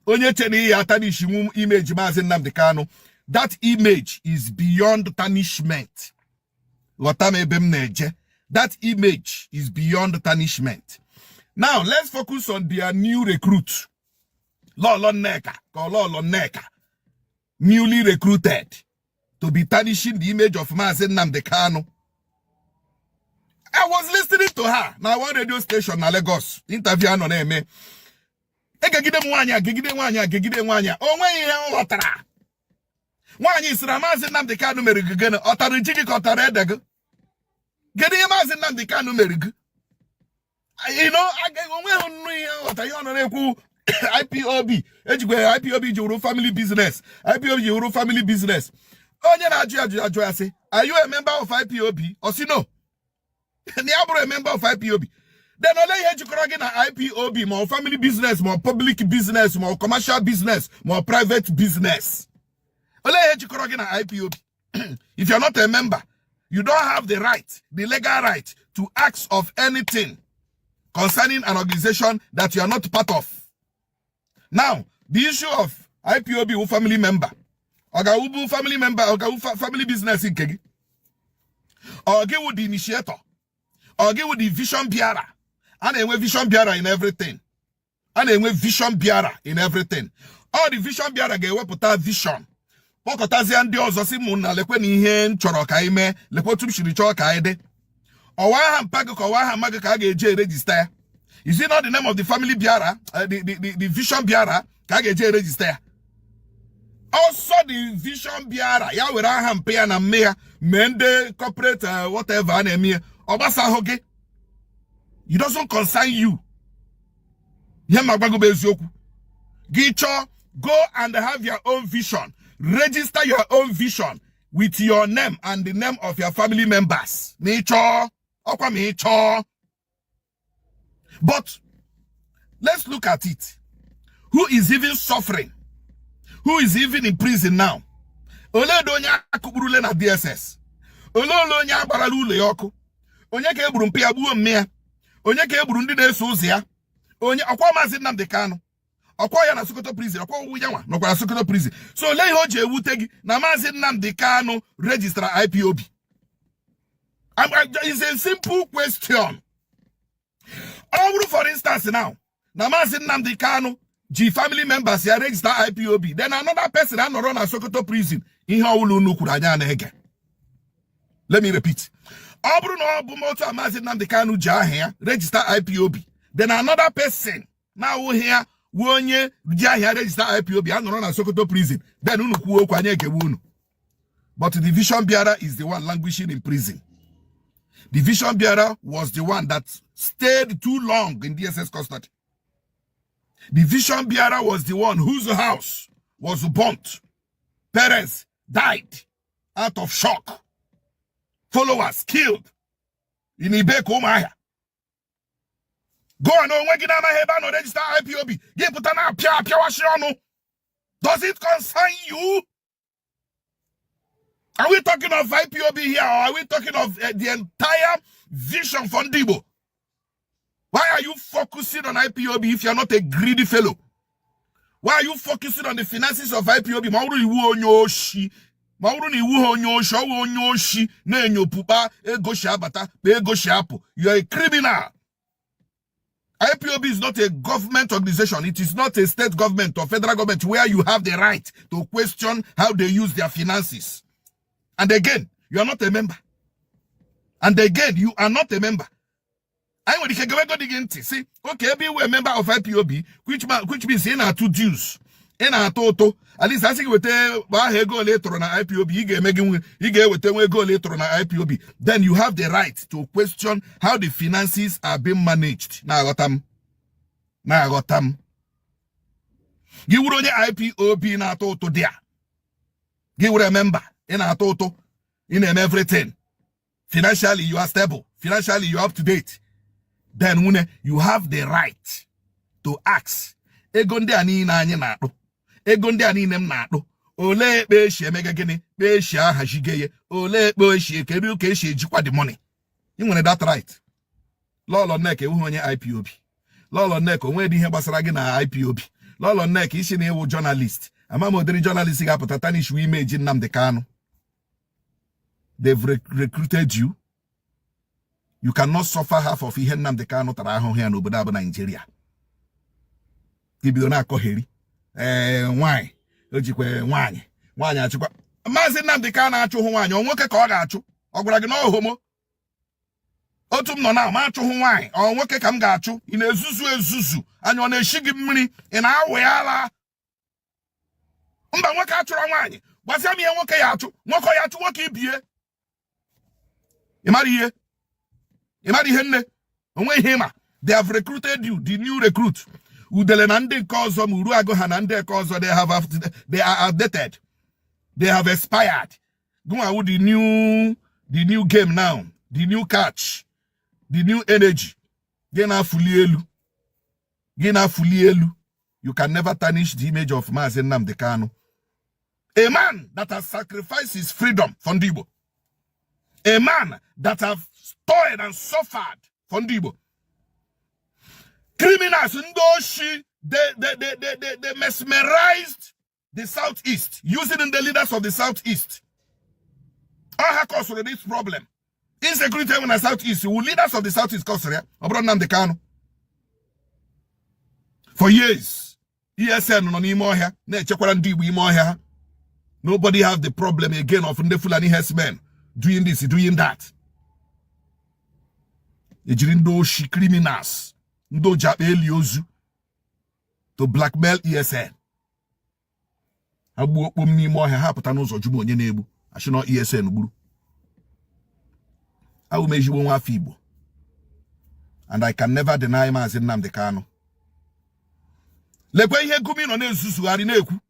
onye cheni ya tarnish image Mazi Nnamdi Kanu. That image is beyond tarnishment. That image is beyond tarnishment. Now, let's focus on their new recruit. Lolo Nneka. Newly recruited to be tarnishing the image of Mazi Nnamdi Kanu. I was listening to her. Now, one radio station in Lagos. Interview on me. Gegide mwanya. Onwe ihe otara. Nwanyị sira Mazi Nnamdi Kanu mere gigene. Otara jigi ka otara edego. Gede Mazi Nnamdi Kanu mere gig. You know, onwe hunu ihe otara yo no ekwu IPOB. Ejigwe IPOB juru family business. IPOB juru family business. Onye na aju ya say, are you a member of IPOB? Or si no? Ni abro a member of IPOB. Then only here you na IPOB, more family business, more public business, more commercial business, more private business. Only here you na IPOB. If you're not a member, you don't have the right, the legal right to ask of anything concerning an organization that you are not part of. Now, the issue of IPOB who family member, Oga family member, Oga family business in Kegi, or give with the initiator, or give with the vision bearer, and a vision bearer in everything. And a vision bearer in everything. All the vision bearer get what put vision. Pokotazi and the Ozosimuna, lekwe ni hen, choroka ime, lepotum shirichoka ede. Owa hampago kawa hamaga J register. Is it not the name of the family bearer, the vision bearer, J register? Also the vision bearer, ya wera hampea na mea, mende, corporate, whatever, and me, obasa hoge. It doesn't concern you. Gicho, go and have your own vision. Register your own vision with your name and the name of your family members. But let's look at it. Who is even suffering? Who is even in prison now? Oledonya akuburule na DSS. Ololonya baralule yoko. Onyeke eburumpia buo mmea. Onyeke eburundi na eso ozi ya. Onye akwa Mazi Nnamdi Kanu. Akwa ya na Sokoto prison. Akwa uyanwa no kwa Sokoto prison. So le ho je ewutegi na Mazi Nnamdi Kanu register IPOB. It's a simple question. For instance now, na Mazi Nnamdi Kanu G family members here register IPOB. Then another person that run a Sokoto prison. Let me repeat. Mazi Nnamdi Kanu register IPOB. Then another person now here wonye register IPOB and run a Sokoto prison. Then but the vision bearer is the one languishing in prison. The vision bearer was the one that stayed too long in DSS custody. The vision bearer was the one whose house was burnt. Parents died out of shock. Followers killed. In Ibeko Maya. Go on, no register IPOB. Does it concern you? Are we talking of IPOB here, or are we talking of the entire vision for Ndibo? Why are you focusing on IPOB if you're not a greedy fellow? Why are you focusing on the finances of IPOB? You are a criminal. IPOB is not a government organization. It is not a state government or federal government where you have the right to question how they use their finances. And again, you are not a member. And again, you are not a member. I want to see, okay, be a member of IPOB, which means in our two dues, in our total. At least I think with go later on IPOB, you get with go later on IPOB. Then you have the right to question how the finances are being managed. Now I got them. You would only IPOB in our total there. You would remember in our total, in everything. Financially, you are stable. Financially, you are up to date. Then when you have the right to ask, Egonde ani na anye na ato. Egonde ani nem na ato. Ole be she mega gini, be she hashigeye. Ole be she kedu ke she jikwa the money. You want that right? Lolo nek e onye IPOB. Lolo nek onwe di ihe gbasara gi na IPOB. Lolo Nek, ishi na ewu journalist. Ama moderi journalist ga put tanish we image Nnamdi Kanu. They've recruited you. You cannot suffer half of ihe Nnamdi Kanu tara ahụ here n'obodo abụ Nigeria. Ibido na akoheri. Nwanyị. Ojikwe nwanyị. Nwanyị achụkwa. Maazị Nnamdi Kanu achụhụ nwanyị. O nwoke ka ọ ga-achụ. Ọ gwara gị na ọ homo. Otu m nọ na ma achụhụ nwanyị. Ọ nwoke ka m ga-achụ. Ị na-ezuzu ezuzu. Anya ọ na-eshi gị mmiri. Ị na-awụ ya ala. Mba nwoke achụrụ nwanyị. Gbasịa m ihe nwoke ya achụ. Nwoke ya achụ nwoke ibie. Ị mara ihe? Ị mara ihe nne? Onwe ihe ma. They have recruited you, the new recruit. Udele na ndị nke ọzọ ma uru agụ ha na ndị nke ọzọ they are outdated. They have expired. Go with the new game now, the new catch, the new energy. Gena fully elu. You can never tarnish the image of Maazị Nnamdi Kanu. A man that has sacrificed his freedom for ndị Igbo. A man that have toiled and suffered for ndị Igbo. Criminals, Ndoshi, they mesmerized the Southeast, using the leaders of the Southeast. All cause for this problem. Insecurity in the Southeast, who leaders of the Southeast cause here, Nnamdi Kanu. For years, ESN on imo here, here. Nobody have the problem again of the Fulani herdsmen doing this, doing that. Ejirindo criminals. Ndo jabe eliozu to blackmail ESN. Abu okpom n'ime ọhịa ha pụta n'ụzọ jụma onye na-egbu ashino ESN gburu. Awu mejiwo nwa afọ Igbo. And I can never deny Maazị Nnamdi Kanu. Lekwe ihe Gumi nọ na-ezuzugharị na-ekwu.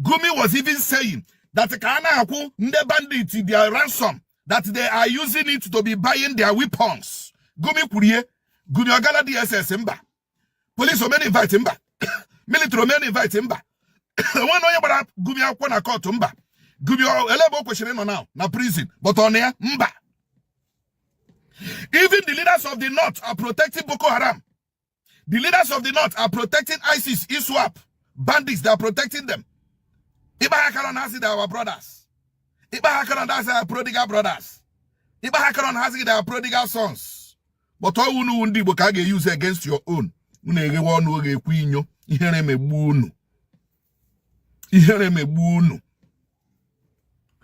Gumi was even saying that ka na-akwụ ndị bandits their ransom, that they are using it to be buying their weapons. Gumi kwurie. Gumi ogala DSS mba. Police omeni invite mba. Military omeni invite mba. One onye gbara Gumi akwụkwọ na court mba. Gumi elebe o kwesịrị nọ now na prison, but on ya mba. Even the leaders of the North are protecting Boko Haram. The leaders of the North are protecting ISIS, ISWAP, bandits, they are protecting them. Iba Hakaron has it our brothers. Iba Hakaron has our prodigal brothers. Iba Hakaron has it our prodigal sons. But all unu undi boka use against your own. Unege wonu ge kwinyo. Ihere megbu unu.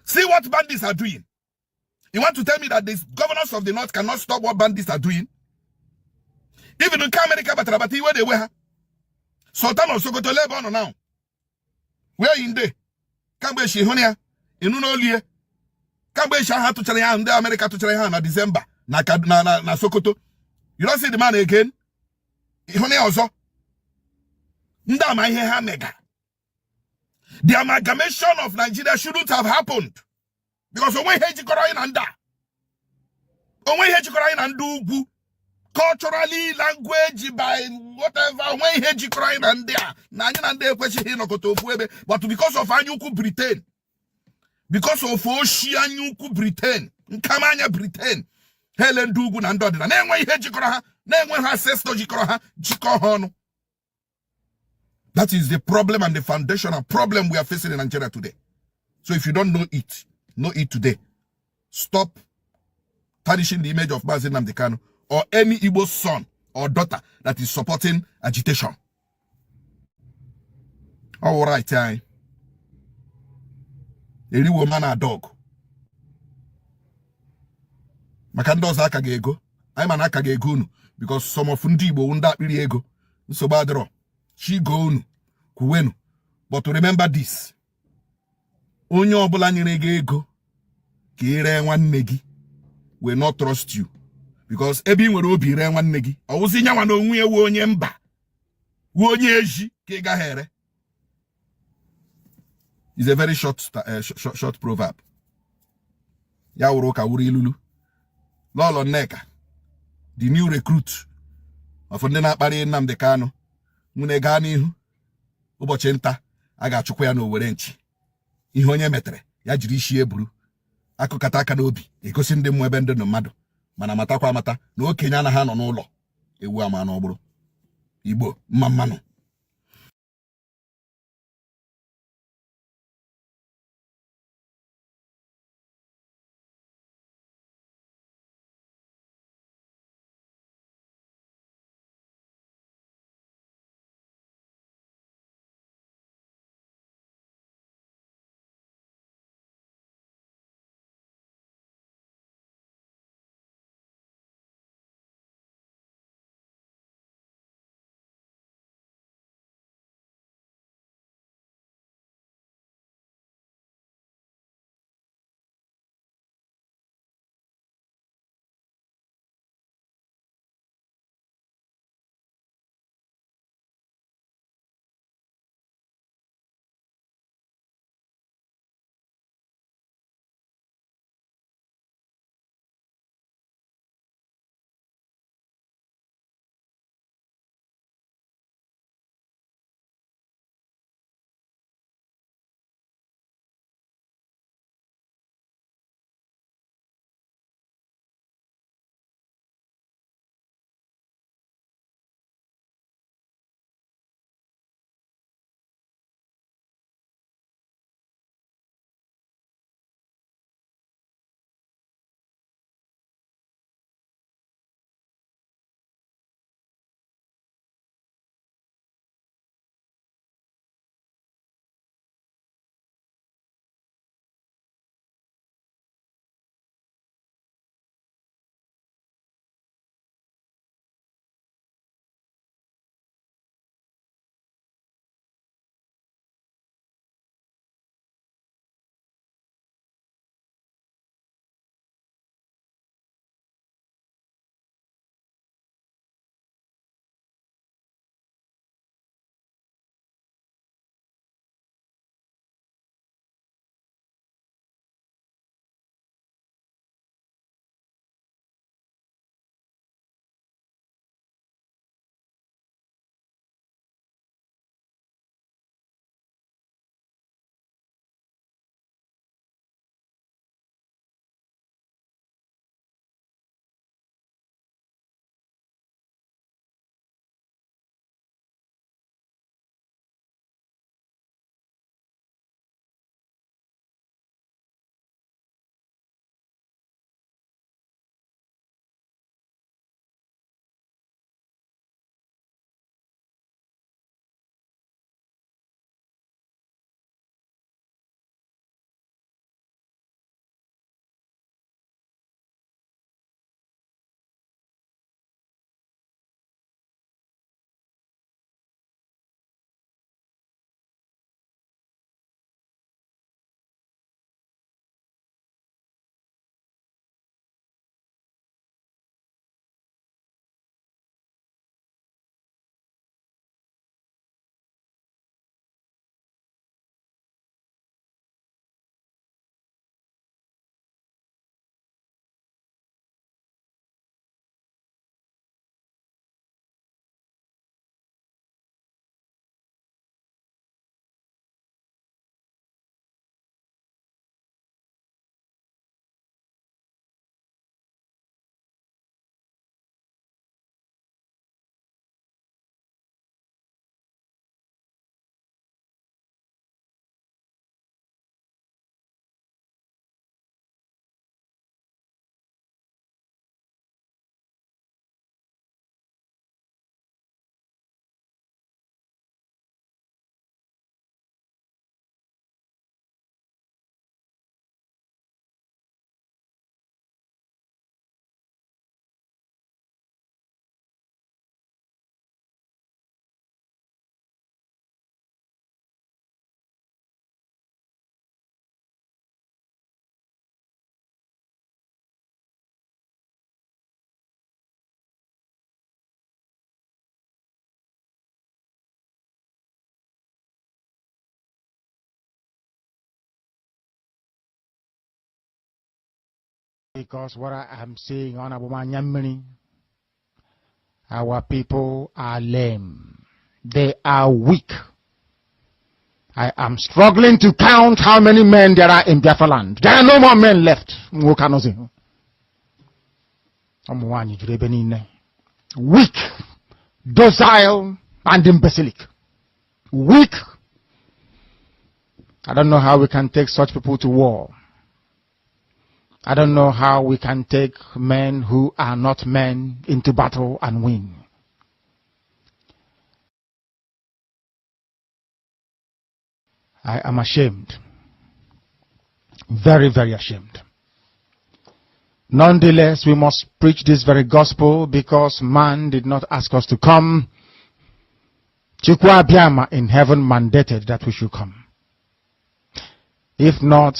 See what bandits are doing. You want to tell me that the governors of the North cannot stop what bandits are doing? Even in America, but where they were. Sultan of Sokoto Lebanon now. Where in there? Kambe Shihonia. Inuno Lie. Kambe Shaha to Chalayan, the America to Chalayan na December. Na Sokoto. You don't see the man again? Ihone also. Ndama ihe mega. The amalgamation of Nigeria shouldn't have happened. Because onwe heji kora inanda. Onwe heji kora inanda ugwu. Culturally, language, by whatever, onwe heji kora inanda. Na anyị na ndị ekwechi hino koto ofuebe. But because of anyuku Britain. Because of oshi anyuku Britain. Nkamanya Britain. Helen Dugu na ndodina. Na enwe ihe jikọrọ ha. Na enwe ha ancestor jikọrọ ha. Jikọ ha ọnụ. That is the problem and the foundational problem we are facing in Nigeria today. So if you don't know it today. Stop tarnishing the image of Maazị Nnamdi Kanu or any Igbo son or daughter that is supporting agitation. All right, time. A real woman a dog. Makandos aka ga-ego. I'm an aka ga-ego unu because some of ndị Igbo wunda akpiri ego. Nsogbu adịrọ. Chi go unu. Kuwenu. But remember this. Onye ọbụla nyere gị ego ka ire nwanne gị will not trust you. Because ebe nwere obi ire nwanne gị. Ọwụzi nyanwa na onwe ewu onye mba. Wu onye eji ka ị gaghị ere. It's a very short proverb. Ya wuru ka wuru ilulu. Lolo Nneka, the new recruit of ndị na-akparị Nnamdi Kanu, nwune gaa n'ihu ụbọchị nta a ga-achụkwa ya n'Owere nchi. Ihe onye metere ya jiri isi eburu akụkata aka n'obi egosi ndị mmụọ ebe ndị nọ mmadụ mana matakwa amata na okenye anaghị anọ n'ụlọ ewu ama n'ọgbụrụ Igbo mma mmanụ. Because what I am saying on Abumanyamini, our people are lame. They are weak. I am struggling to count how many men there are in Biafra land. There are no more men left. Weak, docile, and imbecilic. Weak. I don't know how we can take such people to war. I don't know how we can take men who are not men into battle and win. I am ashamed. Very, very ashamed. Nonetheless, we must preach this very gospel because man did not ask us to come. Chukwu Abiyama in heaven mandated that we should come. If not,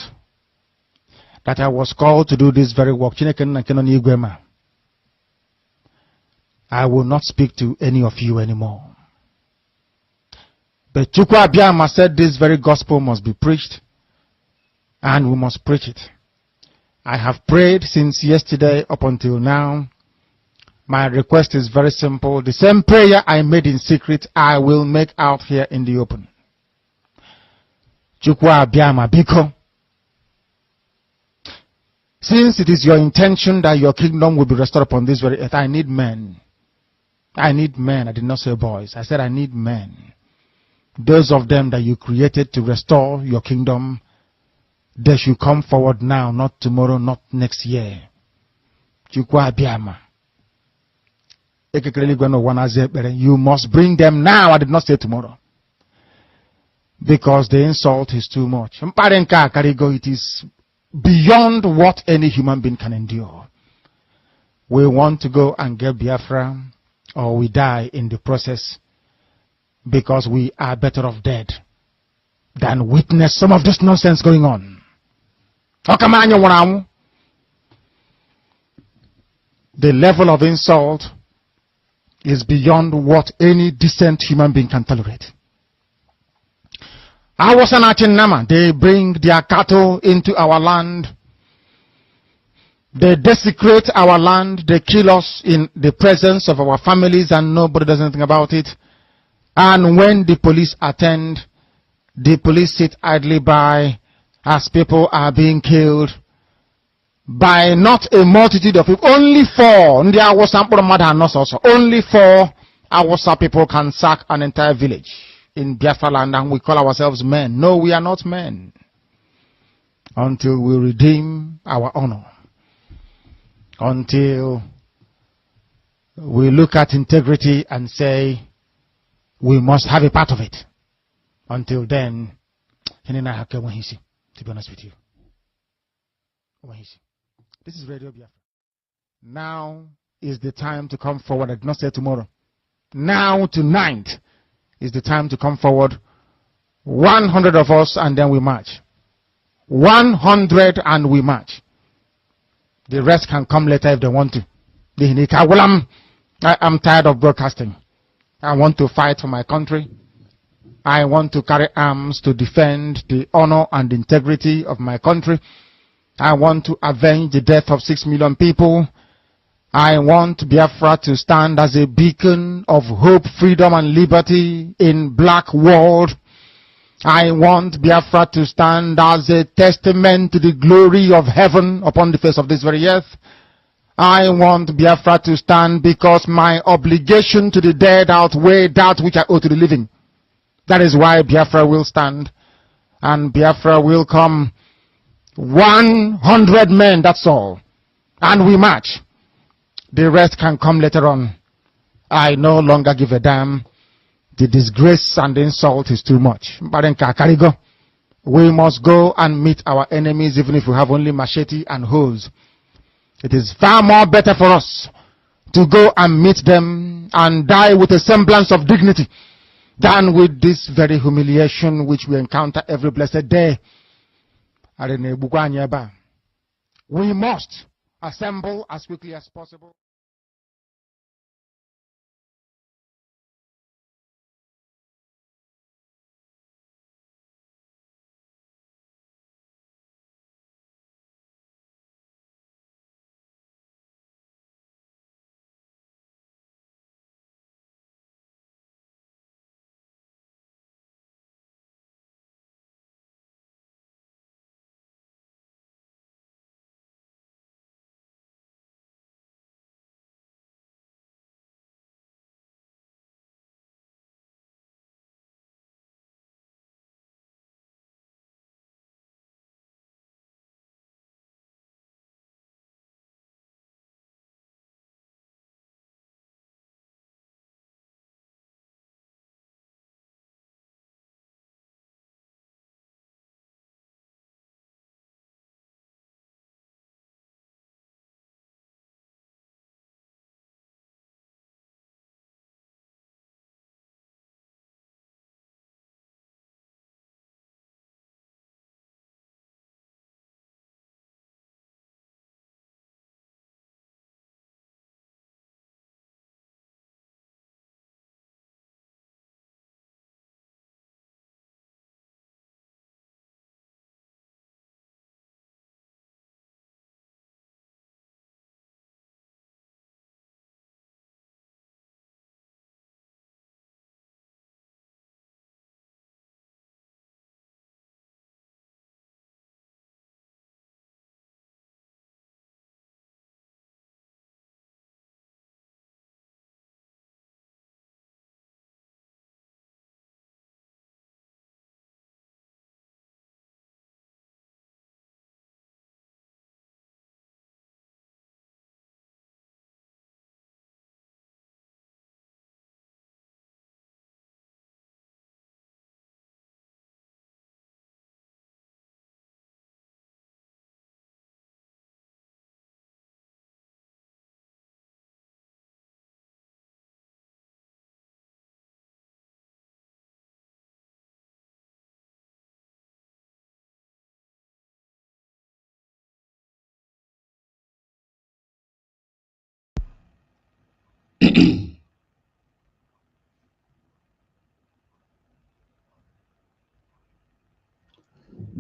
that I was called to do this very work, I will not speak to any of you anymore. But Chukwu Abiyama said this very gospel must be preached, and we must preach it. I have prayed since yesterday up until now. My request is very simple. The same prayer I made in secret, I will make out here in the open. Chukwu Abiyama biko. Since it is your intention that your kingdom will be restored upon this very earth, I need men. I need men. I did not say boys. I said I need men. Those of them that you created to restore your kingdom, they should come forward now, not tomorrow, not next year. Chukwu Abiyama. You must bring them now. I did not say tomorrow. Because the insult is too much. It is beyond what any human being can endure. We want to go and get Biafra, or we die in the process, because we are better off dead than witness some of this nonsense going on. The level of insult is beyond what any decent human being can tolerate. I was an Achinama. They bring their cattle into our land. They desecrate our land. They kill us in the presence of our families and nobody does anything about it. And when the police attend, the police sit idly by as people are being killed by not a multitude of people. Only 4. Only 4 Awasa people can sack an entire village in Biafra land, and we call ourselves men. No, we are not men. Until we redeem our honor. Until we look at integrity and say, we must have a part of it. Until then, to be honest with you. This is Radio Biafra. Now is the time to come forward. I did not say tomorrow. Now, tonight, is the time to come forward. 100 of us, and then we march. 100 and we march. The rest can come later if they want to. I am tired of broadcasting. I want to fight for my country. I want to carry arms to defend the honor and integrity of my country. I want to avenge the death of 6 million people. I want Biafra to stand as a beacon of hope, freedom, and liberty in black world. I want Biafra to stand as a testament to the glory of heaven upon the face of this very earth. I want Biafra to stand because my obligation to the dead outweigh that which I owe to the living. That is why Biafra will stand, and Biafra will come. 100 men, that's all. And we march. The rest can come later on. I no longer give a damn. The disgrace and the insult is too much. We must go and meet our enemies even if we have only machete and hoes. It is far more better for us to go and meet them and die with a semblance of dignity than with this very humiliation which we encounter every blessed day. We must assemble as quickly as possible.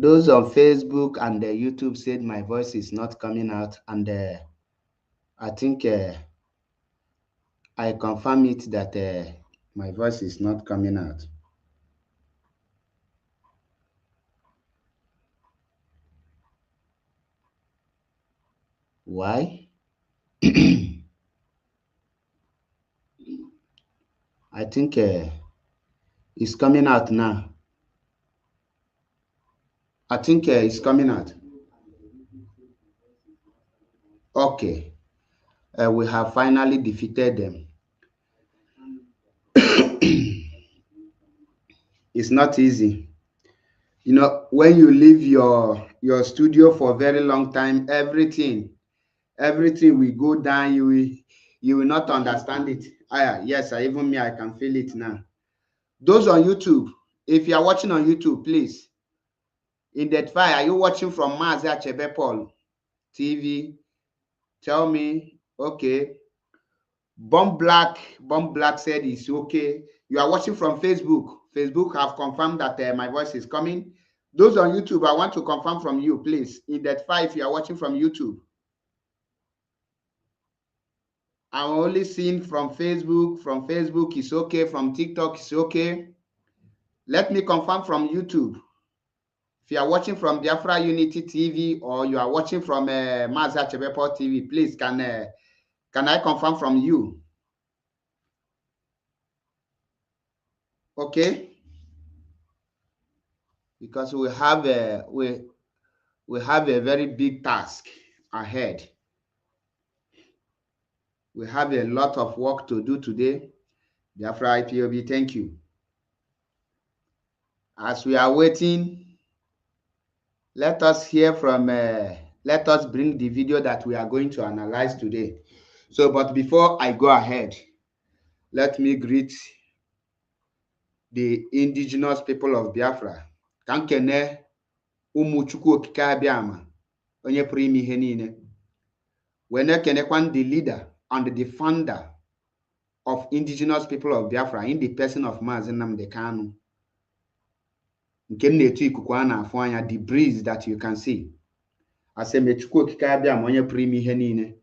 Those on Facebook and YouTube said my voice is not coming out, and I think I confirm it that my voice is not coming out. Why? I think it's coming out now. I think it's coming out. Okay. We have finally defeated them. It's not easy. You know, when you leave your studio for a very long time, everything will go down. You will not understand it. Yes, even me, I can feel it now. Those on YouTube, if you are watching on YouTube, please identify. Are you watching from Mazi Achebe Paul TV? Tell me. Okay. Bomb Black said it's okay. You are watching from Facebook. Facebook have confirmed that my voice is coming. Those on YouTube, I want to confirm from you, please. Identify if you are watching from YouTube. I'm only seeing from Facebook. From Facebook is okay. From TikTok is okay. Let me confirm from YouTube. If you are watching from Biafra Unity TV or you are watching from Mazi Achebe Paul TV, please can I confirm from you? Okay. Because we have a very big task ahead. We have a lot of work to do today. Biafra IPOB, thank you. As we are waiting, let us hear from, let us bring the video that we are going to analyze today. So, but before I go ahead, let me greet the indigenous people of Biafra. Kankene Umuchukwu Okike Abiama, onye pụrụ ime ihe niile. We na-ekenekwa the leader and the founder of indigenous people of Biafra in the person of Mazi Nnamdi Kanu. Nke na-etu ikuku a na-afụ anya, the breeze that you can see. Ase Mechukwu Okike Abiama onye pụrụ ime ihe niile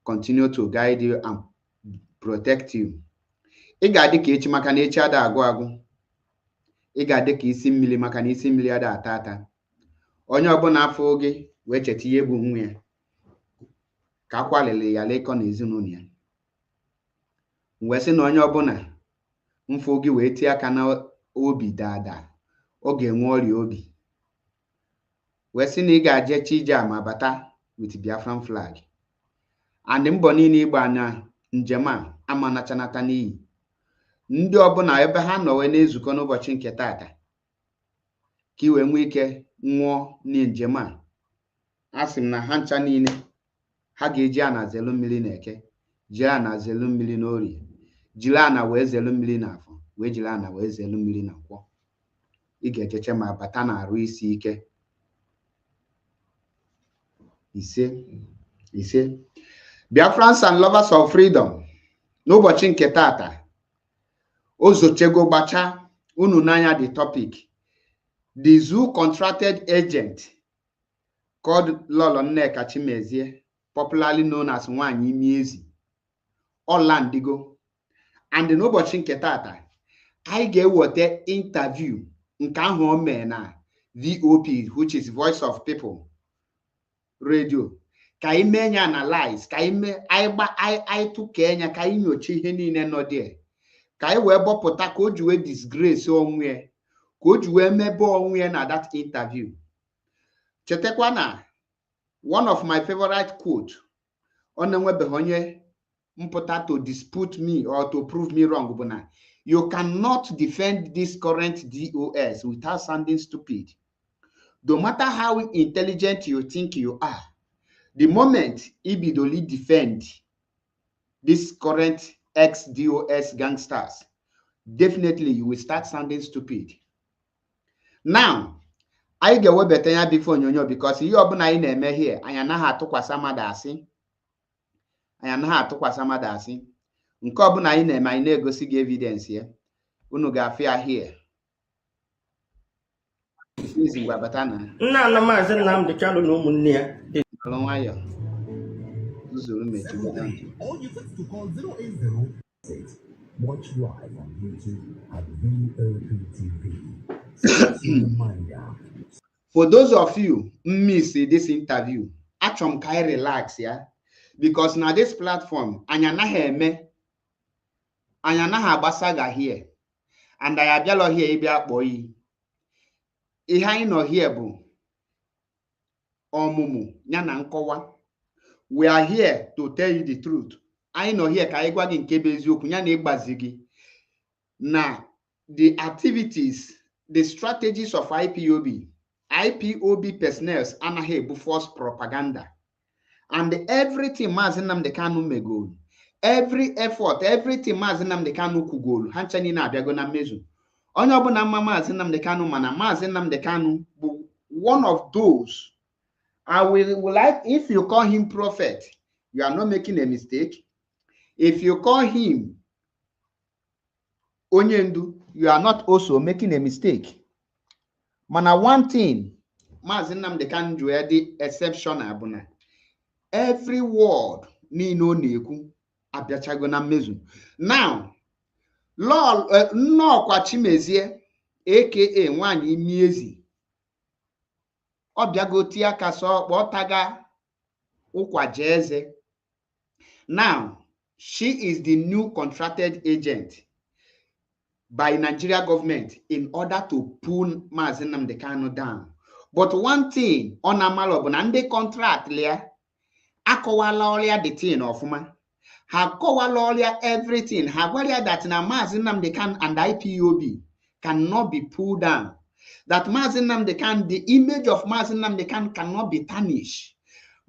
continue to guide you and protect you. Ị ga-adị ka echi maka na echi ada agụ agụ. Ị ga-adị ka isi mmiri maka na isi mmiri ada ata ata. Onye ọbụla afọ gị wee cheta ihe bụ nwa ya ka akwalili ya lekọ na ezinụlọ ya. Mgbe sị na onye ọbụla mfụ gị wee tie aka na obi dada, ọ ga-enwe ọrịa obi. Wee sị na ị ga-aje chije ma bata with Biafran flag. And mbọ niile ịgba na njem a amanachanata n'iyi. Ndị ọbụla ebe ha nọ wee na-ezukọ n'ụbọchị nke tata ka iwe nwee ike nwụọ na njem a. Asị m na ha ncha niile ha ga-eji ana zelu mmiri na Eke, jiri ana zelu mmiri na Orie, jiri ana wee zelu mmiri na Afọ, wee jiri ana wee zelu mmiri na Nkwọ. Ị ga-echeche ma bata na arụ isi ike. Ise. Biafrans and lovers of freedom, n'ụbọchị nke tata, ozochego gbacha unu n'anya the topic. The zoo contracted agent called Lolo Nneka Chimezie, popularly known as Nwanyi Imi Ezi, Olandigo. And n'ụbọchị nke tata, I ga-eweta interview nke ahụ o mee na VOP, which is Voice of People Radio. Ka anyị mee nya analyze, ka anyị mee anyị tụka enya, ka anyị nyocha ihe niile nọ there. Ka anyị wee bọpụta ka o ji wee disgrace onwe ya, ka o ji wee mebe onwe ya na that interview. Chetakwa na one of my favorite quote, ọ na-enwebeghị onye mpụta to dispute me or to prove me wrong, bụ na you cannot defend this current DOS without sounding stupid. No matter how intelligent you think you are, the moment ibidoli defend this current ex-DOS gangsters, definitely you will start sounding stupid. Now, I get way better before you because you are going to here. I am not to Kwasamada asị. nke ọbụla anyị na-eme anyị na-egosi gị evidence ya unu ga-afụ ya here izi ngwa bata na nna Maazị Nnamdi Kanu na ụmụnne ya dị ọrụ nwayọ zuzuru mechigodo ntị. Watch live on YouTube at VOPTV. For those of you miss this interview, achọm ka I relax ya because na this platform anyị anaghị agbasa ga here and anyị abịalọ here ịbịa kpọọ iyi. Ihe anyị nọ here bụ ọmụmụ ya na nkọwa. We are here to tell you the truth. Anyị nọ here ka anyị gwa gị nke bụ eziokwu ya na ịgbazi gị na the activities, the strategies of IPOB personnel anaghị ebu false propaganda, and everything Maazị Nnamdi Kanu megolu, every effort, everything Maazị Nnamdi Kanu kwugolu ha ncha niile abịago na mmezu. Onye ọbụla mma Maazị Nnamdi Kanu mana Maazị Nnamdi Kanu bụ one of those. I will like, if you call him prophet, you are not making a mistake. If you call him Onyendu, you are not also making a mistake. Mana one thing, Maazị Nnamdi Kanu do the exception abuna. Every word ni no na-ekwu abịachago na mmezu. Now, Nneokwa Chimezie, aka Nwanyi Miezi, ọbịago tie aka so kpọtaga ụkwa jeze. Now, she is the new contracted agent by Nigeria government in order to pull Maazị Nnamdi Kanu down. But one thing on amalo bụ na ndị contract lia akọwala ọrịa the thing ọfụma. Ha kọwala ọrịa everything. Ha gwara that na Maazị Nnamdi Kanu and IPOB cannot be pulled down. That Maazị Nnamdi Kanu, the image of Maazị Nnamdi Kanu cannot be tarnished.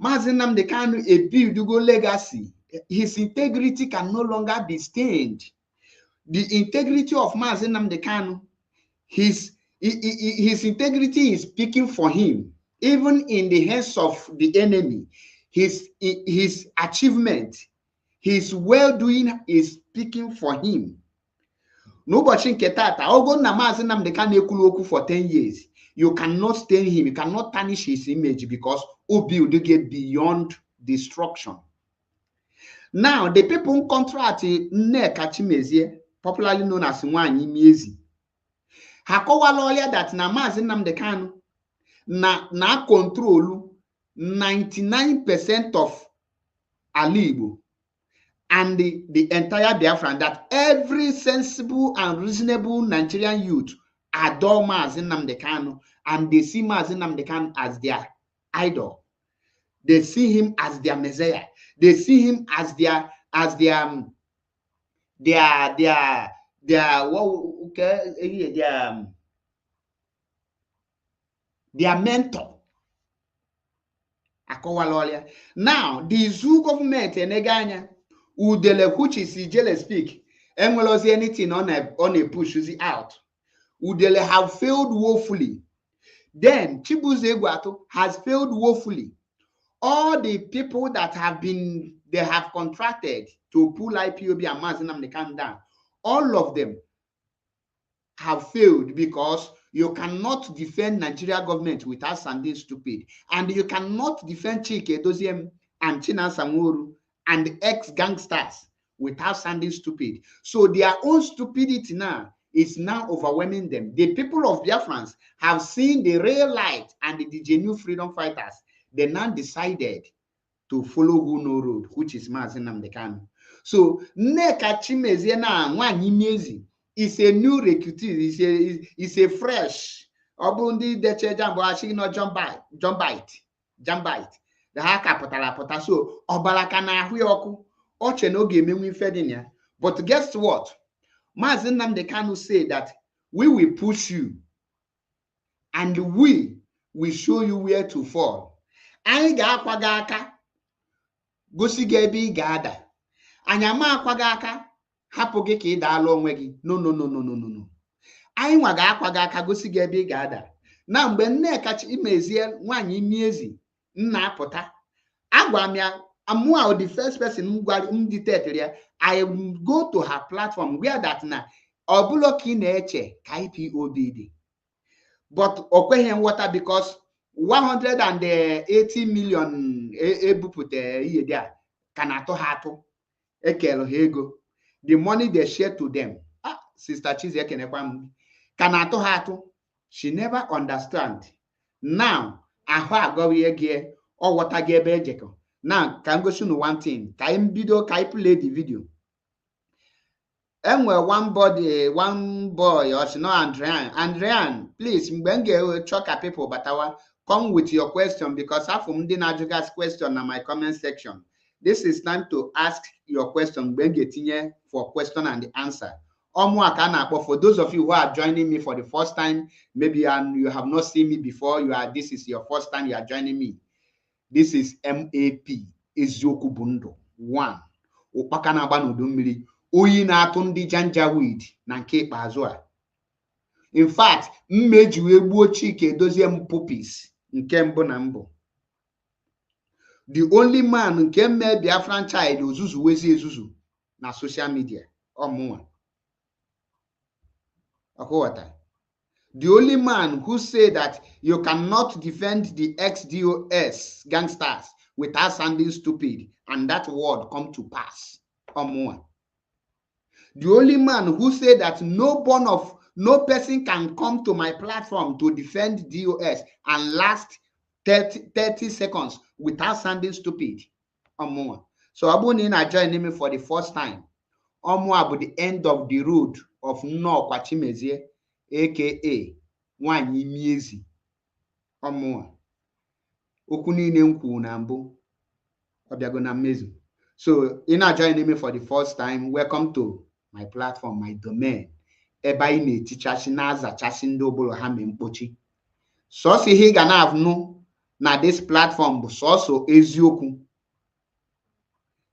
Maazị Nnamdi Kanu a build-go legacy. His integrity can no longer be stained. The integrity of Maazị Nnamdi Kanu, his integrity is speaking for him. Even in the hands of the enemy, his achievement, his well-doing is speaking for him. N'ụbọchị nke tata, ogo na Maazị Nnamdi Kanu ekwulu okwu for 10 years, you cannot stain him, you cannot tarnish his image because Obi will get beyond destruction. Now, the people who contract Nneokwa Chimezie, popularly known as Nwanyi Miezi, ha kọwala ọrịa that na Maazị Nnamdi Kanu na control 99% of ala Igbo and the entire Biafran, that every sensible and reasonable Nigerian youth adore Maazị Nnamdi Kanu and they see Maazị Nnamdi Kanu as their idol. They see him as their messiah. They see him as their mentor. Now, the zoo government eneganya udele, which is Ijele speak, enwelozi anything on a push out. Udele have failed woefully. Then Chibuze Egwatu has failed woefully. All the people that they have contracted to pull IPOB and Maazị Nnamdi Kanu down, all of them have failed because you cannot defend Nigeria government without sounding stupid. And you cannot defend Chike Doziem and China Samuru and ex-gangsters without sounding stupid. So their own stupidity now is now overwhelming them. The people of Biafrans have seen the real light and the genuine freedom fighters. They now decided to follow who no road, which is Maazị Nnamdi Kanu. So Nneokwa Chimezie na Nwanyi Miezi is a new recruitee, is a fresh. Obundi deche jambo ashi no jambite. The haka potala. So obalaka na ahu yoku oche no ge menwi fedinya. But guess what? Maazị Nnamdi Kanu say that we will push you and we will show you where to fall. Anyị ga-akwaga aka gosi gị ebe ị ga-ada. Anyị ama akwaga aka hapụ gị ka ị daala onwe gị. No. Anyị nwa ga-akwaga aka gosi gị ebe ị ga-ada. Na mgbe Nneokwa Chimezie Nwanyi Miezi nna apụta, agwa m ya Amua, the first person who detected here, I go to her platform where that na obuloki neche KIPOBD. But okwehem water because 180 million ebupute there kanato hato ekelo hego. The money they share to them. Sister Chizie Kenekwam kanato hato. She never understand. Now, ahwa go here or what I gave ejeko. Now, can go show one thing. Can video, can play the video. And where one boy, or no Andrian, please, mbenge choka people, but our come with your question because I from the question in my comment section. This is time to ask your question. Mbenge for question and the answer. But for those of you who are joining me for the first time, maybe you have not seen me before, this is your first time you are joining me. This is MAP Ezioku Bundo 1. Upakana banu mmiri oyi na-atụ ndị janjaweed na nke ikpeazụ a. In fact, mmeji wee gbuo Chike Edozie m pupis nke mbụ na mbụ. The only man nke mme Biafran child ozuzu wezi ezuzu na social media ọmụnwa. The only man who said that you cannot defend the ex-DOS gangsters without sounding stupid, and that word come to pass. The only man who said that no person can come to my platform to defend DOS and last 30 seconds without sounding stupid. So Abuni na join me for the first time. About the end of the road of Nneokwa Chimezie, aka Nwanyi Miezi. Okwu niile m kwuru na mbụ ọbịago na mmezu. So ị na-join me for the first time, welcome to my platform, my domain. Ebe anyị na-etichasị na-azachasị ndị ọbụla ha mee mkpochi. Sọsọ ihe ị ga na-anụ na this platform bụ sọsọ eziokwu.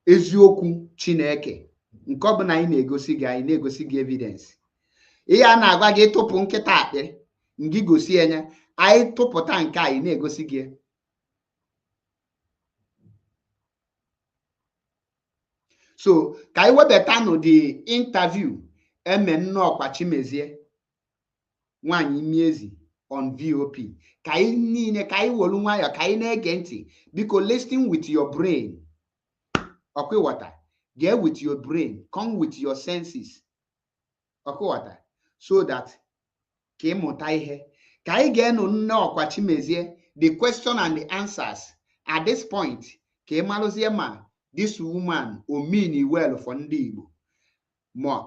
Eziokwu Chineke. Nke ọ bụla anyị na-egosi gị evidence. Ihe a na-agwa gị tụpụ nkịta akpịrị, ngị gosi enya, anyị tụpụta nke anyị na-egosi gị. So, ka anyị webata no the interview Nneokwa Chimezie Nwanyi Miezi on VOP. Ka anyị niile, ka anyị wolu nwayọ, ka anyị na-ege ntị. Biko listen with your brain. Ọkwịwata. Get with your brain. Come with your senses. Ọkwịwata. So that ka ị mụta ihe. Ka anyị ga-enu Nneokwa Chimezie the question and the answers. At this point, ka ị malụzie ma this woman o mean well for ndị Igbo ma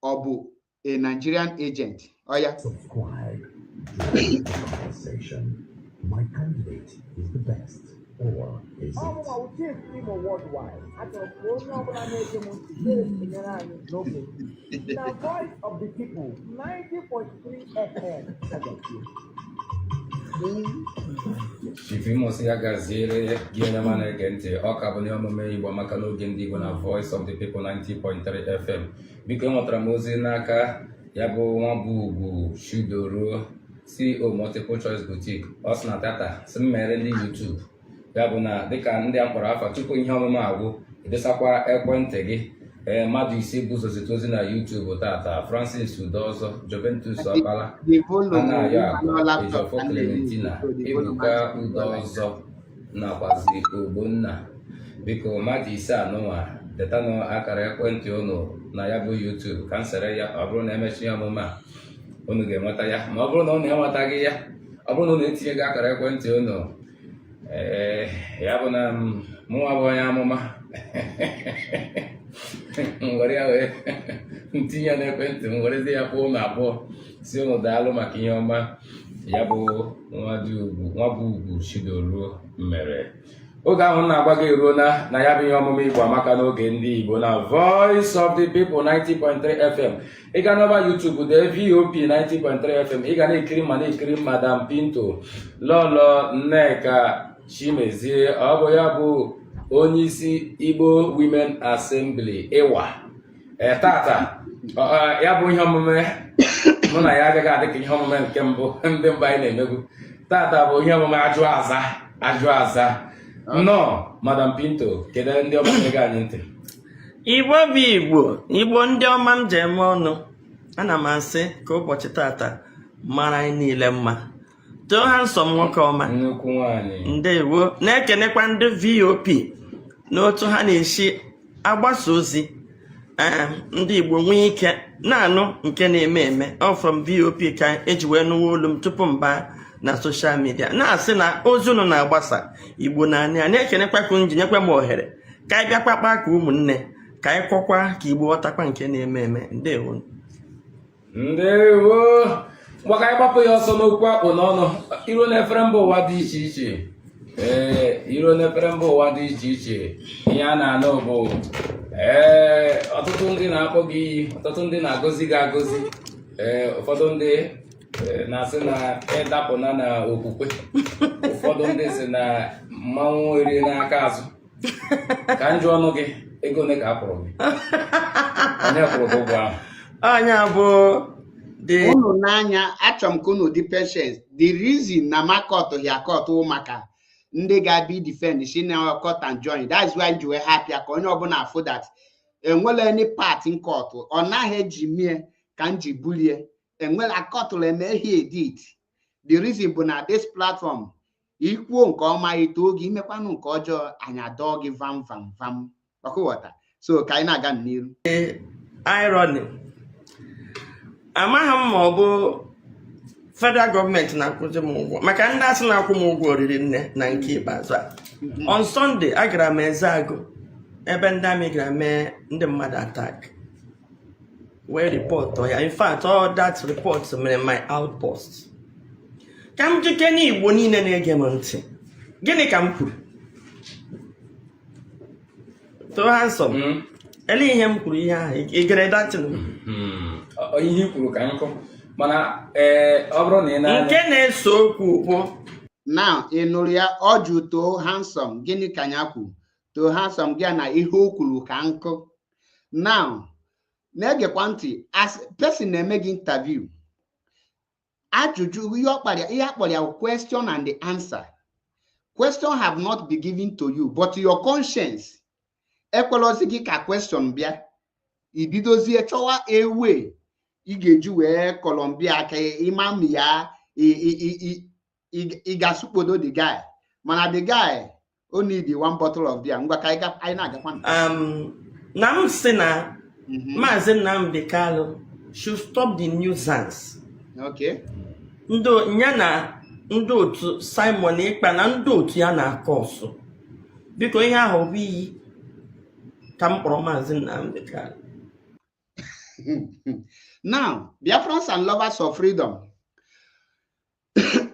ọ bụ a Nigerian agent. Oya. Subscribe to the conversation. My candidate is the best, or is it? The voice of the people, 90.3 FM. Chifimosi ya gaziere gịnị ma na-ege ntị ọ ka bụ n'omume Igbo maka n'oge ndị Igbo na Voice of the People 90.3 FM. Biko enwetara m ozi n'aka ya bụ nwa bụ ugwu Chidoro CEO Multiple Choice Boutique. Ọ sị na tata si mmere ndị YouTube ya bụ na dịka ndị akpọrọ afa tupu ihe ọmụmụ agwụ edosakwa ekwentị gị mmadụ isi bụ zozite ozi na YouTube tata Francis Udozo, Joventus Ọkpala, Anayo Akụ, Ejofo Clementina, Ebuka Udozo nakwazi Ogbonna. Biko mmadụ ise anụnwa detanụ akara ekwentị unu na ya bụ YouTube ka m sere ya. Ọ bụrụ na emechi ihe ọmụmụ a unu ga-enweta ya, ma ọ bụrụ na unu enwetaghị ya, ọ bụrụ na unu etinye gị akara ekwentị unu ya bụ na mụnwa bụ onye amụma nwere ya wee ntinye ya n'ekwentị m werezi ya kwụọ ụmụ abụọ si ụnụ daalụ maka ihe ọma ya bụ nwa bụ ugwu Chidoro mere. Oge ahụ na-agwa gị eruo na ya bụ ihe ọmụmụ Igbo amaka n'oge ndị Igbo na Voice of the People 90.3 FM. Ị ga n'ọba YouTube de VOP 90.3 FM. Ị ga na-ekiri Madam Pinto Lolo Nneka Chimezie. Ọ bụ ya bụ onye isi Igbo Women Assembly ịwa tata ya bụ ihe omume mụ na ya agaghị adị ka ihe omume nke mbụ ndị mba anyị na-emegbu. Tata bụ ihe omume ajụ aza No, Madam Pinto, kedu ndị ọma na-ege anyị ntị? Igbo bụ Igbo ndị ọma m ji eme ọnụ. Ana m asị ka ụbọchị tata mara anyị niile mma. Too handsome nwoke ọma. Nnukwu nwaanyị. Ndewo. Na-ekenekwa ndị VOP n'otu ha na-esi agbasa ozi. Ndị Igbo nwee ike na-anụ nke na-eme eme. Ọ from VOP ka eji wee nụwa olu m tupu mba na social media. Na-asị na ozi unu na-agbasa Igbo na-anya. Na-ekenekwa ka nji nyekwa m ohere ka anyị bịakwa kpaa ka ụmụnne, ka anyị kọkwa ka Igbo ghọtakwa nke na-eme eme. Ndewo. Ndewo. Mgbaka anyị gbapụ ya ọsọ n'okwu akpụ n'ọnụ. Iro na-efere mba ụwa dị iche iche. Iro na-efere mba ụwa dị iche iche. Ihe a na-anụ bụ ọtụtụ ndị na-akpọ gị iyi, ọtụtụ ndị na-agọzi gị agọzi. Ụfọdụ ndị na-asị na ịdapụna na okwukwe. Ụfọdụ ndị si na mmanwụ eri n'aka azụ. Ka njụ ọnụ gị, ego ole ka a kwụrụ gị? Onye kwụrụ gị ụgwọ ahụ? Anya bụ unu n'anya, achọrọ m ka unu dị patience. The reason na makọt ya akọtụ maka ndị ga-abịa defend si na court and join. That's why ji wee happy ka onye ọbụla afụ that enwere any part nkọtụ ọ naghị eji mie ka m ji bulie enwere akọtụrụ emehie edit. The reason bụ na this platform ikwuo nke ọma ito oge imekwanụ nke ọjọọ anya dọọ gị vam vam vam ọkụghọta. So ka anyị na-aga n'iru. irony. Amaghị m ma ọ bụ federal gọọmenti na-akwụzi m ụgwọ maka ndị asị na-akwụ m ụgwọ oriri nne na nke ikpeazụ a. On Sunday agara m Ezeagụ ebe ndị amị gara mee ndị mmadụ attack wee report ya. In fact all that report mere my outpost. Ka m jike n'Igbo niile na-ege m ntị, gịnị ka m kwuru? Too handsome. Ele ihe m kwuru ihe ahụ ị gere datin Ihe i kwuru ka nkụ mana ọ bụrụ na ị na nke na-eso okwu bụ now ị nụrụ ya ọjụ Too handsome. Gịnị ka ya kwuru? Too handsome gị na ihe o kwuru ka nkụ. Now na-egekwa ntị as person na-eme gị interview ajụjụ ihe akpọrọ ya question and the answer. Question have not been given to you but your conscience ekwelozi gị ka question bịa ibidozie chọwa ewe ị ga-eji wee Colombia ka ịma m ya ị ga-asụkpodo the guy mana the guy only the one bottle of beer. Ngwa ka anyị na-agakwa na m sị na Maazị Nnamdi Kanu should stop the nuisance. Okay. Ya na ndị otu Simon Ekpa na ndị otu ya na-akọ ọsụ. Biko ihe ahụ bụ iyi ka m kpọrọ Maazị Nnamdi Kanu. Now, Biafrans and lovers of freedom,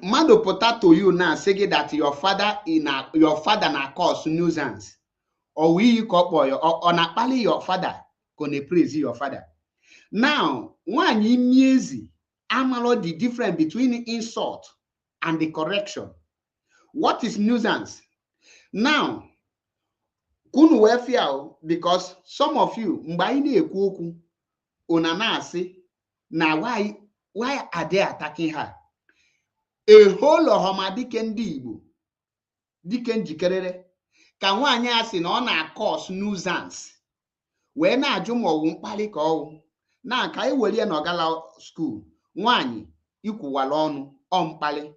mmadụ pụta to you now say that your father na cause nuisance or we couple or na-akpali your father gonna praise your father. Now, nwaanyị imiezi amalo the difference between insult and the correction. What is nuisance? Now, kunu wee fear because some of you mgbe anyị na-ekwu okwu una na-asị na why are they attacking her? A whole ọhọma dike ndị Igbo dike njikerere ka nwaanyị a sị na ọ na-cause nuisance wee na-ajụ ma ọwụ mkpali ka ọwụ na ka anyị were na ọgala school nwaanyị ikwuwala ọnụ ọ mkpali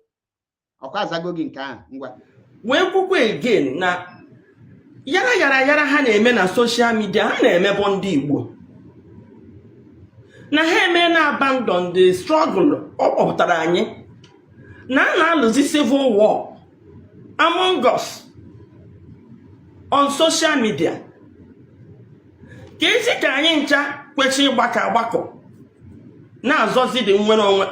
ọkwa azago gị nke ahụ ngwa wee kwukwa again na yara ha na-eme na social media ha na-emebọ ndị Igbo na ha eme na abandon the struggle ọ kpọpụtara anyị na a na-alụzi civil war among us on social media. Ka ezi ka anyị ncha kwesịrị ịgbakọ agbakọ na-azọzi dị nwere onwe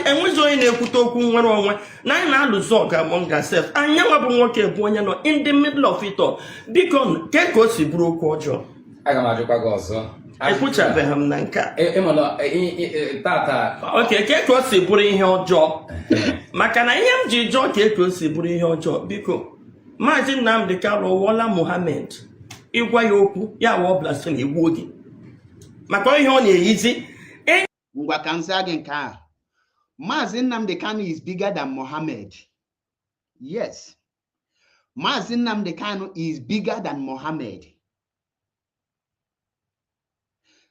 enwezi onye na-ekwute okwu nwere onwe na anyị na-alụzi ọgụ among ourselves. Anyị nwabụ nwoke bụ onye nọ in the middle of it all. Biko ke ka o si bụrụ okwu ọjọọ? Aga m ajụkwa gị ọzọ. Ekwuchabeghị m na nke a. Tata oke ke ka o si bụrụ ihe ọjọọ maka na ihe m ji jụọ ka o si bụrụ ihe ọjọọ biko Maazị Nnamdi Kanu wụọla Mohammed ịgwa ya okwu ya wụọ blasphemy egbuo gị maka ihe ọ na-eyizi. Ngwa ka nza gị nke a Maazị Nnamdi Kanu is bigger than Mohammed. Yes. Mazi Nnamdi Kanu is bigger than Mohammed.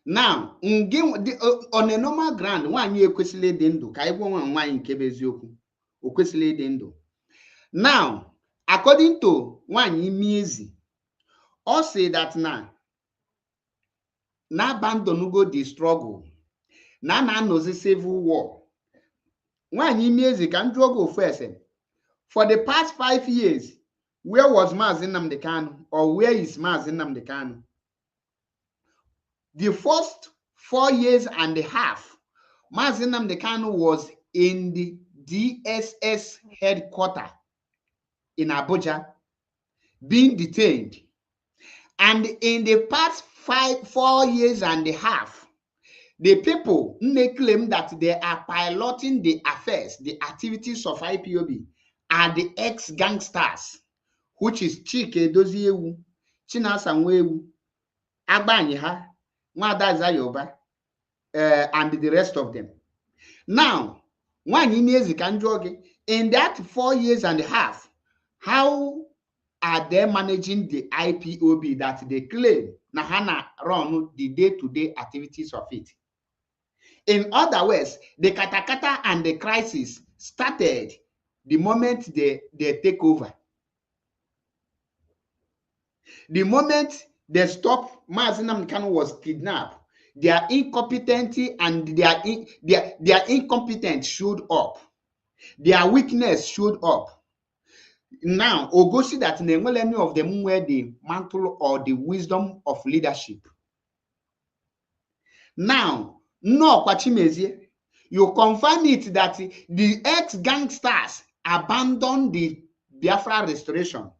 Now, on a normal ground, one year kwesịrị dị ndụ ka ịgwọ nwa nwaanyị nke bụ eziokwu o kwesịrị dị ndụ. Now, according to nwaanyị Chimezie, ọ sị that na abandonugo the struggle na anọzi civil war. Nwaanyị Chimezie ka m jụọ gị ofu ese, for the past 5 years, where was Mazi Nnamdi Kanu, or where is Mazi Nnamdi Kanu? The first 4 years and a half, Mazi Nnamdi Kanu was in the DSS headquarters in Abuja, being detained. And in the past 4 years and a half, the people claim that they are piloting the affairs, the activities of IPOB, are the ex-gangsters, which is Chike Doziewu, Chinasa Nwewu, Agbanyiha, Nwada Zayoba, and the rest of them. Now, in that 4 years and a half, how are they managing the IPOB that they claim Nahana run the day-to-day activities of it? In other words, the katakata and the crisis started the moment they take over. The moment they stopped, Mazi Nnamdi Kanu was kidnapped. Their incompetency and their incompetence showed up. Their weakness showed up. Now, Ogosi that any of them wear the mantle or the wisdom of leadership. Now, Nneokwa Chimezie, you confirm it that the ex-gangsters abandoned the Biafra restoration.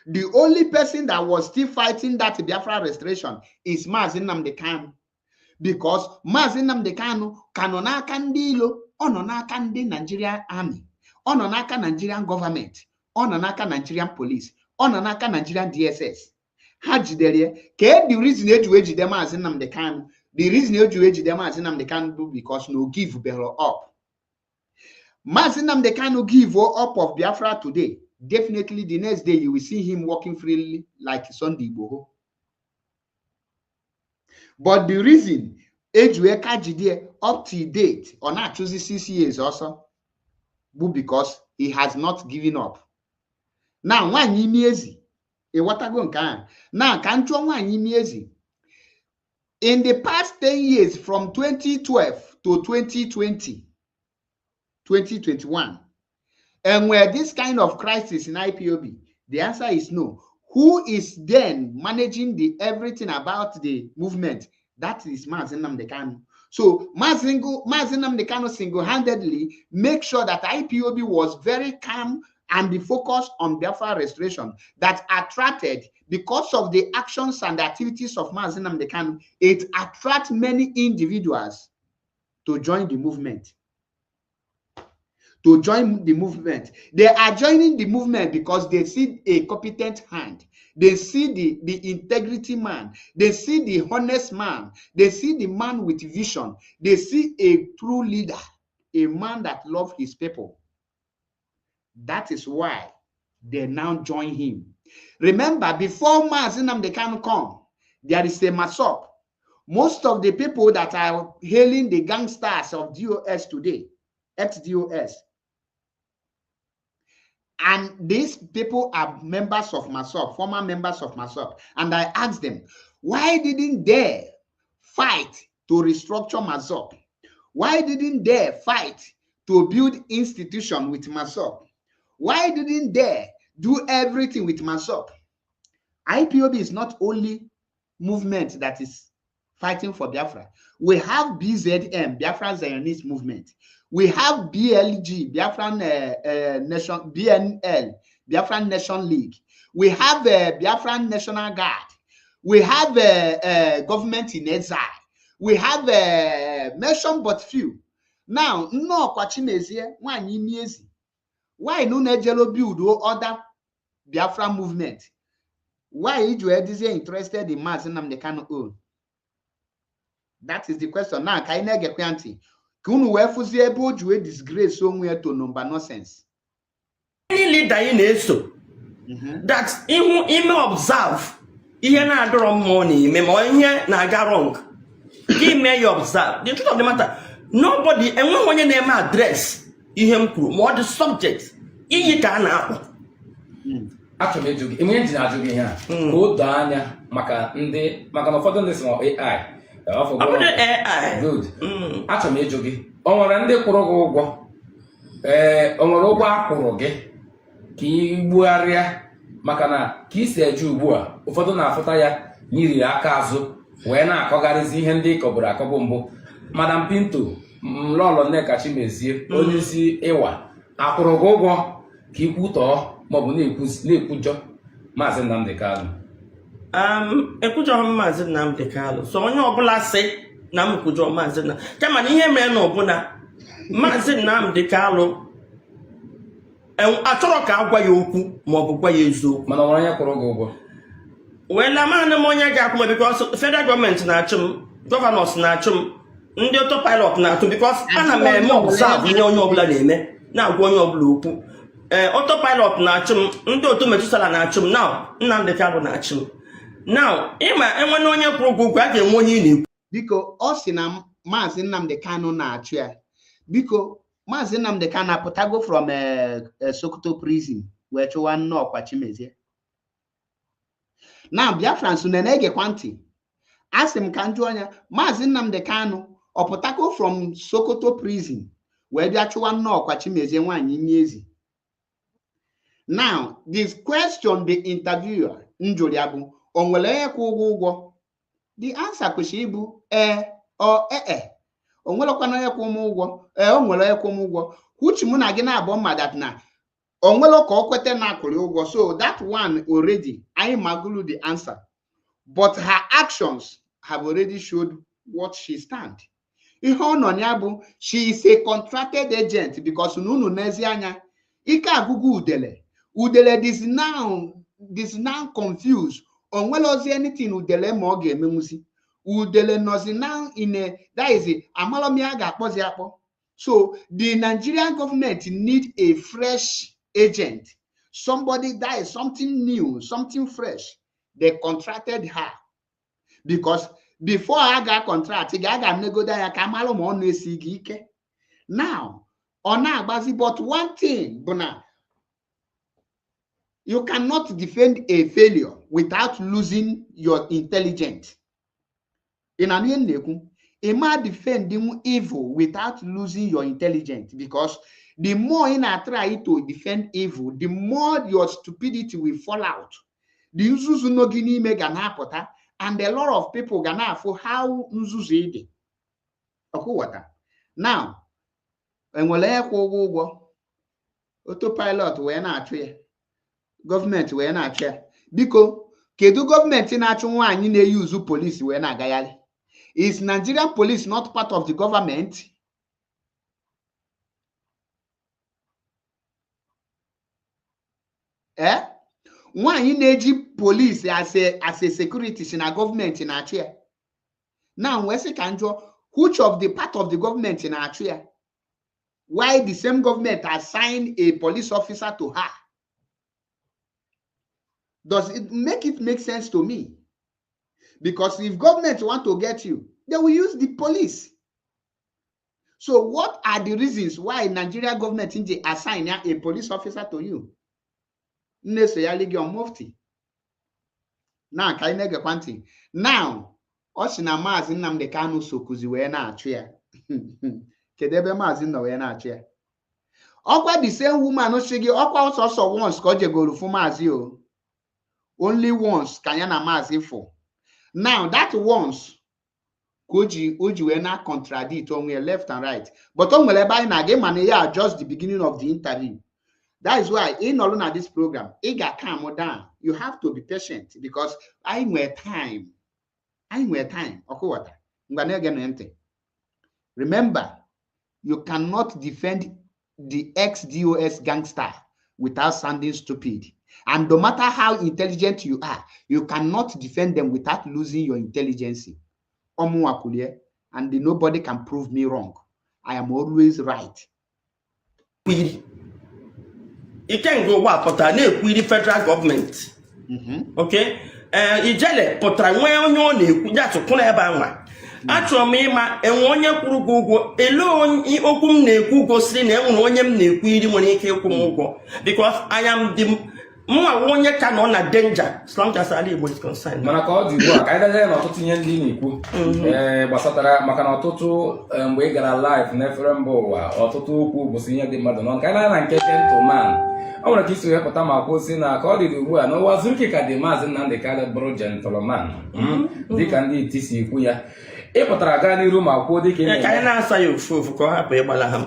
The only person that was still fighting that Biafra restoration is Mazi Nnamdi Kanu. Because Mazi Nnamdi Kanu kanonaka ndị ilo, ononaka ndị Nigerian army, ononaka Nigerian government, ononaka Nigerian police, ononaka Nigerian DSS. Ha jidere ke the reason eji ejide Mazi Nnamdi Kanu. The reason eji ejide Mazi Nnamdi Kanu do because no give Bello up. Mazi Nnamdi Kanu give up of Biafra today. Definitely the next day you will see him walking freely like Sunday Igboho. But the reason Ejueka Jide up to date or not choosing 6 years also, because he has not given up. Now, one Chimezie, now can't you one Chimezie? In the past 10 years, from 2012 to 2020, 2021, and where this kind of crisis in IPOB, the answer is no. Who is then managing the everything about the movement? That is Mazi Nnamdi Kanu. So Mazi Nnamdi Kanu single-handedly make sure that IPOB was very calm and the focus on Biafra restoration that attracted, because of the actions and activities of Mazi Nnamdi Kanu, it attracts many individuals to join the movement. To join the movement. They are joining the movement because they see a competent hand. They see the integrity man. They see the honest man. They see the man with vision. They see a true leader, a man that loves his people. That is why they now join him. Remember, before Mazi Nnamdi Kanu come, there is a masop. Most of the people that are hailing the gangsters of DOS today, ex-DOS, and these people are members of MASOP, former members of MASOP. And I asked them, why didn't they fight to restructure MASOP? Why didn't they fight to build institution with MASOP? Why didn't they do everything with MASOP? IPOB is not only movement that is fighting for Biafra. We have BZM, Biafra Zionist movement. We have BLG, Biafran Nation, BNL, Biafran Nation League. We have Biafran National Guard. We have government in exile. We have mention but few. Now, Nneokwa Chimezie, Nwaanyị Chimezie. Why no Nejelo build other Biafra movement? Why you are interested in Mazi Nnamdi Kanu own? That is the question. Now, can I get quantity? Kunu wefuzi able to disgrace somewhere to number nonsense. Any leader in ESO, that ihu ime observe ihe na-adọrọ mmụọ na-eme ma ihe na-aga wrong gị mee ya observe. The truth of the matter, nobody enweghị onye na-eme address ihe m kwuru ma ọ dị subject iyi ka a na-akpọ. Achọrọ m ịjụ gị enwe ji na-ajụ gị ihe a ka o doo anya maka na ụfọdụ ndị si na AI AI good. Achọrọ m ịjụ gị o nwere ndị kwụrụ gị ụgwọ o nwere ụgwọ akwụrụ gị ka ị gbugharịa maka na ka ị si eje ugbu a ụfọdụ na-afụta ya nyiri aka azụ wee na-akọgharịzi ihe ndị kọburu akọbụ mbụ. Madam Pinto Lọlọ Nneka Chimezie onye isi ịwa akwụrụ gị ụgwọ ka ị kwutọọ maọbụ na-ekwujọ Maazị Nnamdi Kanu? Ekwujọghị m Maazị Nnamdi Kanu, so onye ọbụla sị na m kwujọ Maazị Nnamdi kama na ihe mere na ọbụla Maazị Nnamdi Kanu achọrọ ka a gwa ya okwu maọbụ gwa ya eziokwu, mana ọ nwere onye kwụrụ gị ụgwọ. Wela maanị m onye ga-akwụ m because federal gọọmenti na-achụ m, gọvanọs na-achụ m, ndị autopilot na-achụ m because ana m eme observe ihe onye ọbụla na-eme na-agwa onye ọbụla okwu. Autopilot na-achụ m, ndị otu Metusala na-achụ m, now Nnamdi Kanu na-achụ m. Now ịma enwere onye kwụrụ ụgwọ okwu a ga-enwe onye ị na-ekwu. Biko ọ sị na Maazị Nnamdi Kanu na-achụ ya. Biko Maazị Nnamdi Kanu apụtago from Sokoto prison wee chụwa Nneokwa Chimezie. Na Biafrans na-egekwa ntị. Asị m ka njụ anya Maazị Nnamdi Kanu ọ pụtago from Sokoto prison wee bịa chụwa Nneokwa Chimezie nwaanyị Nyezi. Now this question the interviewer njụrụ ya bụ o nwere onye kwụ ụgwọ? The answer kwesịrị ịbụ o nwelekwana onye kwụ m ụgwọ. O nwere onye kwụ m ụgwọ kwuchi mụ na gị na-abụ mma that na o nwere ka o kwete na akwụrụ ụgwọ. So that one already anyị magulu the answer, but her actions have already showed what she stand. Ihe ọ nọ ya bụ she is a contracted agent because n'unu n'ezi anya ike agụgụ udele this now confused. O nwere ozi anything udele ma ọ ga-emenwuzi. Udele nọzi now in a that is amalọm ya ga-akpọzi akpọ. So the Nigerian government need a fresh agent, somebody that is something new, something fresh. They contracted her because before I got contract, I got negotiate ya ka amalọm ọ na-esi ike. Now ọ na-agbazi, but one thing bụ na you cannot defend a failure without losing your intelligence. In an end, you might defend evil without losing your intelligence, because the more you try to defend evil, the more your stupidity will fall out. The nzuzu no gini me gana pota, and a lot of people gana for how nzuzu ide. Okuwata. Now, enwele kwa autopilot we na atwe. Government wee na-achị ya. Biko kedu gọọmenti na-achụ nwaanyị na-eyuzu police wee na-agagharị? Is Nigerian police not part of the government? Nwaanyị na-eji police as a security si na gọọmenti na-achụ ya. Now wee sị ka njụọ, which of the part of the government na-achụ ya? Why the same government assign a police officer to her? Does it make sense to me? Because if government want to get you, they will use the police. So what are the reasons why Nigeria government assign a police officer to you? Now, Osina Maazị Nnamdi Kanu sokuzi wee na-achụ ya. Kedebe Maazị nọ wee na-achụ ya. Ọkwa the same woman shigi ọkwa ọsọsọ once ka o jegoro fu Maazị o. Only once ka ya na Maazị for. Now that once oji wee na contradict onwe left and right. But on nwere ebe anyị na-aga mana ya just the beginning of the interview. That is why in all of this program, it got calm down. You have to be patient because I nwere time. Remember, you cannot defend the ex-DOS gangster without sounding stupid. And no matter how intelligent you are, you cannot defend them without losing your intelligence. And nobody can prove me wrong. I am always right. Ikengo wa pụtara na-ekwu federal government. Okay? Ijele pụtara nwee onye ọ na-ekwu ya tụkwụ ebe anwa. Achọrọ m ịma enwe onye kwuru gị ụgwọ ele okwu m na-ekwu gosiri na enwere onye m na-ekwu iri nwere ike ịkwụ m ụgwọ because I am the mwa onye ka nọ na danger as long as ala Igbo is concerned. Mana ka ọ dị ugbu a ka anyị gazie na ọtụtụ ihe ndị na-ekwu gbasatara maka na ọtụtụ mgbe ị gara live n'efere mba ụwa ọtụtụ okwu bụsị ihe dị mmadụ nọ nke anyị na nke gentleman ọ nwere ka isi wepụta ma kwuo si na ka ọ dị ugbu a n'ụwa zuru ike ka dị maazị Nnamdi Kanu bụrụ gentleman dịka ndị iti si ikwu ya ị pụtara gaa n'iru ma kwuo dịka ka anyị na-asa ya ofu ofu ka ọ hapụ ịgbala ha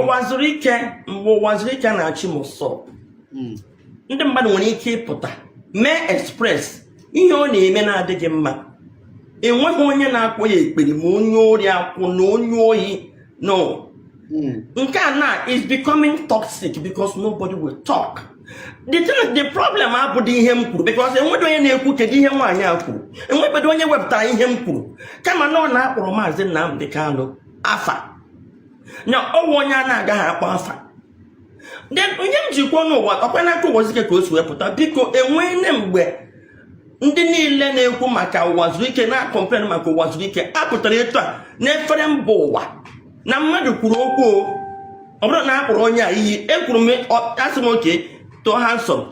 ụwa zuru ike mgbe ụwa zuru ike na-achị m sọ ndị mmadụ nwere ike ịpụta mee express ihe ọ na-eme na-adịghị mma enweghị onye na-akpọ ya ekpere ma onye ori akwụ na onye ohi no nke a na is becoming toxic because nobody will talk. The problem abụghị ihe m kwuru because enweghị onye na-ekwu kedu ihe nwaanyị a kwuru enwebeghị onye wepụtara ihe m kwuru kama na ọ na-akpọrọ maazị Nnamdi Kanu afa na ọwụ onye a na-agaghị akpọ afa onye m jikwa n'ụwa ọkwa n'aka ụwa zike ka o si wepụta biko enwene mgbe ndị niile na-ekwu maka ụwa zuru ike na-akọmplen maka ụwa zuru ike apụtara etu a n'efere mba ụwa na mmadụ kwuru okwu ọ bụrụ na akpọrọ onye a iyi ekwuru m asị m oke to handsome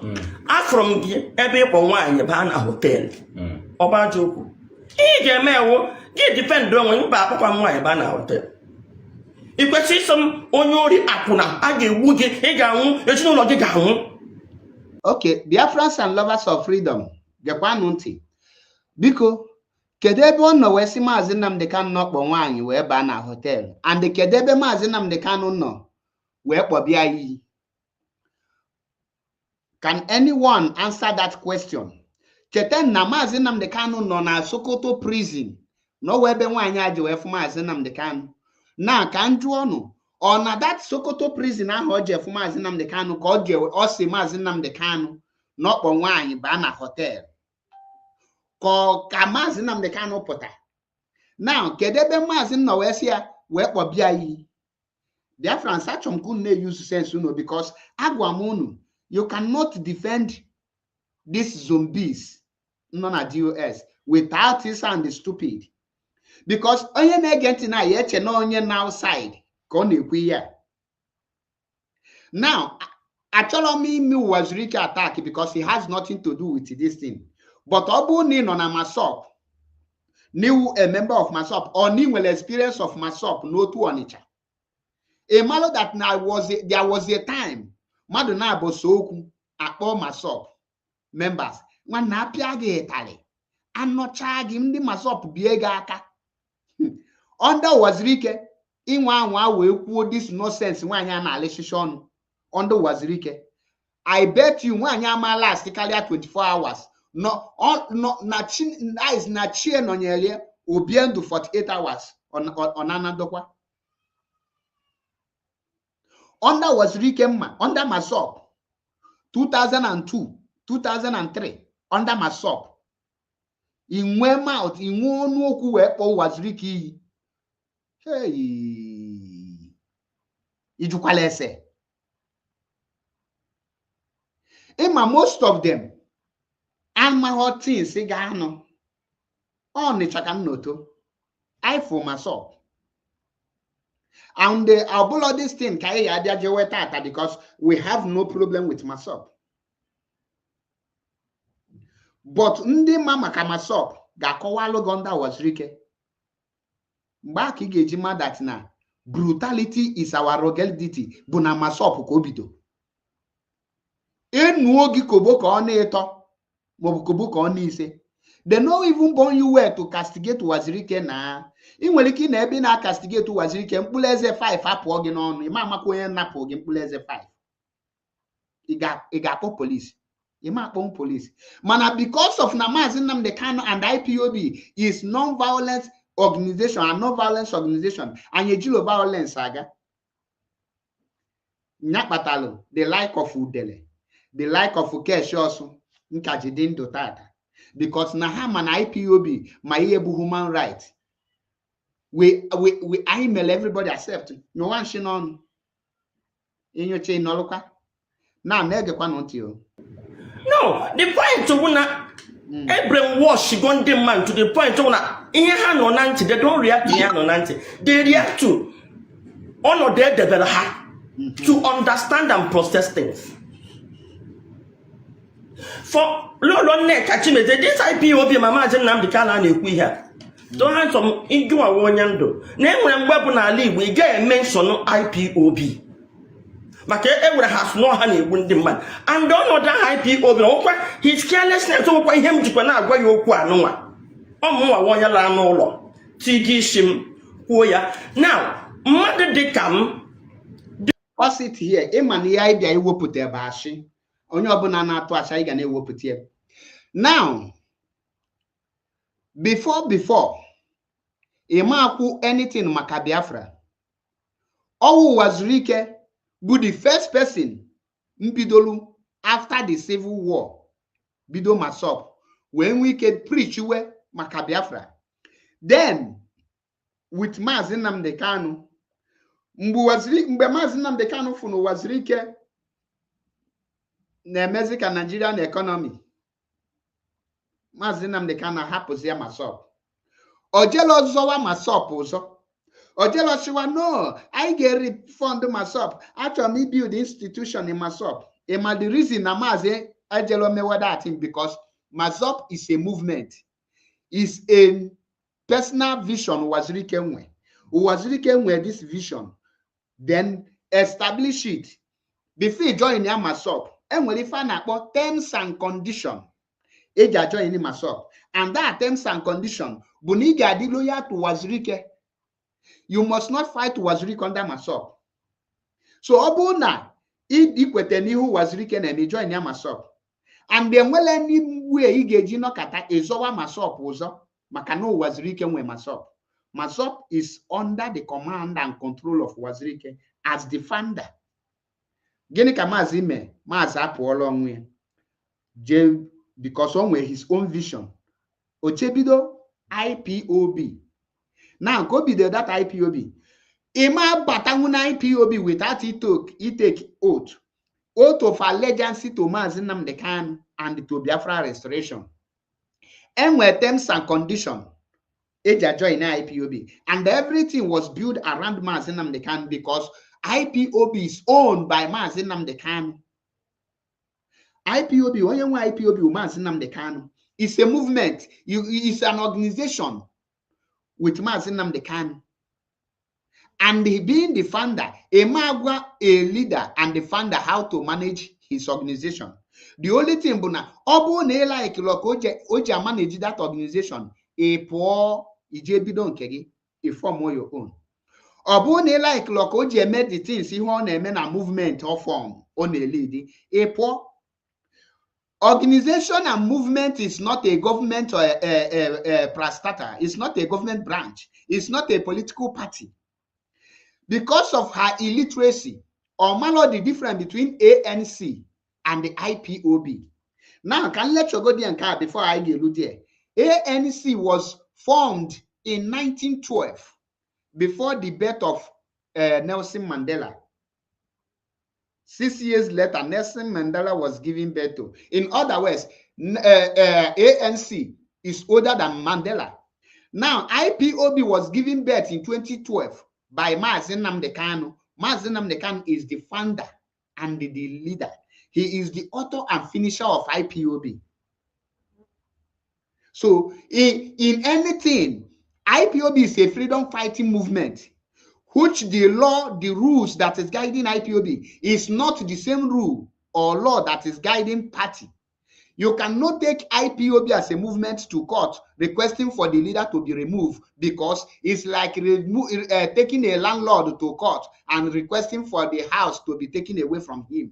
afọrọ m gị ebe ịkpọ nwaanyị baa na họteelụ ọbaja okwu ihe ị ga-eme ewu gị dipendị onwe mba akpọkwa nwaanyị baa na họteelụ ikwesị iso m onye ori akwụna a ga-egbu gị ị ga-anwụ ezinụlọ gị ga-anwụ. Okay, Biafrans and lovers of freedom gekwanụ ntị biko kedu ebe ọ nọ wee sị maazị Nnamdi Kanu nọkpọ nwaanyị wee baa na họteelụ and kedu ebe maazị Nnamdi Kanu nọ wee kpọbịa iyi? Can anyone answer that question? Cheta na maazị Nnamdi Kanu nọ na Sokoto prison n'ọwa ebe nwaanyị a ji wee fụ maazị Nnamdi Kanu na ka njụ ọnụ ọ na that Sokoto prison ahụ ọ ji efu maazị Nnamdi Kanu ka ọ si maazị Nnamdi Kanu n'ọkpọ nwaanyị baa na họteelụ ka maazị Nnamdi Kanu pụta now kedu ebe maazị nọ wee si ya wee kpọbịa iyi? Biafrans achọrọ m ka unu na-use sense unu because agwa m unu you cannot defend these zombies nọ na DOS without it sound stupid because onye na-ege ntị na ya eche na onye na outside ka ọ na-ekwu ya. Now achọrọ m ime ụwa zuru ike attack because he has nothing to do with this thing but ọ bụrụ na ị nọ na Masop new a member of Masop or na ị nwere experience of Masop n'otu Ọnịcha a malo that there was a time mmadụ na-abụ so okwu akpọ Masop members nwanne apịa gị ịtarị anọcha gị ndị Masop bie gị aka under waziri ike inwe anwa wee kwuo this nonsense nwaanyị a na-alịsịsị ọnụ under waziri ike. I bet you nwaanyị ama last karịa 24 hours no na chie nọnyere obie ndụ 48 hours ọnanadokwa under waziri ike mma under Masop 2002 2003 under Masop inwe mouth inwe ọnụ okwu wee kpọọ waziri ike iyi ijukwala ese ịma most of them amaghọ things ga-anọ Ọnịcha ka nnoto ifo Masop and abụlọ this thing ka anyị ga-abịa jewe tata because we have no problem with Masop but ndị ma maka Masop ga-akọwalụ gị ndị waziri ike mgbe aka ị ga-eji ma that na brutality is our ruggedity bụ na Masop ka o bido enuo gị kobo ka ọ na-eto maọbụ kobo ka ọ na-ise they no even born you well to castigate waziri ike na ị nwere ike na ebe na castigate waziri ike mkpụrụ eze 5 apụọ gị n'ọnụ ịma amakwa onye napụ gị mkpụrụ eze 5 ị ga-akpọ polisi ịma akpọ polisi mana because of na maazị Nnamdi Kanu and IPOB is non-violent organization and non-violence organization and ejilo violence aga nyakpatalụ the like of Udele the like of Keshosu nkaji dị ndụ tata because na ha mana IPOB ma ihe bụ human right we anyị mere everybody accept no one shi n'ọnụ inyocha ịnọlụkwa Now, negekwa nti o. No, the point to una brainwash gone the man to the point to una in hand on anti, they don't react in hand on anti. They react to honor their develop to understand and process things. For Nneokwa Chimezie, this IPOB mama Nnamdi Kanu na-ekwu here. Don't have some into a wonyando. Name when weapon ali we get a mention IPOB. But everyone has no honey wounding man. And don't know that IPOB. His carelessness over him to put where you are no one. Oh, more one yellow no law. TG Shim. Now, mother they come. Pass it here. Emani idea you will put there bashi. On your banana to a shag and will put here. Now, before, Emaku anything Makabiafra. Owu Wazirike be the first person Mbidolu after the Civil War. Bido Masop. When we can preach you Makabiafra. Then, with Mazi Nnamdi Kanu, mgbe Mazi Nnamdi Kanu funu Wazirike na Mexican Nigerian economy. Mazi Nnamdi Kanu hapụzi ya Masop. Ojelo zowa Masop ụzọ. Ojelo shiwa no, I get refund Masop. After me build institution in Masop. Ema the reason na Mazi Ojelo mewa that thing because Masop is a movement. Is a personal vision Wazirike nwe. Wazirike nwe this vision. Then establish it. Before you join ya Masop. Enwere ife na-akpọ terms and condition. Eja join in Masop. And that terms and condition. Buniga di loyal to Wazirike. You must not fight Wazirike under Masop. So obuna ikwete n'ihu Wazirike na join ya Masop. And then well anywhere igeji no kata ezowa Masop ụzọ maka no Wazirike nwe Masop. Masop is under the command and control of Wazirike as the founder. Gini ka Mazi me, Mazi apụọla onwe je because onwe his own vision. Ochebido IPOB. Now go be that IPOB. Ima batanguna IPOB without he take oath of allegiance to Mazi Nnamdi Kanu and to Biafra restoration. And where terms and conditions. Eja join IPOB. And everything was built around Mazi Nnamdi Kanu because IPOB is owned by Mazi Nnamdi Kanu. IPOB, when you want IPOB, Mazi Nnamdi Kanu. It's a movement. It's an organization with Mazi Nnamdi Kanu. And he being the founder, a leader and the founder how to manage his organization. The only thing, Buna, Obu ne like Oja manage that organization, a poor Ijebido Nkegi, a form your own. Obu ne like Oja made the things he want a men a movement or form on a lady, a poor organization and movement is not a government or a prastata. It's not a government branch. It's not a political party. Because of her illiteracy, or malo the difference between ANC and the IPOB. Now, can let you go there and car before I get there. ANC was formed in 1912 before the birth of Nelson Mandela. 6 years later, Nelson Mandela was given birth to. In other words, ANC is older than Mandela. Now, IPOB was given birth in 2012 by Mazi Nnamdi Kanu. Mazi Nnamdi Kanu is the founder and the leader. He is the author and finisher of IPOB. So, in anything, IPOB is a freedom fighting movement, which the law, the rules that is guiding IPOB is not the same rule or law that is guiding party. You cannot take IPOB as a movement to court requesting for the leader to be removed because it's like taking a landlord to court and requesting for the house to be taken away from him.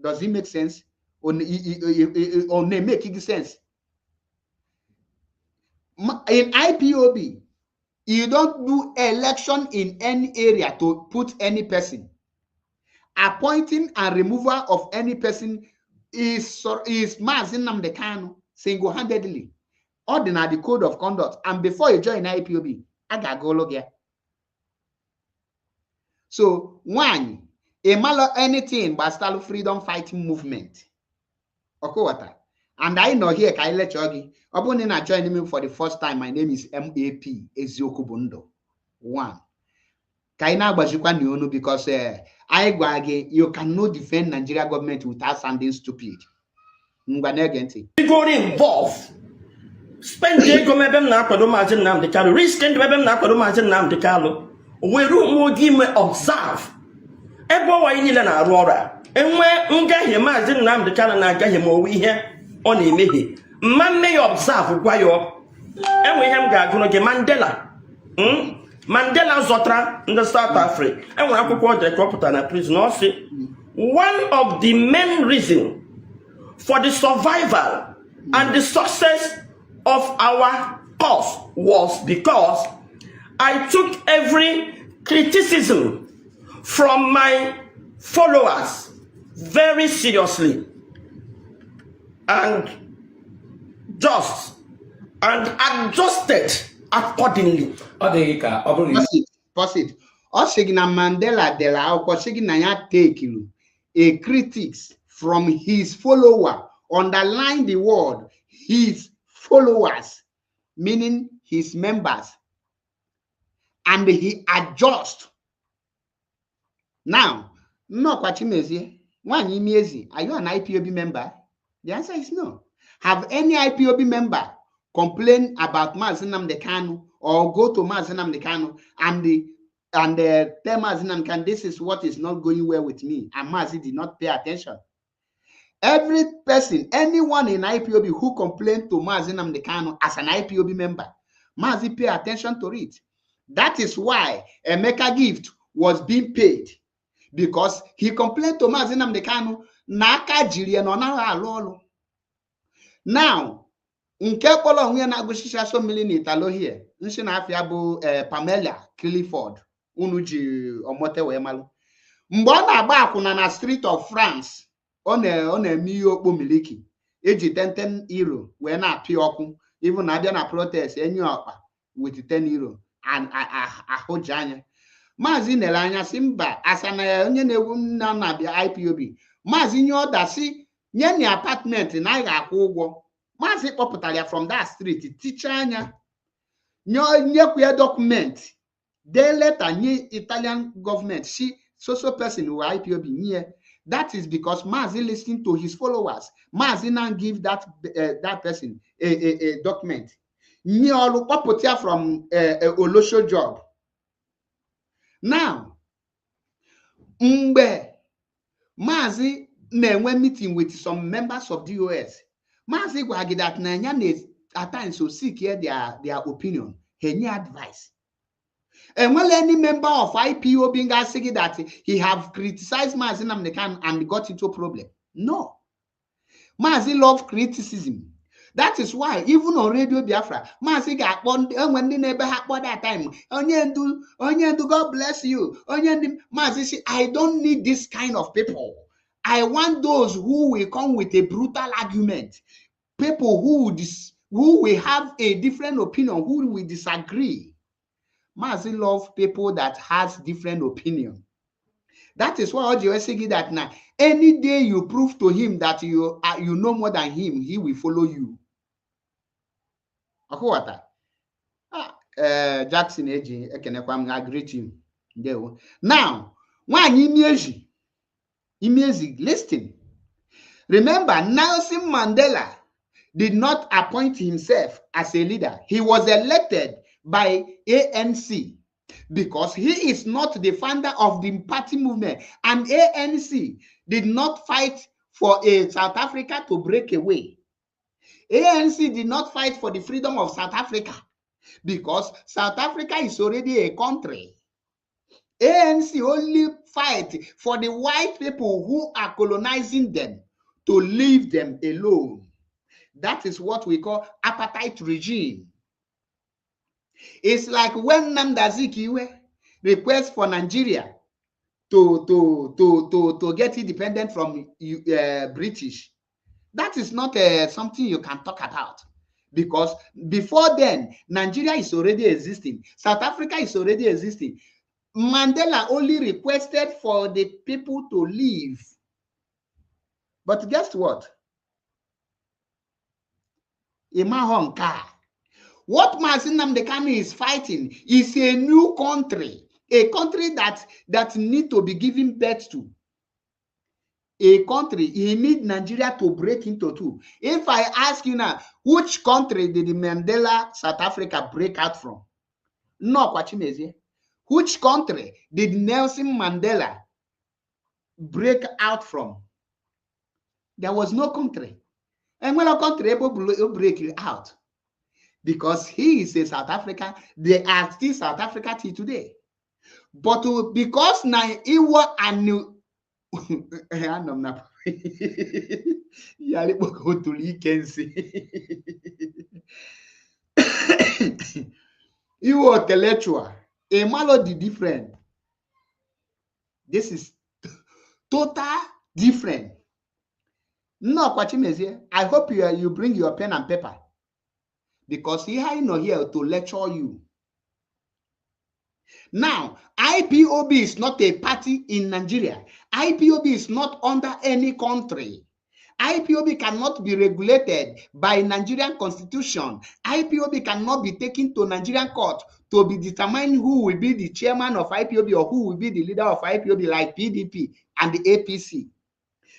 Does it make sense? Or making sense? In IPOB, you don't do election in any area to put any person. Appointing and removal of any person is Mazi Nnamdi Kanu single-handedly. Ordinary code of conduct. And before you join IPOB, I got go look here. So one, Imalo anything but start freedom fighting movement. Okay, what? And I know here, Kaile Chogi. Upon in joining me for the first time, my name is MAP Ezioku Bundo. 1. Kaina Bajikwa Nyono, because you cannot defend Nigeria government without sounding stupid. We go involved. Spend the go mebem na akwado Maazị Nnamdi Kanu. Risk ndị mebem na akwado Maazị Nnamdi Kanu. Weru mo gi me observe. Ebe ọwa yi niile na-arụ ọrụ a. Enwe ngahie Maazị Nnamdi Kanu na-agahie ma owe ihe ọ na-emehie. Mma mme ya observe gwa ya. Enwe ihe m ga-agụ n'oge Mandela. Mandela zọtara ndị South Africa. Enwe akwụkwọ ọjọọ ka ọ pụtara na prison. Ọ sị, one of the main reasons for the survival and the success of our cause was because I took every criticism from my followers very seriously and adjusted accordingly. Pause it. Osigna Mandela de la Okosigna take a critics from his follower, underline the word his followers, meaning his members, and he adjusts. Now, Nneokwa Chimezie, are you an IPOB member? The answer is no. Have any IPOB member complain about Maazị Nnamdi Kanu or go to Maazị Nnamdi Kanu and tell Maazị Nnamdi Kanu, this is what is not going well with me, and Maazị did not pay attention? Every person, anyone in IPOB who complained to Maazị Nnamdi Kanu as an IPOB member, Maazị pay attention to it. That is why Emeka Gift was being paid, because he complained to Maazị Nnamdi Kanu n'aka jiri ya na ọ naghị alụ ọlụ. Now, nke kpọrọ onwe na agụsịsị so mmiri n'Italo here, nsi na afịa bụ Pamela Clifford, unu ji omote wee malụ. Mgbe ọ na-agba akwụna na Street of France, ọ na-eme ihe okpo miliki eji 10 euro wee na-apị ọkụ, even na abịa na protest enyi ọkpa with 10 euro and ahụji anya. Maazị nere anya si mba asa na onye na-ewu nna na-abịa IPOB, Maazị nye ọda si nye na apartment na anyị ga-akwụ ụgwọ. Maazị kpọpụtara ya from that street ticha anya nyekwu ya document dee letter nye Italian government si so person who IPOB nye. That is because Maazị listening to his followers. Maazị now give that person a document. Nye ọrụ kpọpụta ya from Olosho job. Now, mgbe Maazị na-enwe meeting with some members of the US, Maazị gwa gị that na ya at times so seek hear their opinion, any advice. And well, any member of IPOB being asked that he have criticized Maazị Nnamdi Kanu and got into a problem. No. Maazị love criticism. That is why even on Radio Biafra, Maazị ga-akpọ when ndị na-ebe ha akpọ that time, onye ndu, God bless you. Maazị say, I don't need this kind of people. I want those who will come with a brutal argument. People who will have a different opinion, who will disagree. Maazị love people that has different opinion. That is why Oji say that now any day you prove to him that you know more than him, he will follow you. Jackson Eji Ekenekwa, I greet you. Now, when Chimezie, listen. Remember, Nelson Mandela did not appoint himself as a leader. He was elected by ANC because he is not the founder of the party movement, and ANC did not fight for South Africa to break away. ANC did not fight for the freedom of South Africa because South Africa is already a country. ANC only fight for the white people who are colonizing them to leave them alone. That is what we call apartheid regime. It's like when Nnamdi Azikiwe requests for Nigeria to get independent from British. That is not something you can talk about, because before then, Nigeria is already existing. South Africa is already existing. Mandela only requested for the people to leave. But guess what? Imahonka. What Mazi Nnamdi Kanu is fighting is a new country, a country that need to be given birth to. A country, he need Nigeria to break into two. If I ask you now, which country did Mandela South Africa break out from? Nneokwa Chimezie. Which country did Nelson Mandela break out from? There was no country. And when a country able to break it out, because he is a South African, they are still South Africa till today. But because now Iwa and New you intellectual, a melody different. This is total different. Nneokwa Chimezie, I hope you bring your pen and paper, because here I know here to lecture you. Now, IPOB is not a party in Nigeria. IPOB is not under any country. IPOB cannot be regulated by Nigerian constitution. IPOB cannot be taken to Nigerian court to be determined who will be the chairman of IPOB or who will be the leader of IPOB, like PDP and the APC.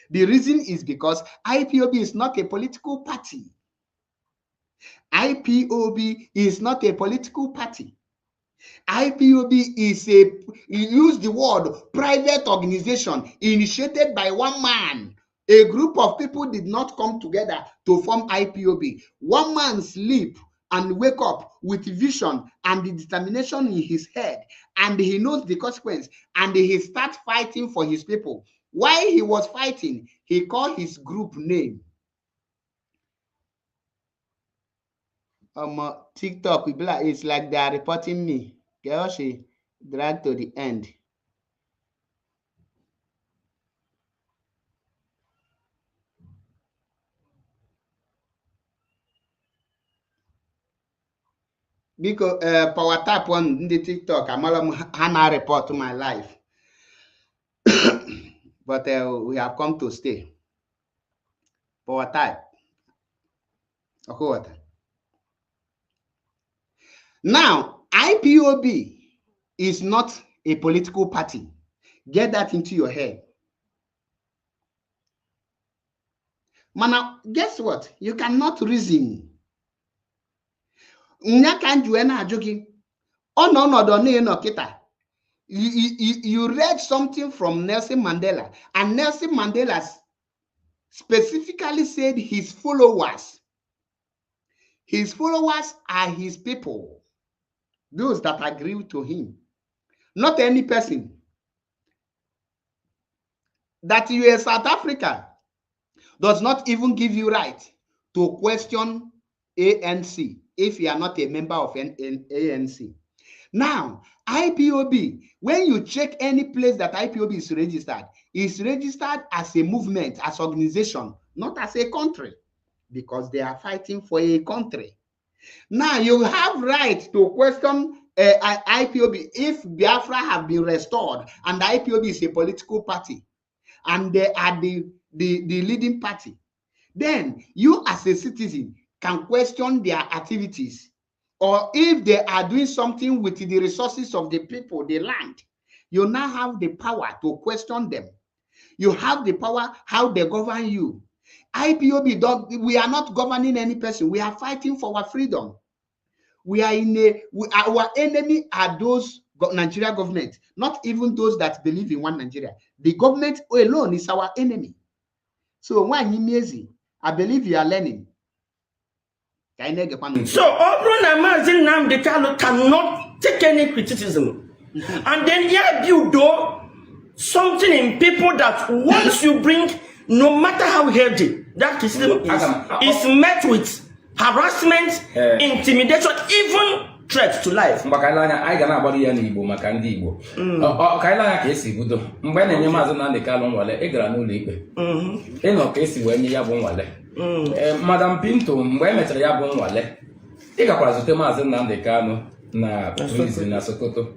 The reason is because IPOB is not a political party. IPOB is not a political party. IPOB is use the word private organization initiated by one man. A group of people did not come together to form IPOB. One man sleep and wake up with vision and the determination in his head, and he knows the consequence, and he starts fighting for his people. While he was fighting, he called his group name. TikTok, it's like they are reporting me. She drag to the end. Because power tap on the TikTok, I'm Hannah report to my life. But we have come to stay. Power type. Okay, what? Now, IPOB is not a political party. Get that into your head. Man, guess what? You cannot reason. You read something from Nelson Mandela, and Nelson Mandela specifically said his followers are his people, those that agree to him, not any person. That you are South Africa does not even give you right to question ANC if you are not a member of ANC. Now, IPOB, when you check any place that IPOB is registered as a movement, as an organization, not as a country, because they are fighting for a country. Now, you have right to question IPOB if Biafra have been restored and IPOB is a political party and they are the leading party. Then you as a citizen can question their activities, or if they are doing something with the resources of the people, the land, you now have the power to question them. You have the power how they govern you. IPOB, we are not governing any person. We are fighting for our freedom. We are our enemy are those Nigeria government, not even those that believe in one Nigeria. The government alone is our enemy. So when Chimezie, I believe you are learning. So Obro Mazi Nnamdi Kanu cannot take any criticism. And then you do something in people that once you bring, no matter how heavy, that criticism is met with harassment, intimidation, even threat to life. I gana abali ya n'Igbo maka ndị Igbo. Kaila ya ka esi budo. Mgbe na-enye Maazị Nnamdi Kanu nwale, ị gara n'ụlọ ikpe. Ịnọ ka esi wee nye ya bụ nwale. Madam Pinto, mgbe e mechara ya bụ nwale, ị gakwara zute Maazị Nnamdi Kanu na prison na Sokoto.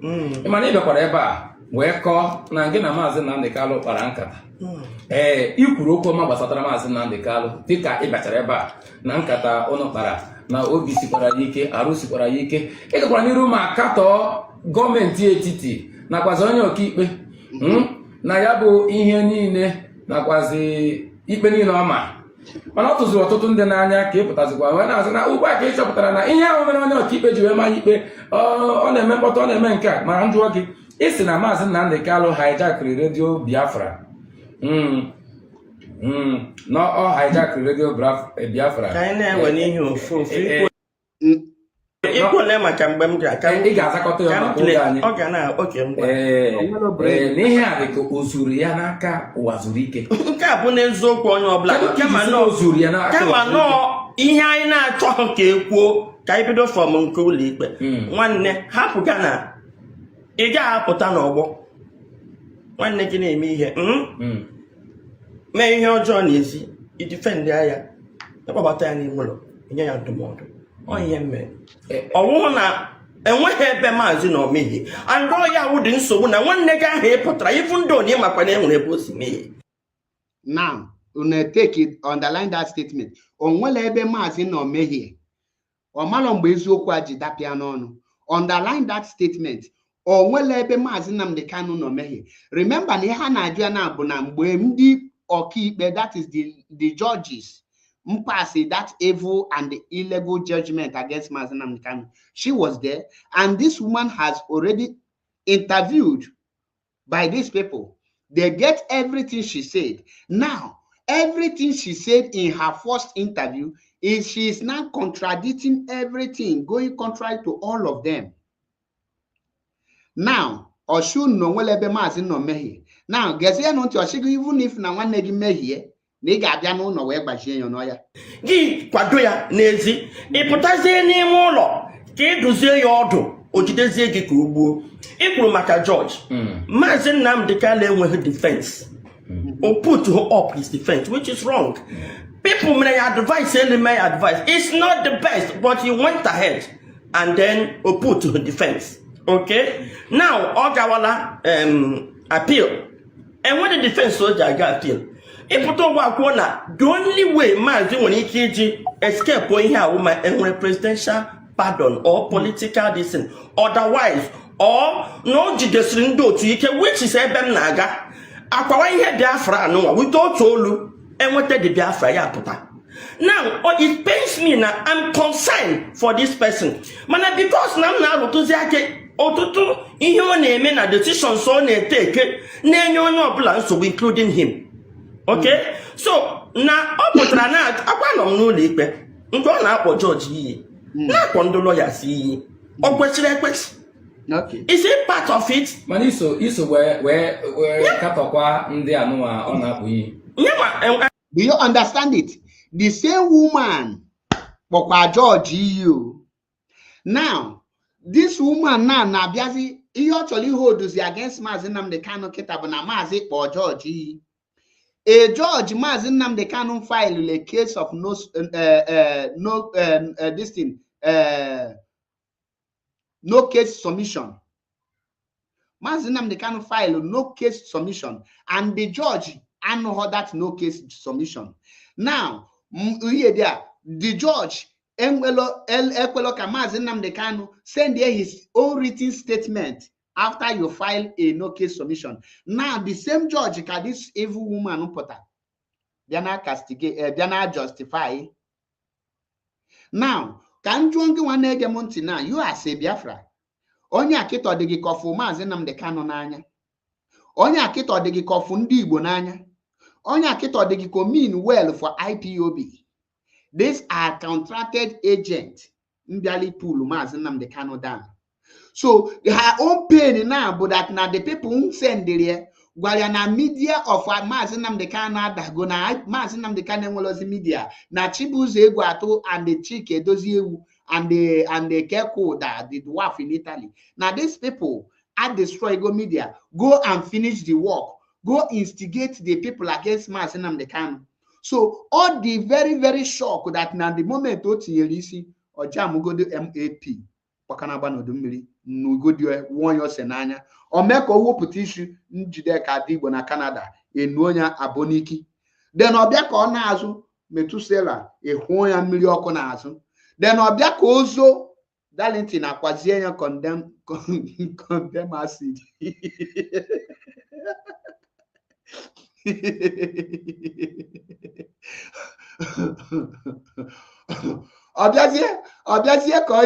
Ịmana ịbịakwara ebe a wee kọọ na gị na Maazị Nnamdi Kalu kpara nkata. Ikwuru okwu ọma gbasatara Maazị Nnamdi Kalu dịka ị bịachara ebe a na nkata ụnụ kpara na obi sikwara ya ike, arụ sikwara ya ike. Ị gakwara n'iru ma katọọ gọọmenti etiti nakwazi onye ọkaikpe na ya bụ ihe niile nakwazi ikpe niile ọma. Mana ọ tụziri ọtụtụ ndị n'anya ka ị pụtazikwa wee na-asị na ugbu a ka ị chọpụtara na ihe ahụ mere onye ọkaikpe ji wee manye ikpe ọ na-eme mkpọtụ, ọ na-eme nke a. Mana njụọ gị, isi na Maazị Nnamdi Kalu hijakịrị redio Biafra na ọ hijakịrị redio Biafra. Ka anyị na-ewe n'ihe ofu ikwole maka mgbe m ị ga-azakọta ya maka oge anyị. Ọ ga na oke mgbe n'ihe a dị ka o zuru ya n'aka ụwa zuru ike. Nke a bụ n'eziokwu onye ọbụla kama nọọ ihe anyị na-achọghị ka ekwuo ka anyị bido fọm nke ụlọ ikpe. Nwanne hapụga na ị ga-apụta n'ọgbọ nwanne gị na-eme ihe mee ihe ọjọọ n'ezi idifendị ya ịkpọbata ya n'ime ụlọ nye ya ndụmọdụ. Ọ ihe mere ọwụhụ na enweghị ebe Maazị na omehie andọ ya wụ dị nsogbu na nwanne gị ahụ ị pụtara ifu ndị onye makwa na enwere ebe o si mehie. Now, take it, underline that statement. Onwele ebe Maazị na omehie ọmalọ mgbe eziokwu a ji dapịa n'ọnụ. Underline that statement. Onwele ebe Maazị Nnamdi Kanu na omehie. Remember na ihe a na-ajụ ya na bụ na mgbe ndị ọkaikpe, that is the judges, passed that evil and the illegal judgment against Maazị Nnamdi Kanu. She was there, and this woman has already interviewed by these people. They get everything she said. Now, everything she said in her first interview is she is now contradicting everything, going contrary to all of them. Now, Oshun no welebe Maazị no mehie. Now, gezie no nti Oshigo, even if na nwanne gị mehie, na ị ga-abịa n'ụlọ wee gbachie ya n'ọya. Gị kwado ya n'ezi, ịpụtazie n'ime ụlọ ka ịdụzie ya ọdụ, o jidezie gị ka o gbuo. Ị kwuru maka George. Maazị Nnamdi Kalu enweghị defense. Or put up his defense, which is wrong. People may advise, it's not the best, but he went ahead and then put to defense. Okay? Now, Ogawala appeal. And when the defense soldier got appeal, the only way Maazị nwere ike iji escape on here woman and presidential pardon or political dissent. Otherwise, or no jidesiri ndị otu ike, which is ebe m na-aga. Akwawa ihe Biafra no without olu enwete the Biafra ya pụta. Now, it pains me now. I'm concerned for this person. Mana because na m na-arụtụzi ake ọtụtụ ihe ọ na-eme na decisions ọ na-eteke na-enye onye ọbụla nsogbu including him. Okay? So, na ọ pụtara na akwa nọ m n'ụlọ ikpe nke ọ na-akpọ George iyi na-akpọ ndị lawyers iyi. Ọ kwesịrị ekwesị. Okay. Is it part of it? Mana iso wee katọkwa ndị anụwa ọ na-akpụ iyi. Do you understand it? The same woman kpọkwa George iyi. Now, this woman now na-abịazi ihe ọ chọrọ ihe oduzi against Maazị Nnamdi Kanu kịta bụ na Maazị kpọ George iyi. A George Maazị Nnamdi Kanu filed a case of no case submission. Maazị Nnamdi Kanu filed no case submission, and the judge annulled that no case submission. Now, the judge ekwelo ka Maazị Nnamdi Kanu send his own written statement after you file a no case submission. Now, the same judge ka this evil woman pụta bịa na castigate, bịa na justify. Now, ka njụọ gị nwanne ege m ntị na you as a Biafra, onye akịtọ dị gị kọfụ Maazị Nnamdi Kanu n'anya, onye akịtọ dị gị kọfụ ndị Igbo n'anya, onye akịtọ dị gị ko mean well for IPOB. These are contracted agents mbịali pool Maazị Nnamdi Kanu down. So her own pain now, but that now the people who send there, while na media of Maazị Nnamdi Kanu adago na Maazị Nnamdi Kanu enwelozi media na Chibuzo Egwuatu and the Chike Edoziewu and the Kekoda, the dwarf in Italy. Now these people at destroy go media, go and finish the work, go instigate the people against Maazị Nnamdi Kanu. So all the very, very shock that now the moment Otinyelisi or Jamugodo MAP. kpakanagba n'udu mmiri n'ugodi nwanyị ose n'anya o mee ka o wepụta isi Njideka Ada Igbo na Canada enuo ya aboniki then ọbịa ka ọ na-azụ Metusela ịhụ ya mmiri ọkụ n'azụ then ọbịa ka ozo Darlington akwazie ya condemn acid ọbịazie ka o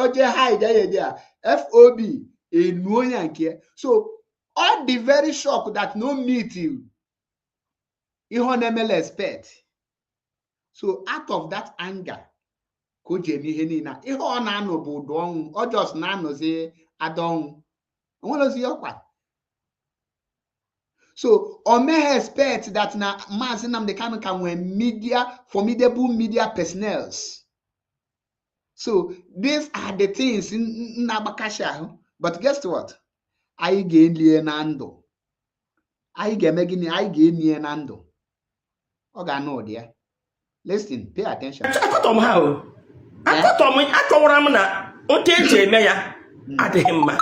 jee hide ya FOB enuo ya nke so all the very shock that no meet you ihe ọ na-emele expect so out of that anger ka o ji eme ihe niile ihe ọ na-anọ bụ ụdụ ọnwụ ọ just na-anọzi ada ọnwụ onwerozi ọkwa so o meghe expect that na Maazị Nnamdi Kanu ka nwee formidable media personnel. So these are the things na-agbakashi ahụ but guess what anyị ga-elie na ndụ anyị ga-eme gịnị anyị ga-enye na ndụ ọ ga-anụ ụdị ya listen pay attention akọwara m na otu eji eme ya adịghị mma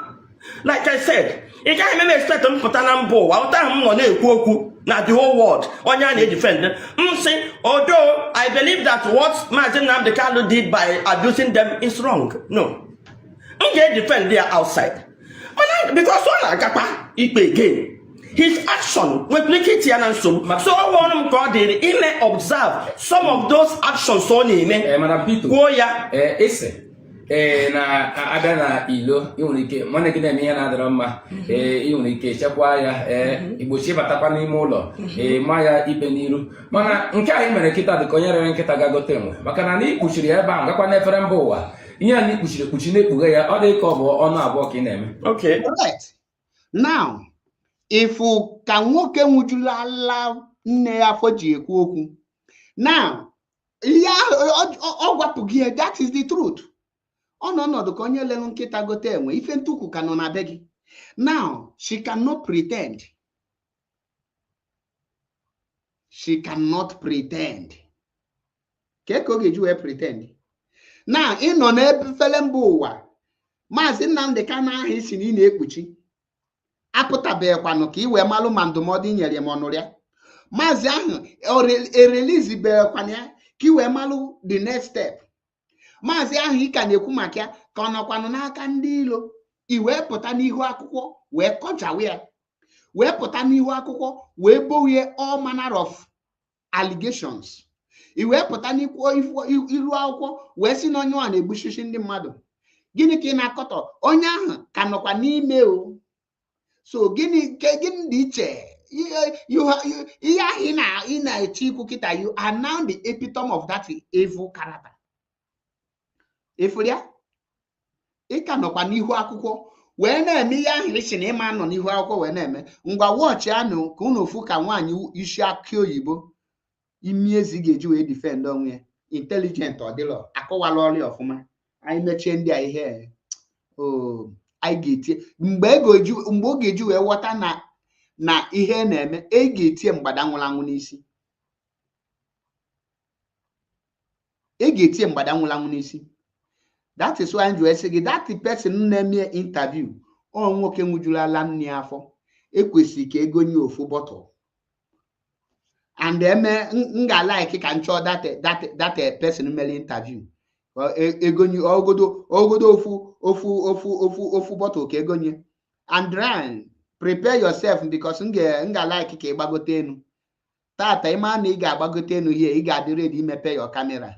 like I said ị gaghị eme expect mpụta na mba ụwa ụta ahụ m nọ na-ekwu okwu na the whole world onye a na-edefend m sị although I believe that what Maazị Nnamdi Kanu did by abusing them is wrong no m ga-edefend there outside mana because ọ na-agakwa ikpe again his action replicate ya na nsogbu so ọ nwere m ka ọ dịrị ime observe some of those actions ọ na-eme kwuo ya na abịa na ilo inwere ike nwanne gị na-eme ihe na-adịrọ mma inwere ike chekwa ya igbochi batakwa n'ime ụlọ ma ya ikpe n'iru mana nke anyị mere nkịta dị ka onye rere nkịta ga-gote enwe maka na ikpuchiri ebe ahụ gakwa n'efere mba ụwa ihe a na ikpuchiri ekpuchi na-ekpughe ya ọ dị ka ọ bụ ọnụ abụọ ka ị na-eme okay right now ifu ka nwoke nwụjulala nne ya afọ ji ekwu okwu now ya ọ gwapụghị ya that is the truth ọ nọ ọnọdụ ka onye lelu nkịta gote enwe ife ntukwu ka nọ na be gị now she cannot pretend ka ọ ga-eji wee pretend na ịnọ n'efele mba ụwa Maazị Nnamdi Kanu ahụ isi na ị na-ekpuchi apụtabeghịkwanụ ka ị wee malụ ma ndụmọdụ i nyere ya ma ọnụrụ ya maazị ahụ erelizibeghịkwana ya ka ị wee malụ the next step maazị ahụ ị ka na-ekwu maka ya ka ọ nọkwanụ n'aka ndị ilo i wee pụta n'ihu akwụkwọ wee kọjawe ya wee pụta n'ihu akwụkwọ wee bowie all manner of allegations i wee pụta iru akwụkwọ wee si na onye ọ na-egbuchichi ndị mmadụ gịnị ka ị na-akọtọ onye ahụ ka nọkwa n'ime o so gịnị dị iche ihe ahụ ị na-eche ikwu kịta you are now the epitome of that evil character efuria ị ka nọkwa n'ihu akwụkwọ wee na-eme ihe ahụ isi na ịma nọ n'ihu akwụkwọ wee na-eme ngwa wọchị anụ ka unu ofu ka nwaanyị isi akị oyibo imi ezi ga-eji wee defend onwe ya intelligent ọ dịlọ akọwala ọrịa ọfụma anyị mechie ndị a ihe anyị ga-etie mgbe ọ ga-eji wee ghọta na ihe na-eme e ga-etie mgbada nwụrụ anwụ n'isi that is why I'm just saying that the person na-eme interview ọ nwoke nwụjurala nne ya afọ ekwesịrị ka ego nye ofu bottle and nga like ka nchọ that person mere interview ego nye ogodo ofu bottle ka ego nye and then prepare yourself because nga like ka ịgbagote enu tata ịma na ị ga-agbagote enu here ị ga-adị ready imepe your camera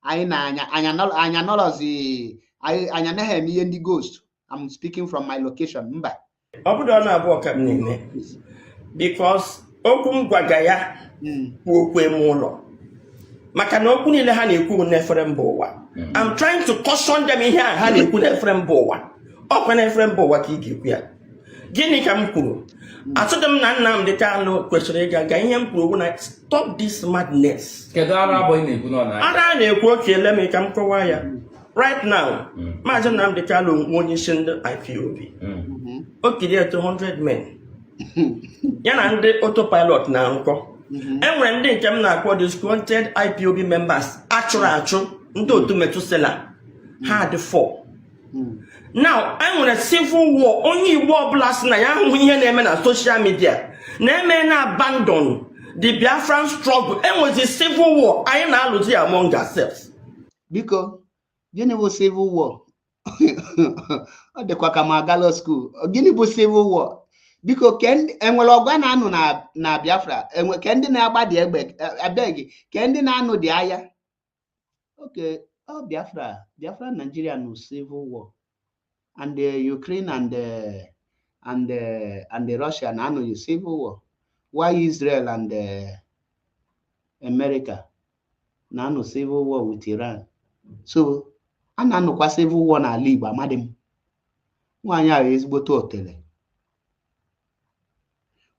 anyị na anya nọrọzi anya anaghị eme ihe ndị ghost. I'm speaking from my location mba ọ bụrụ na abụọ ka m na-eme because okwu m gwaga ya bụ okwu eme ụlọ maka na okwu niile ha na-ekwu n'efere mba ụwa I'm trying to caution them ihe a ha na-ekwu n'efere mba ụwa ọkwa n'efere mba ụwa ka ị ga-ekwu ya gịnị ka m kwuru atụdị m na Nnamdi Kanu kwesịrị ịga ihe m kwuru na stop this madness. Kedu ara abụọ na-ekwu n'ọna ara na-ekwu oke ele m ka m kọwaa ya right now Maazị Nnamdi Kanu nwe onye isi ndị IPOB o kiri 200 men ya na ndị autopilot na nkọ enwere ndị nke m na-akpọ disgruntled IPOB members achụrụ achụ ndị otu Metusela ha dị 4 Now, I want a civil war. Only war blast na ya hụ ihe na-eme na social media. Na-eme na abandon the Biafran struggle. And was a civil war. Anyị na-alụzi among ourselves. Biko, gịnị bụ civil war? Ọ dịkwa ka ma galo school. Gịnị bụ civil war? Biko, enwere ọgwa na-anụ na Biafra? Ke ndị na-agbadi egbe abeg, ke ndị na-anụ dị agha? Okay, oh Biafra Nigeria no civil war. And the Ukraine and the Russia na anụ civil war. Why Israel and America na anụ civil war with Iran? So, a na-anụkwa civil war n'ala Igbo, amadị m. Nwaanyị ahụ ezigbote otele.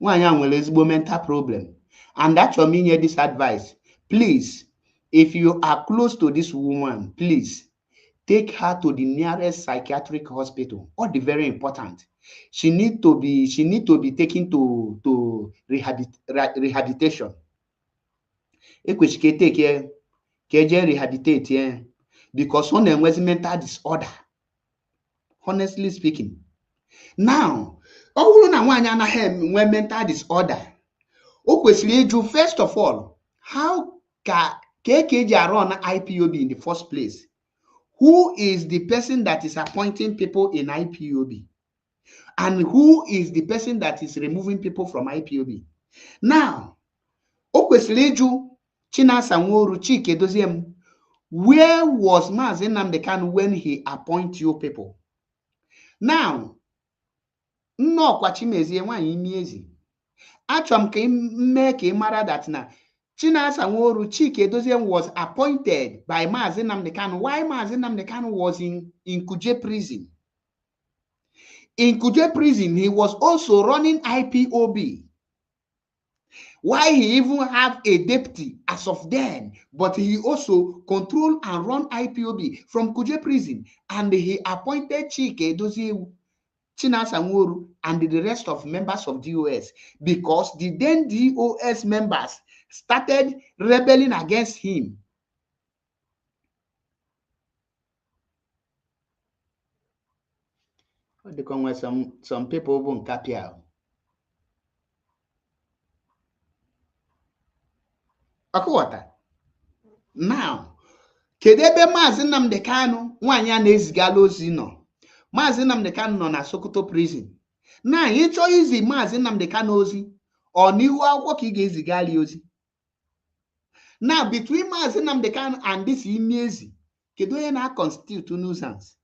Nwaanyị ahụ nwere ezigbo mental problem. And achọrọ m inye this advice. Please, if you are close to this woman, please take her to the nearest psychiatric hospital. All the very important. She need to be taken to rehabilitation. Ekwesịrị take care, KJ rehabilitate because on a mental disorder. Honestly speaking. Now, all na nwanyị anaghị enwe mental disorder. O kwesịrị ịjụ, first of all, how ka KKJ run IPOB in the first place? Who is the person that is appointing people in IPOB? And who is the person that is removing people from IPOB? Now, o kwesịrị ịjụ Chinasa Nworu, Chike Doziem, where was Mazi Nnamdi Kanu when he appoint you people? Now, Nneokwa Chimezie nwaanyị imi ezi. Achọrọ m ka mee ka ị mara that na Chinasa Nworu, Chike Doziem was appointed by Mazi Nnamdi Kanu. Why Mazi Nnamdi Kanu was in Kuje prison? In Kuje prison, he was also running IPOB. Why he even have a deputy as of then, but he also control and run IPOB from Kuje prison, and he appointed Chike Doziem, Chinasa Nworu, and the rest of members of DOS, because the then DOS members started rebelling against him. Some people won't capture. Akwata. Now, kedebe Mazi Nnamdi Kanu nwaanyị a na-ezigala ozi nọ. Mazi Nnamdi Kanu nọ na Sokoto prison. Na ịchọ izi Mazi Nnamdi Kanu ozi, ọ n'ihu akwụkwọ ka ị ga-ezigala ozi. Now, between Mazi Nnamdi Kanu and this Imiezi, kedu onye na-constitute nuisance?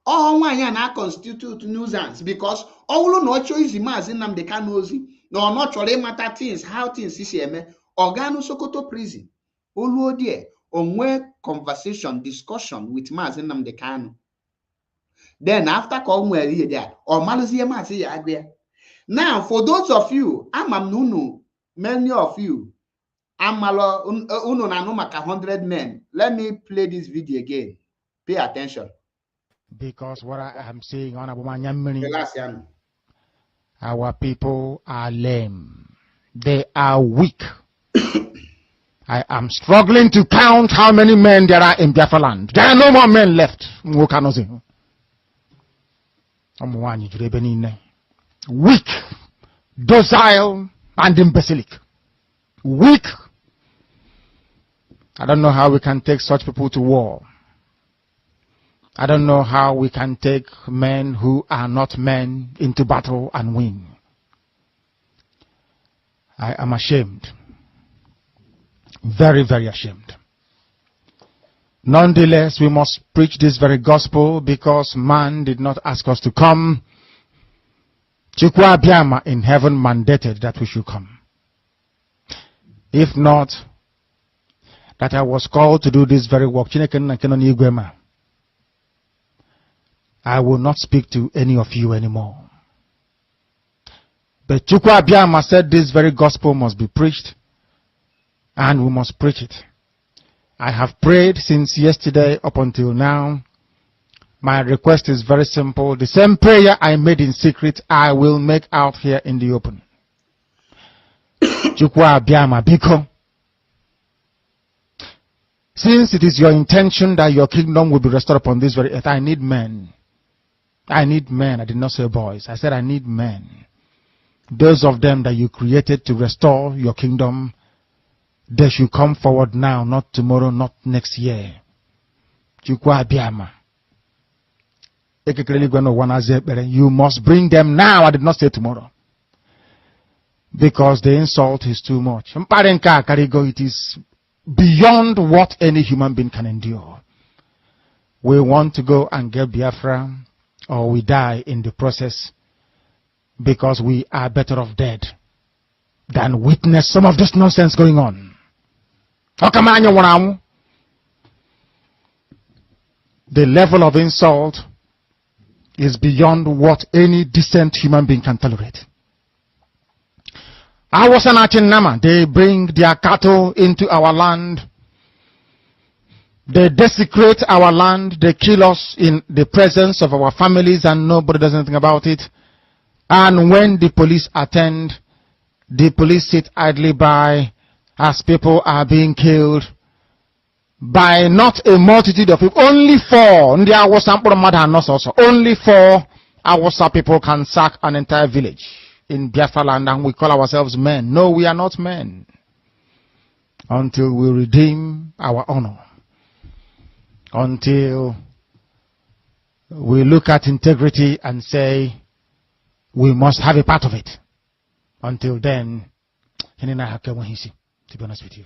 All nwaanyị a na-constitute nuisance because ọ bụrụ na ọ chọọ izi Mazi Nnamdi Kanu ozi na ọ nọ chọrọ ịmata things, how things si eme, ọ gaa na Sokoto prison. Oluo die, onwe conversation, discussion with Mazi Nnamdi Kanu. Then after ka ọ nwere ihe there, ọ malụzie Mazi ya agụ. Now, for those of you, many of you, amalo unu na no maka 100 men. Let me play this video again. Pay attention. Because what I am saying on our people are lame. They are weak. I am struggling to count how many men there are in Biafra land. There are no more men left. Weak, docile, and imbecilic. Weak. I don't know how we can take such people to war. I don't know how we can take men who are not men into battle and win. I am ashamed. Very, very ashamed. Nonetheless, we must preach this very gospel because man did not ask us to come. Chukwu Abịama in heaven mandated that we should come. If not, that I was called to do this very work, I will not speak to any of you anymore. But Chukwu Abịama said this very gospel must be preached, and we must preach it. I have prayed since yesterday up until now. My request is very simple. The same prayer I made in secret, I will make out here in the open. Chukwu Abịama biko. Since it is your intention that your kingdom will be restored upon this very earth, I need men. I need men. I did not say boys. I said I need men. Those of them that you created to restore your kingdom, they should come forward now, not tomorrow, not next year. You must bring them now. I did not say tomorrow. Because the insult is too much. It is beyond what any human being can endure. We want to go and get Biafra, or we die in the process, because we are better off dead than witness some of this nonsense going on. The level of insult is beyond what any decent human being can tolerate. They bring their cattle into our land. They desecrate our land. They kill us in the presence of our families and nobody does anything about it. And when the police attend, the police sit idly by as people are being killed by not a multitude of people. Only 4. Only 4 Awasa people can sack an entire village in Biafra land, and we call ourselves men. No, we are not men. Until we redeem our honor. Until we look at integrity and say, we must have a part of it. Until then, to be honest with you.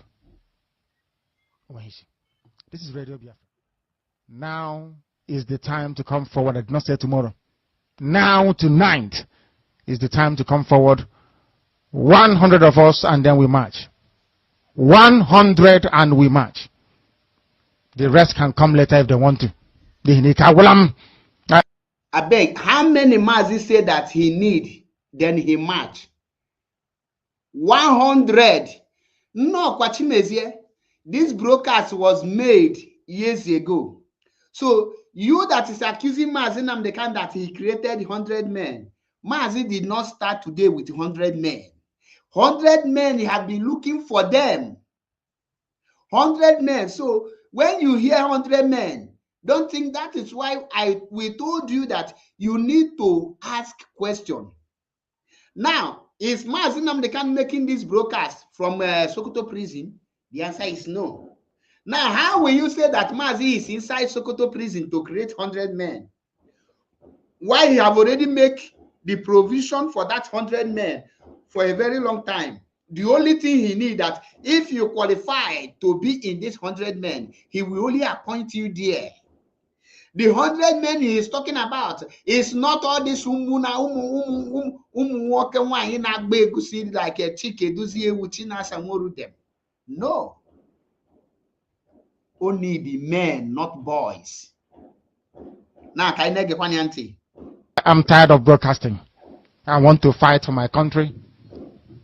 This is Radio Biafra. Now is the time to come forward. I did not say tomorrow. Now, tonight, is the time to come forward. 100 of us, and then we march. 100 and we march. The rest can come later if they want to. I beg, how many Mazi say that he need, then he march? 100. Nneokwa Chimezie, this broadcast was made years ago. So you that is accusing Mazi Nnamdi that he created 100 men. Mazi did not start today with 100 men. 100 men, he had been looking for them. 100 men. So when you hear 100 men, don't think that is why we told you that you need to ask questions. Now, is Mazi Nnamdi making this broadcast from Sokoto prison? The answer is no. Now, how will you say that Mazi is inside Sokoto prison to create 100 men? Why he have already made the provision for that 100 men for a very long time. The only thing he needs that if you qualify to be in this 100 men, he will only appoint you there. The 100 men he is talking about is not all this like a them. No. Only the men, not boys. Now, I'm tired of broadcasting. I want to fight for my country.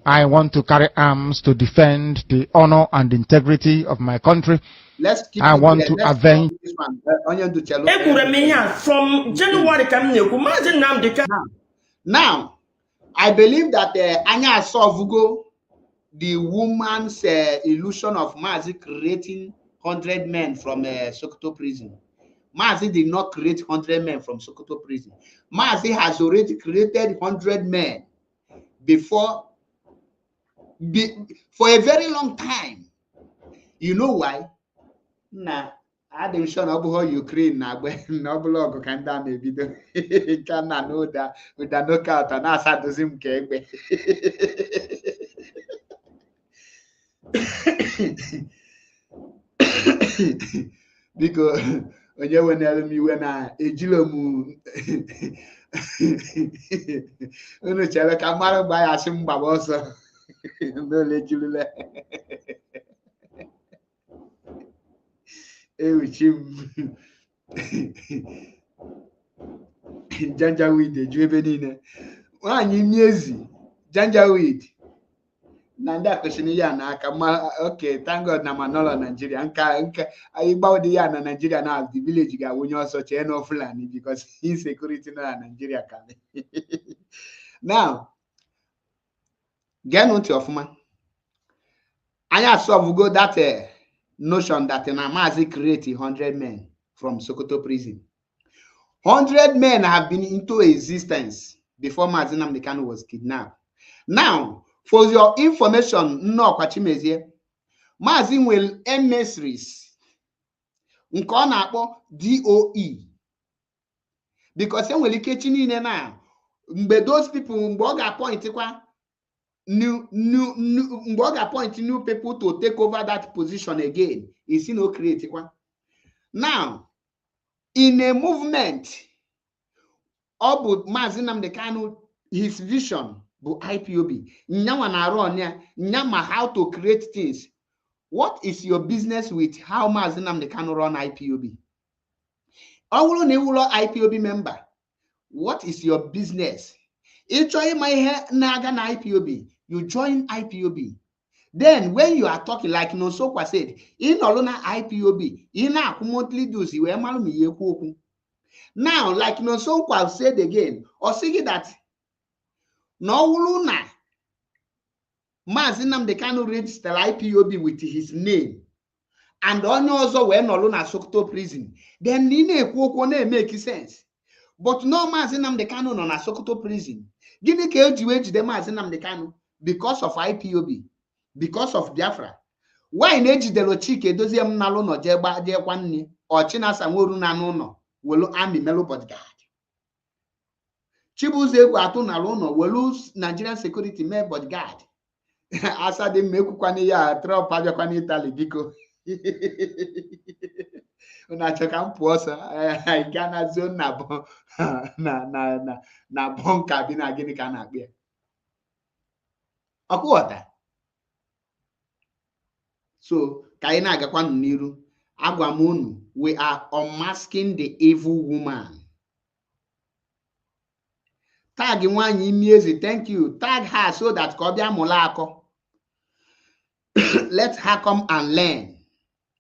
I want to carry arms to defend the honor and integrity of my country. Let's keep I want to avenge. From January, now, I believe that Anya Sovugo, the woman's illusion of Mazi creating 100 men from Sokoto prison. Mazi did not create 100 men from Sokoto prison. Mazi has already created 100 men before, for a very long time. You know why? Nah, I didn't show up how Ukraine now, but no blog can down a video. Can know that with the knockout and I had to him cake. Because when you were telling me when I ejilomu no chala kamara by asim baboso no lejulule ewuchim janjaweed ejuebenine wanyi miezi janjaweed Nanda question ya na aka okay, thank God na manolo Nigeria nka igba odi ya na Nigeria now the village ga wonye also che no Fulani because insecurity na Nigeria can. Now get note of man anya solve go that notion that Namazi created 100 men from Sokoto prison. 100 men have been into existence before Mazi Nnamdi Kanu was kidnapped. Now, for your information, Nneokwa Chimezie, Mazi will emissaries nke ọ na-akpọ DOE, because e nwere ike chi niile na mgbe those people mgbe ọ ga-appointikwa mgbe ọ ga-appoint new people to take over that position again, isi na o create kwa. Now, in a movement, ọ bụ Mazi Nnamdi Kanu, his vision bụ IPOB. Nyanwa na-arụ ọnya, nyama how to create things. What is your business with how Mazi Nnamdi Kanu run IPOB? Ọ bụrụ na ịwụlọ IPOB member, what is your business? Ịchọ ịma ihe na-aga na IPOB, you join IPOB. Then when you are talking like Nneokwa said, in Oluna IPOB, in a monthly dues, you are now, like Nneokwa said again, or say that no Luna Mazi Nnamdi Kanu registered IPOB with his name, and also when Oluna Sokoto prison, then Nneokwa make sense. But no Mazi Nnamdi Kanu on a Sokoto prison. Gini ke eji de Mazi Nnamdi Kanu because of IPOB, because of Biafra. Why neji de lo chike dozie m nalo no jegba je kwanne o Chinasa nworu na no welu army melo bodyguard. Chibuze egwu atu nalo no welu Nigerian security me bodyguard. Asa de mekukwane ya trop ajakwane Italy biko. Una choka mpuosa Ghana zone na bon na bonka bi na gini ka na akpe. Ọkụghọta. So ka anyị na-agakwa n'iru, agwa m unu, we are unmasking the evil woman. Tag nwaanyị Imiezi, thank you. Tag her so that ka ọ bịa mụla akọ. Let her come and learn,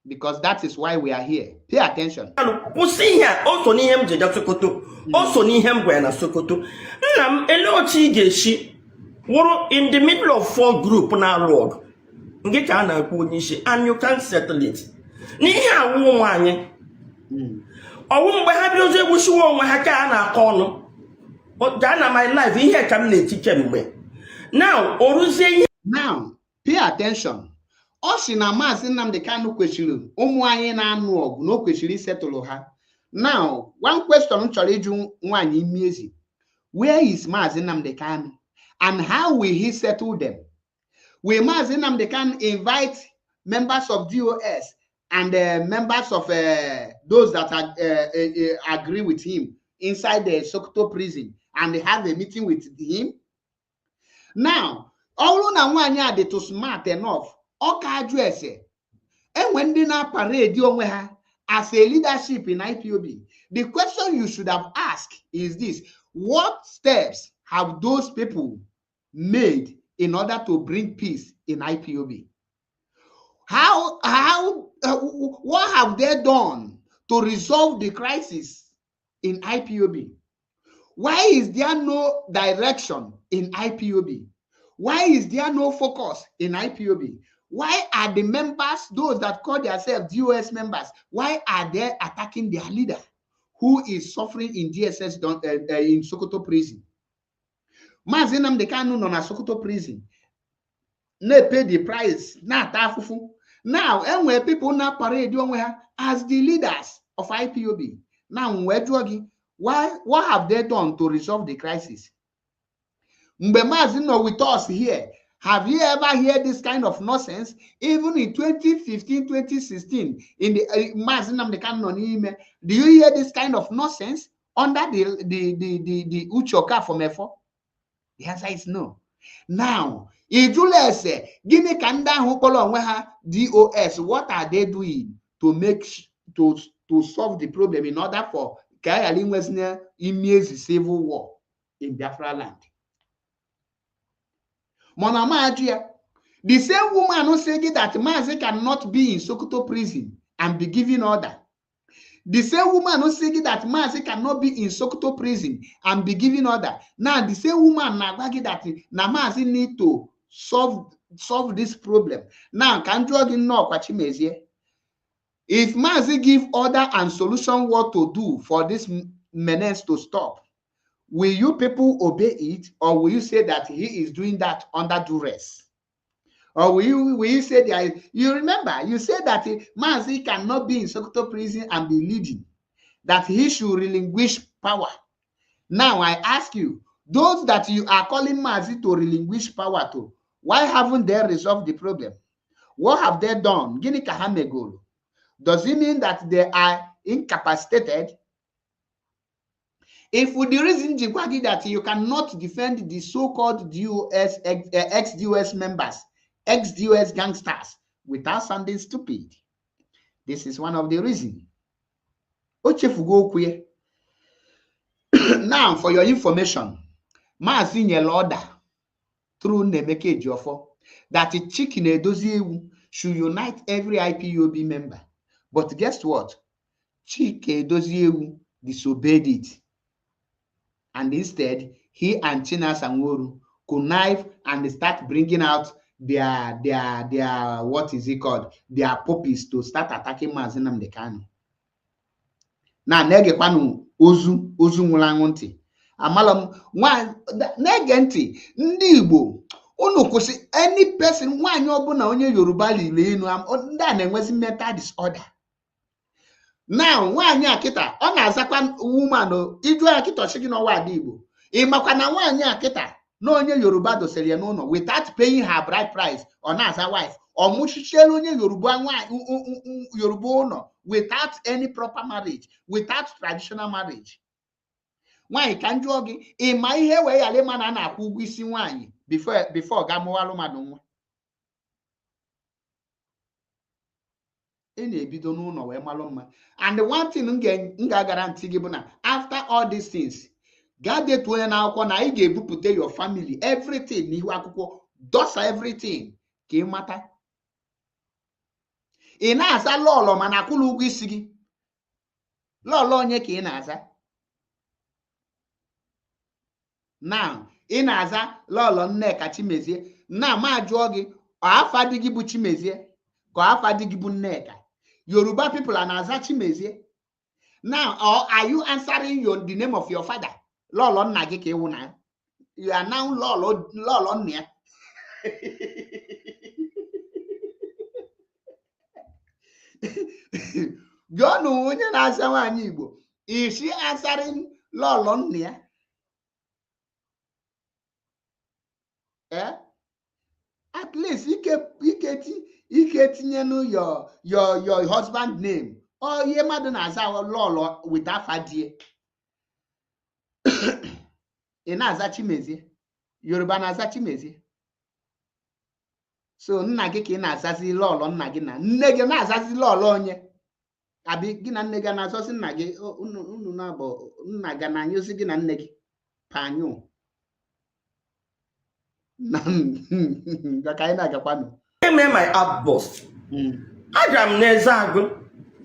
because that is why we are here. Pay attention. Kwụsị ihe a, o so n'ihe m ji ga Sokoto, o so n'ihe m gwa na Sokoto. Nna m ele otu ị ga-eshi wụrụ in the middle of 4 group na-alụ ọgụ nke ka a na-akpọ onye isi, and you can't settle it. N'ihe awụ nwaanyị ọwụ mgbe ha bịa ozi egwusiwa onwe ha ka a na-akọ ọnụ gaa na my life ihe ka m na-eti kemgbe. Now oruzie ihe. Now pay attention. Ọ sị na Mazi Nnamdi Kanu kwesịrị ụmụ anyị na-anụ ọgụ na o kwesịrị isetụlụ ha. Now one question m chọrọ ịjụ nwaanyị Imiezi, where is Mazi Nnamdi Kanu and how will he settle them? Will Mazi Nnamdi Kanu invite members of DOS and members of those that agree with him inside the Sokoto prison and have a meeting with him? Now, all na nwaanyị a dị too smart enough, ọ ka ajụ ese enwe ndị na-parade onwe ha as a leadership in IPOB. The question you should have asked is this: what steps have those people made in order to bring peace in IPOB? What have they done to resolve the crisis in IPOB? Why is there no direction in IPOB? Why is there no focus in IPOB? Why are the members, those that call themselves DOS members, why are they attacking their leader who is suffering in DSS in Sokoto prison? Mazi Nnamdi Kanu nọ na Sokoto prison, na-pay the price, na-ata afụfụ. Now, enwere people na parade onwe ha as the leaders of IPOB. Now, what have they done to resolve the crisis? Mgbe Mazi nọ with us here, have you ever heard this kind of nonsense? Even in 2015, 2016, in the Mazi Nnamdi Kanu nọ n'ime, do you hear this kind of nonsense under the Uchoka from Efo? The answer is no. Now, Ijulese, gini kanda hukolo onwe ha DOS, what are they doing to make to solve the problem in order for Kayali Wesner Imiezi civil war in Biafra land? Monama Ajia, the same woman who said that Mazi cannot be in Sokoto prison and be giving order. The same woman who said that Mazi cannot be in Sokoto prison and be giving order. Now the same woman na that Mazi need to solve this problem. Now can you Nneokwa Chimezie? If Mazi give order and solution what to do for this menace to stop, will you people obey it, or will you say that he is doing that under duress? Or will you say that, you remember, you said that Mazi cannot be in Sokoto prison and be leading, that he should relinquish power. Now I ask you, those that you are calling Mazi to relinquish power to, why haven't they resolved the problem? What have they done? Gini kahamegolo. Does it mean that they are incapacitated? If with the reason that you cannot defend the so-called ex-DOS members, ex-DOS gangsters, without sounding stupid, this is one of the reasons. Now, for your information, Mazi nyere order through Nneokwa Chimezie that Chicken Edozie should unite every IPOB member. But guess what? Chicken Edozie disobeyed it. And instead, he and China Sanworu connive and start bringing out their what is it called? Their puppies to start attacking Mazi Nnamdi Kanu. Now, nege panu ozu nwulangunti. Amalam nege nti ndị Igbo unu kwụsị any person nwanyi ọbụna onye Yoruba lile enu ndị a na-enwezi mental disorder. Now nwanyi akịta ọ na-azakwa woman iju akịta ọchị gị n'ọwa ada Igbo. Ị makwa na nwanyi akịta na onye Yoruba dosere ya n'ụlọ without paying her bride price ọ na-aza wife. Ọ mụchichelu onye Yoruba ụlọ without any proper marriage, without traditional marriage. Nwanyi ka njụọ gị, ị ma ihe wee yale mana na-akwụ ụgwọ isi nwanyi before ga mụwalụ mmadụ nwa. Ị na-ebido n'ụlọ wee malụ mma. And the one thing m ga-guarantee gị bụ na after all these things, gaa detuo onye n'akwụkwọ na ị ga-ebupụta your family everything n'ihu akwụkwọ, dosa everything ka ị mata. Ị na-aza lọlọ mana akwụla ụgwọ isi gị. Lọlọ onye ka ị na-aza? Now, ị na-aza lọlọ Nneka Chimezie. Na ma jụọ gị, afa dị gị bụ Chimezie ka afa dị gị bụ Nneka? Yoruba people are na-aza Chimezie. Now, or are you answering the name of your father? Lọlọ nna gị ka ịwụ na. You are now lọlọ nna ya. Jụọ na onye na-aza nwaanyị Igbo, is she answering lọlọ nna ya? At least you can tinye your husband name. Or ye madu na-aza lọlọ with afadie. Ị na-aza Chimezie. Yoruba na-aza Chimezie. So nna gị ka ị na-azazi lọlọ nna gị na nne gị na-azazi lọlọ onye. Abi gị na nne gị na-azozi nna gị unu na-abụ nna gị na-anyụzi gị na nne gị panyo. Eme my app boss. Aga m n'eze agụ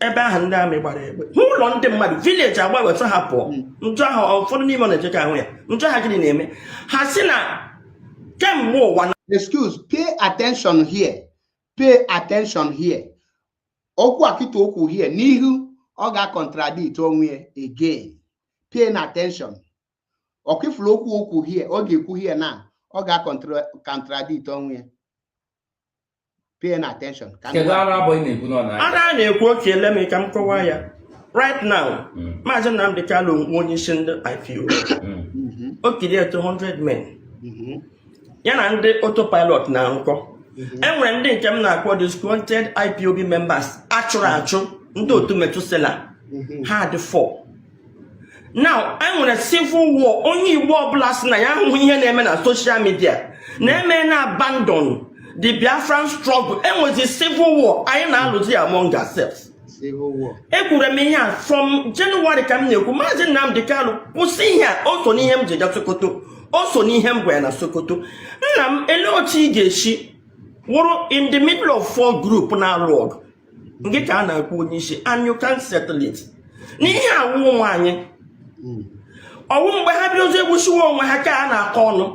ebe ahụ ndị amị gbara egbe. Ụlọ ndị mmadụ village agba weta ha pụọ. Njọ ahụ ụfọdụ n'ime na-eche ka ahụ ya. Njọ ha gịnị na-eme? Ha sị na kemgbe ụwa na. Excuse, pay attention here. Pay attention here. Okwu akịta okwu here n'ihu ọ ga-contradict onwe again. Pay attention. Okifulu okwu here ọ ga-ekwu here na ọ ga-contradict onwe. Pay attention. Ara na-ekwu oke eleme ka m kọwaa ya. Right now, Maazị Nnamdi Kanu onye isi ndị IPO. O kirie 200 men. Ya na ndị autopilot na nkọ. Enwere ndị nke m na-akpọ disgruntled IPOB members achụrụ achụ ndị otu Metusela. Ha dị 4. Now, enwere civil war onye Igbo ọbụla sị na ya ahụhụ ihe na-eme na social media. Na-eme na abandon the Biafran struggle. Enwezi civil war anyị na-alụzi among ourselves. Civil war. Ekwuru m ihe a from January ka m na-ekwu Maazị Nnamdi Kanu kwụsị ihe a. O so n'ihe m ji ga Sokoto. O so n'ihe m gwara na Sokoto. Nna m ele otu ị ga-eshi wụrụ in the middle of 4 group na-alụ ọgụ. Nke ka a na-akwu onye isi and you can't settle it. N'ihe awụwụ nwaanyị. Ọwụ mgbe ha bịa ozi egwusiwa onwe ha ka a na-akọ ọnụ.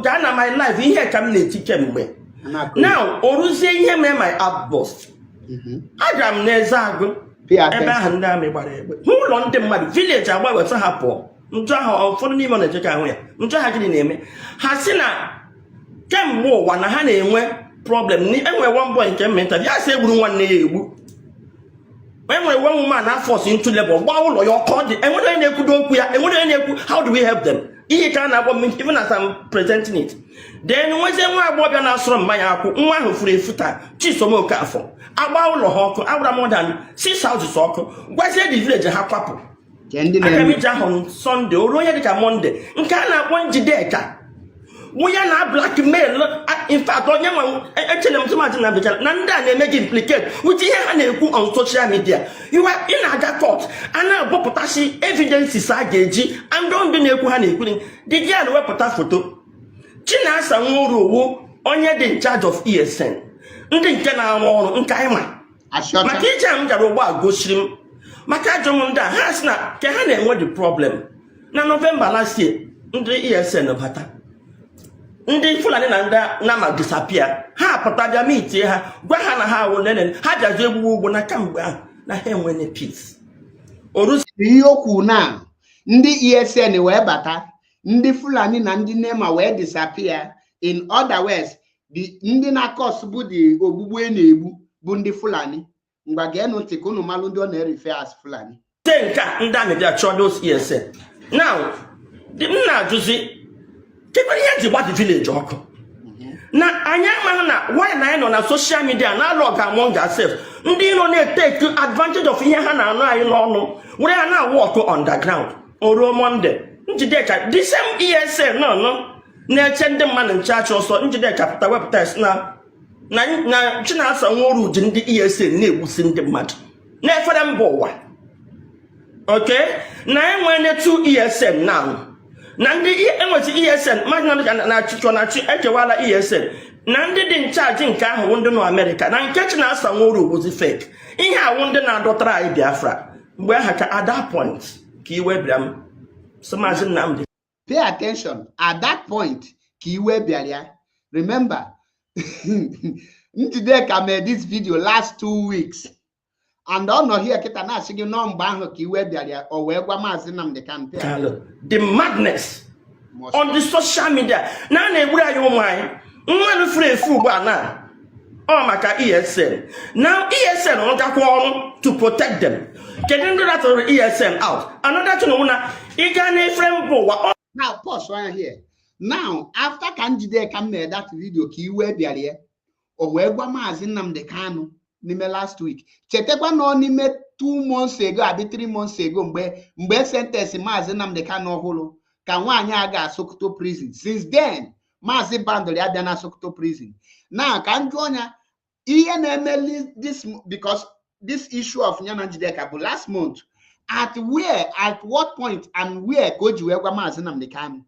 Gaa na my life ihe ka m na-eti kemgbe. Now, oruzie ihe mee my app boss. Aga m n'eze agụ ebe ahụ ndị amị gbara egbe ụlọ ndị mmadụ vileji agbaweta ha pụọ njọ ahụ ụfọdụ n'ime na-eje ka ahụ ya njọ ha gịnị na-eme ha si na kemgbe ụwa na ha na-enwe problem enwere one boy nke mmenta ya si egburu nwanne ya egbu enwere one woman na force into labor gba ụlọ ya ọkọ dị enwere onye na-ekwudo okwu ya enwere onye na-ekwu how do we help them ihe ka a na-agba m even as I'm presenting it then nwezie nwa agbọghọbịa na-asụrụ mmanya akwụ nwa ahụ furu efu taa Chisom Okafọ agba ụlọ ha ọkụ agbara more than 6 houses ọkụ gwazie the village ha kwapụ akamiji ahụ Sunday oru onye dịka Monday nke a na-akpọ Njideka nwunye na blackmail in fact onye nwe echere m tụmadị na bekee na ndị a na-eme gị implicate with ihe ha na-ekwu on social media ị na-aga court a na-abọpụtasị evidences a ga-eji ndị ndị na-ekwu ha na-ekwuri dị gị a wepụta foto Chinasa Nworu onye dị in charge of ESN ndị nke na-arụ ọrụ nke anyị maka ije a m gara ụgbọ a gosiri m maka ajọ m ndị a ha sị na ke ha na-enwe the problem na November last year ndị ESN bata ndị Fulani na ndị nama disappear ha pụta bịa mitie ha gwa ha na ha awụ nene ha bịazi egbuwe ugwu na kamgbe ahụ na ha enwene peace ihe okwu na ndị ESN wee bata ndị Fulani na ndị nema wee disappear in other words ndị na-akọs bụ dị ogbugbu na-egbu bụ ndị Fulani mgbe ga-enu ntị ka unu malụ ndị ọ na-erife as Fulani nke ndị amị bịa chọọ those ESN now m na-ajụzi kedu ihe ji gbadi village ọkụ na anyị amaghị na why na anyị nọ na social media na alog among ourselves ndị nọ na-etake advantage of ihe ha na-anụ anyị n'ọnụ were ha na-work underground oruo Monday Njideka the same ESN nọ na-eche ndị mmadụ nchaachị ọsọ Njideka pụta wepụta esi na Chinasa Nworu ji ndị ESN na-egbusi ndị mmadụ na-efere mba ụwa okay na enwe netu ESN na ndị enwezi ESN mmadụ na achịchọ na chi ekewala ESN na ndị dị nchaji nke ahụ ndị nọ Amerịka na nke Chinasa Nworu bụzi fake ihe awụ ndị na-adọtara anyị Biafra mgbe aha ka at that point ka iwe bịara m Maazị Nnamdi pay attention at that point ka iwe bịara ya remember Njideka made this video last 2 weeks and ọ nọ here kịta na-asị gị nọ mgbe ahụ ka iwe bịara ya o wee gwa Maazị Nnamdi Kanu the madness on the social media na-egburu anyị ụmụ anyị mmadụ furu efu ugbu a na ọ maka ESN now ESN ọgakwa ọrụ to protect them kedu ndị ratụrụ ESN out another thing na ịga n'efere mba ụwa now pause right here now after ka Njideka made that video ka iwe bịara ya o wee gwa Maazị Nnamdi Kanu n'ime last week chetakwa na n'ime 2 months ago abi 3 months ago mgbe sentence Maazị Nnamdi Kanu ọhụrụ ka nwaanyị a ga Sokoto prison since then Maazị Bandori abịa na Sokoto prison now ka njụ ọnya ihe na-eme this because this issue of Nyana Njideka bụ last month at what point and where ka o ji wee gwa Maazị Nnamdi Kanu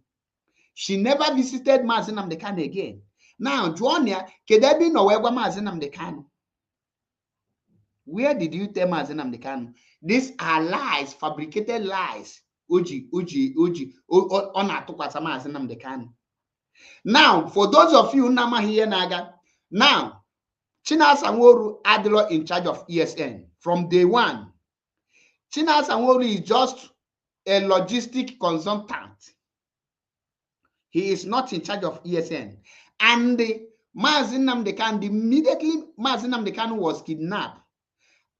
she never visited Maazị Nnamdi Kanu again now jụọ ọnya kedu ebe ị nọ wee gwa Maazị Nnamdi Kanu where did you tell Maazị Nnamdi Kanu? These are lies, fabricated lies. Oji, ọ na-atụkwasị Maazị Nnamdi Kanu. Now, for those of you who here naga, now, Chinasa Nworu adịrọ in charge of ESN from day one. Chinasa Nworu is just a logistic consultant. He is not in charge of ESN. And Maazị Nnamdi Kanu, immediately Maazị Nnamdi Kanu was kidnapped.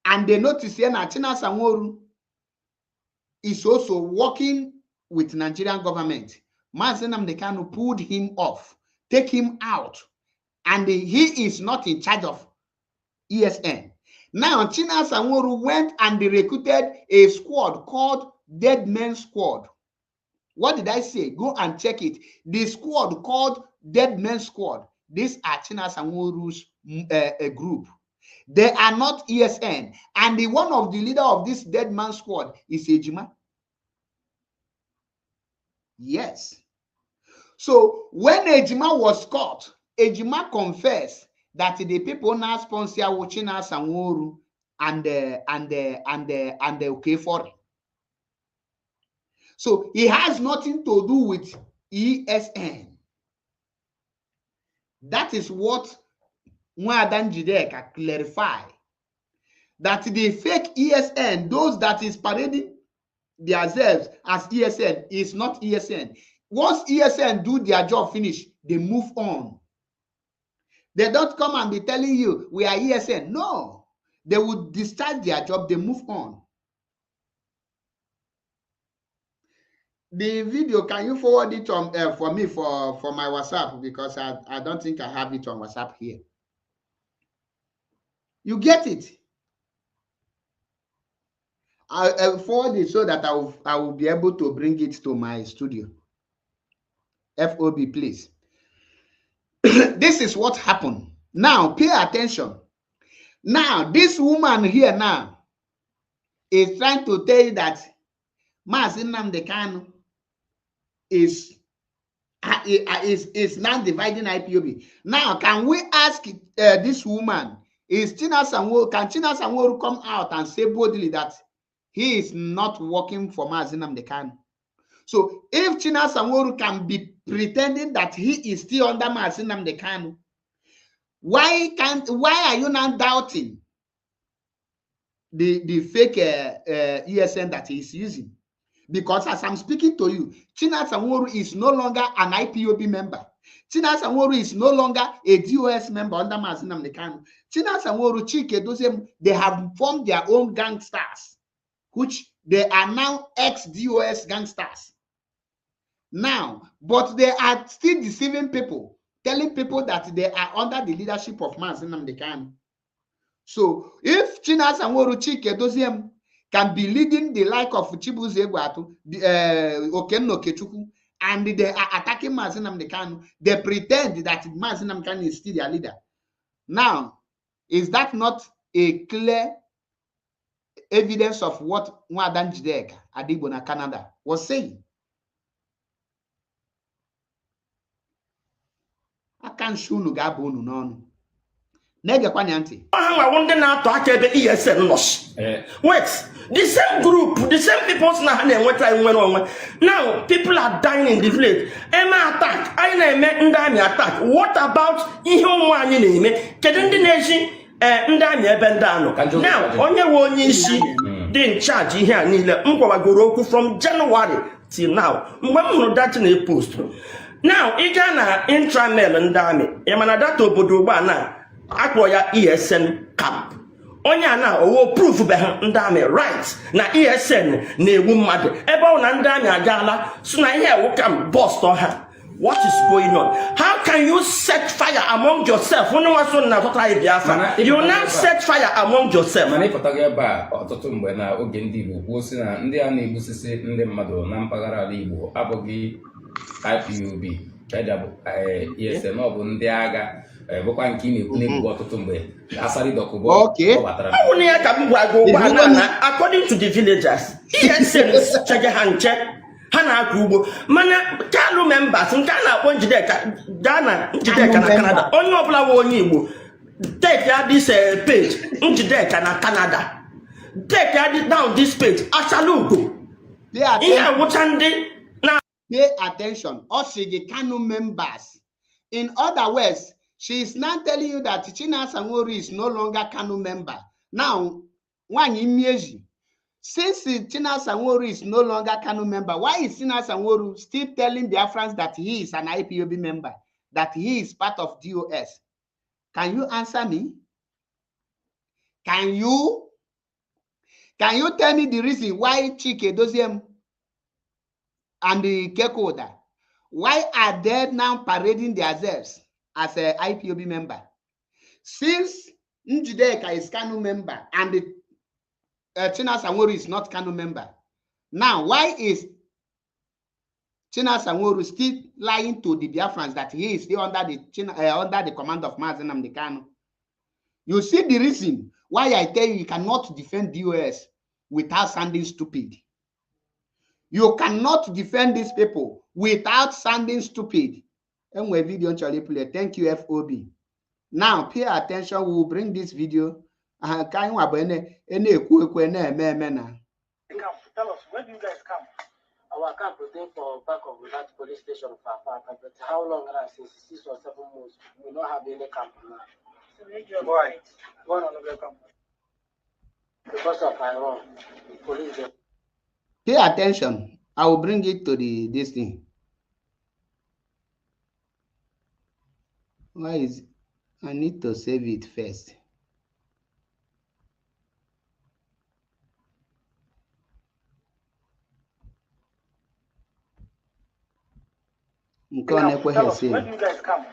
And they notice here that Chinasa Nworu is also working with Nigerian government. Maazị Nnamdi Kanu pulled him off, take him out, and he is not in charge of ESN. Now, Chinasa Nworu went and they recruited a squad called Dead Men Squad. What did I say? Go and check it. The squad called Dead Men Squad. These are Chinasa Nworu's group. They are not ESN. And one of the leader of this Dead Man Squad is Ejima. Yes. So when Ejima was caught, Ejima confessed that the people now sponsor Chinasa Nworu and the Okefori. So it has nothing to do with ESN. That is what Nwaada Njideka clarified that the fake ESN, those that is parading themselves as ESN, is not ESN. Once ESN do their job finish, they move on. They don't come and be telling you we are ESN. No, they would discharge their job, they move on. The video, can you forward it on for me for my WhatsApp, because I don't think I have it on WhatsApp here. You get it? I'll forward it so that I will be able to bring it to my studio. FOB, please. This is what happened. Now, pay attention. Now, this woman here now is trying to tell you that Mazi Nnamdi Kanu is now dividing IPOB. Now, can we ask this woman, can Chinasa Nworu come out and say boldly that he is not working for Mazi Nnamdi Kanu? So if Chinasa Nworu can be pretending that he is still under Mazi Nnamdi Kanu, why are you now doubting the fake ESN that he is using? Because as I'm speaking to you, Chinasa Nworu is no longer an IPOB member. Chinasa Nworu is no longer a DOS member under Mazi Nnamdi Kanu. Chinasa Nworu, Chike Doziem, they have formed their own gangsters, which they are now ex-DOS gangsters. Now, but they are still deceiving people, telling people that they are under the leadership of Mazi Nnamdi Kanu. So if Chinasa Nworu, Chike Doziem can be leading the like of Chibuze Egwatu, Okenno Okechukwu, and they are attacking Mazi Nnamdi Kanu, they pretend that Mazi Nnamdi Kanu is still their leader. Now, is that not a clear evidence of what Nwada Njideka Adigbo na Canada was saying? I can't show you Gabonu no. Negekwa nyanti. Wait, the same group, the same people now people are dying in the village. Emma attack, I name attack. What about Ihomwani name? Kedendi nation Ndami Bendano. Now, onye wonyishi didn't charge here nile Mkwagoroku from January till now. Mwamu that in a post. Now, Igana intramail Ndami. Yamanadato Bodoba na Akwoya ESN camp. Onya na owo proof be Ndami right na ESN na ewu mad ebe na Ndami agala so na here wo come bust on her. What is going on? How can you set fire among yourself? You now set fire among yourself. Mane kotaga ba ọtụtụ mgbe na oge ndị Igbo kwuo si na ndị a na-egbusisi ndị mmadụ na mpaghara ala Igbo abụghị IPOB kaja ESN ọ bụ ndị agha bụkwa nke na-ekwu ọtụtụ mgbe asari dokubo batara. According to the villagers, ESN check hand Hana Kubo, Mana Kalu members, and Ghana, one Jideka, Ghana, Jideka, Canada, only of Lawo take out this page, Jideka, Canada. Take out down this page, Asalugo. Pay attention. Also, the Kanu members. In other words, she is now telling you that Chinasa Nworu is no longer Kanu member. Now, one image. Since Chinasa Nworu is no longer Kanu member, why is Chinasa Nworu still telling Biafrans that he is an IPOB member, that he is part of DOS? Can you answer me? Can you tell me the reason why Chike Doziem and the Kekoda, why are they now parading themselves as an IPOB member? Since Njideka is Kanu member and the Chinasa Nworu is not Kanu member. Now, why is Chinasa Nworu still lying to the Biafrans that he is still under the command of Mazi Nnamdi Kanu? You see the reason why I tell you cannot defend DOS without sounding stupid. You cannot defend these people without sounding stupid. Anyway, video play. Thank you, FOB. Now, pay attention. We will bring this video. Tell us, when do you guys come? Our camp will take for back of that police station for but how long since 6 or 7 months we don't have any camp now. So boy, go on another camp. Because of Iran, the police they Pay attention. I will bring it to this thing. Why is I need to save it first. Tell us, when do you guys come?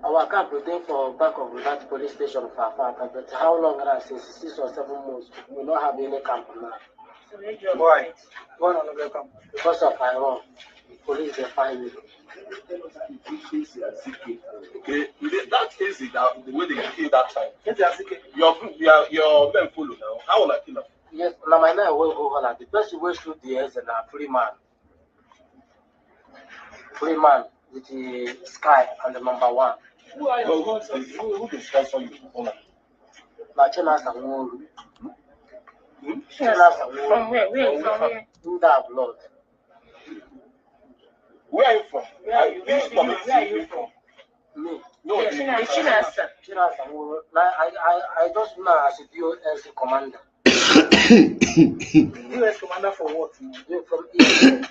Our camp is there for back of that police station for but how long now? Since 6 or 7 months, we don't have any camp now. Why? One another camp. Because of Iran, the police they find me. Okay, that is it. The way they kill that time. Your men follow now. How will I kill them? Yes, now my man will go on. The person who shoot the heads and a free man with the sky and the number 1. Who discuss on you? Now China Samuru. From where? From where? In that blood. Where are you from? Where are you from? Me. No, China Samuru. Now I just know as a DOS commander. US commander for what? From Israel.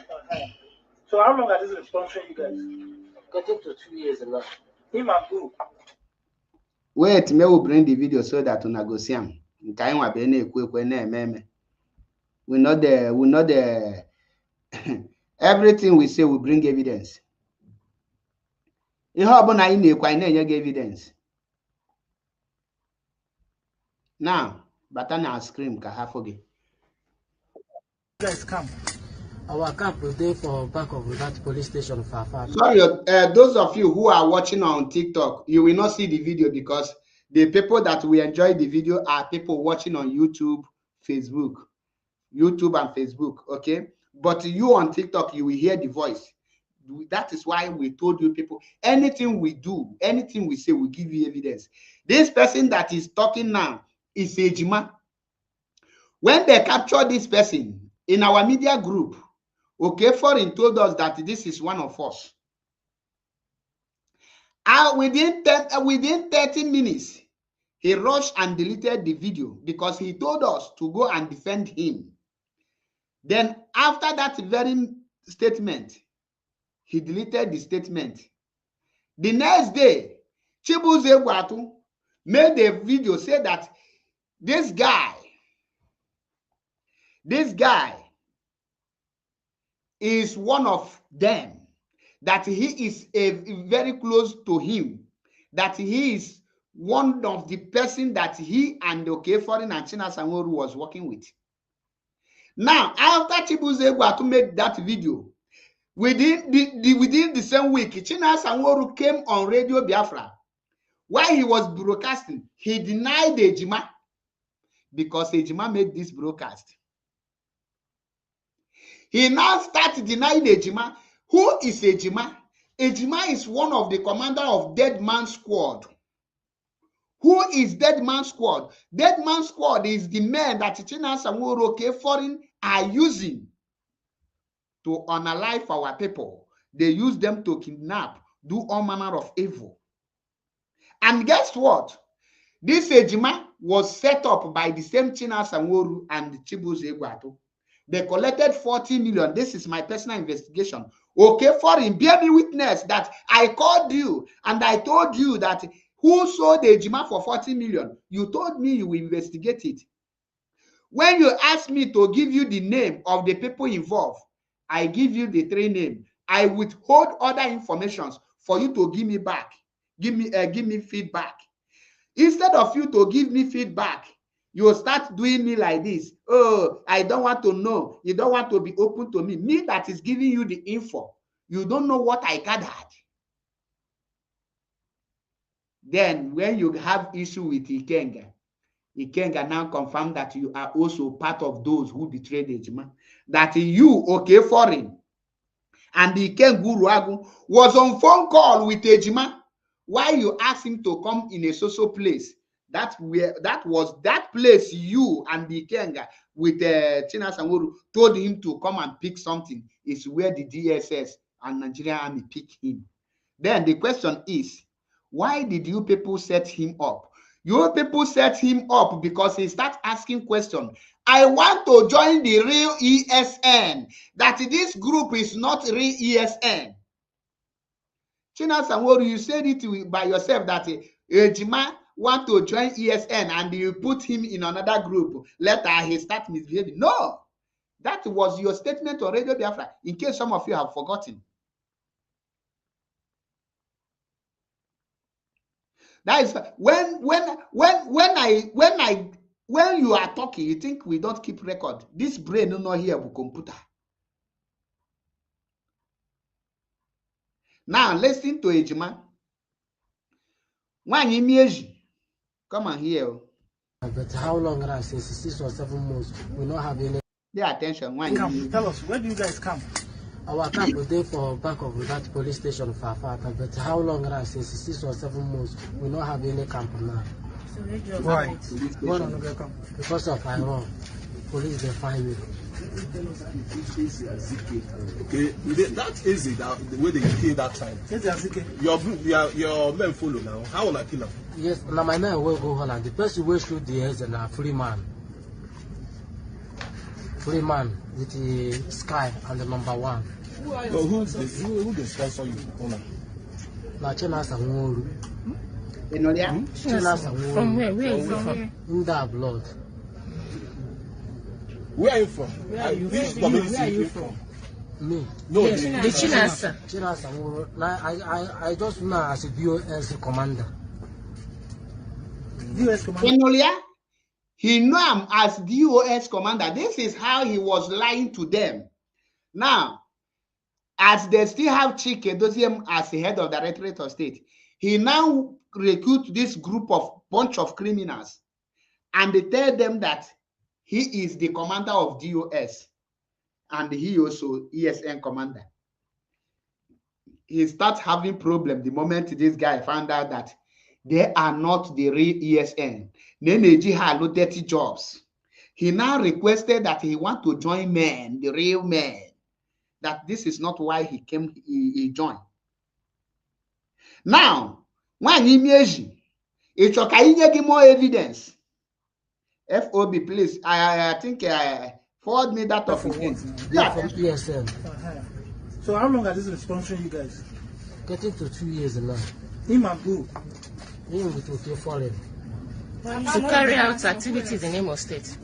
So how long has this been sponsoring you guys? Getting to 2 years now. Him and who? Wait, me will bring the video so that una go see am. Nke anyị nwa be na-ekwu na-eme. We know the everything we say we bring evidence. Ihe ọbụla anyị na-ekwu anyị na-enye gị evidence. Now, bata na scream ka ha fụ gị. Guys come. Our camp is there for back of that police station far. Sorry, those of you who are watching on TikTok, you will not see the video because the people that will enjoy the video are people watching on YouTube and Facebook, okay? But you on TikTok, you will hear the voice. That is why we told you people, anything we do, anything we say, we give you evidence. This person that is talking now is Ejima. When they capture this person in our media group, okay, Foreign told us that this is one of us. Within 30 minutes, he rushed and deleted the video because he told us to go and defend him. Then after that very statement, he deleted the statement. The next day, Chibuze Gwatu made a video say that this guy is one of them, that he is very close to him, that he is one of the person that he and Foreign and China Sanworu was working with. Now, after Chibuze Gwatu made that video, within the same week, China Sanworu came on Radio Biafra. While he was broadcasting, he denied Ejima because Ejima made this broadcast. He now started denying Ejima. Who is Ejima? Ejima is one of the commander of Dead Man Squad. Who is Dead Man Squad? Dead Man Squad is the men that China Sanworu Foreign are using to unalive our people. They use them to kidnap, do all manner of evil. And guess what? This Ejima was set up by the same China Sanworu and Chibuze Gwatu. They collected 40 million. This is my personal investigation. Foreign, bear me witness that I called you and I told you that who sold the Ejima for 40 million. You told me you will investigate it. When you asked me to give you the name of the people involved, I give you the 3 names. I withhold other informations for you to give me back. Give me feedback. Instead of you to give me feedback, you will start doing me like this. Oh, I don't want to know. You don't want to be open to me. Me that is giving you the info. You don't know what I gathered. Then when you have issue with Ikenga now confirm that you are also part of those who betrayed Ejima. That you, Foreign, and Ikenga Uruagu was on phone call with Ejima while you asked him to come in a social place. That was that place you and the Ikenga with China Sanworu told him to come and pick something. Is where the DSS and Nigerian Army pick him. Then the question is, why did you people set him up? Your people set him up because he starts asking questions. I want to join the real ESN. That this group is not real ESN. Chinasa Nworu, you said it by yourself that Ejima want to join ESN and you put him in another group. Later he start misbehaving. No, that was your statement on Radio Biafra. In case some of you have forgotten. That is when you are talking, you think we don't keep record. This brain no here with computer. Now listen to Ejima. When you come on here. But how long since 6 or 7 months we not have any. Pay attention. Come, tell us, where do you guys come? Our camp was there for back of that police station for but how long since 6 or 7 months we not have any camp now. Why? Because of Iran. Police they find me. Okay, that's easy. That the way they kill that time. Your men follow now. How will I kill them? Yes, now my men will go Holland. The person will shoot the heads and a free man. Free man with the sky and the number 1. Who they sponsor you? Now Chinasa Nworu. From where? Where is it from? In that blood. Where are you from? Where are you from? Me. No, yes, the Chinasa. Chinasa Nworu. I just know as a DOS commander. US commander. He knew him as DOS commander. This is how he was lying to them. Now, as they still have Chike Doziem as the head of the Directorate of State, he now recruits this group of bunch of criminals and they tell them that he is the commander of DOS and he also ESN commander. He starts having problem the moment this guy found out that they are not the real ESN. Neneji had no dirty jobs. He now requested that he want to join men, the real men. That this is not why he came, he joined. Now, when he meji, it's okay, give more evidence. FOB, please. I think forward me that of Yeah, from ESN. So how long has this been sponsoring you guys? Getting to 2 years now. Him and who? Him with okay foreign. To carry out activities in Imo State.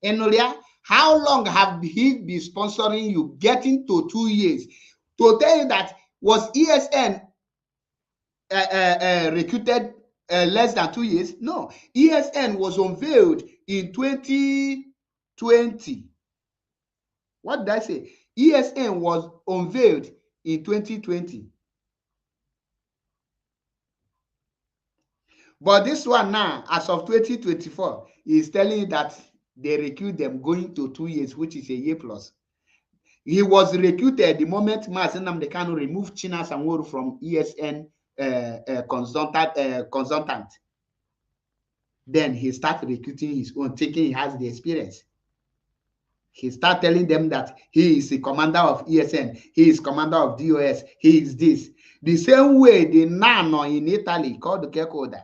Enolia, how long have he been sponsoring you? Getting to 2 years. To tell you that was ESN recruited less than 2 years? No. ESN was unveiled in 2020. What did I say? ESN was unveiled in 2020. But this one now, as of 2024, is telling you that they recruit them going to 2 years, which is a year plus. He was recruited the moment Mazen Nnamdi Kanu removed Chinasa Nworu from ESN consultant. Then he started recruiting his own, thinking he has the experience. He started telling them that he is the commander of ESN, he is commander of DOS, he is this. The same way the Nano in Italy, called the Kekoda,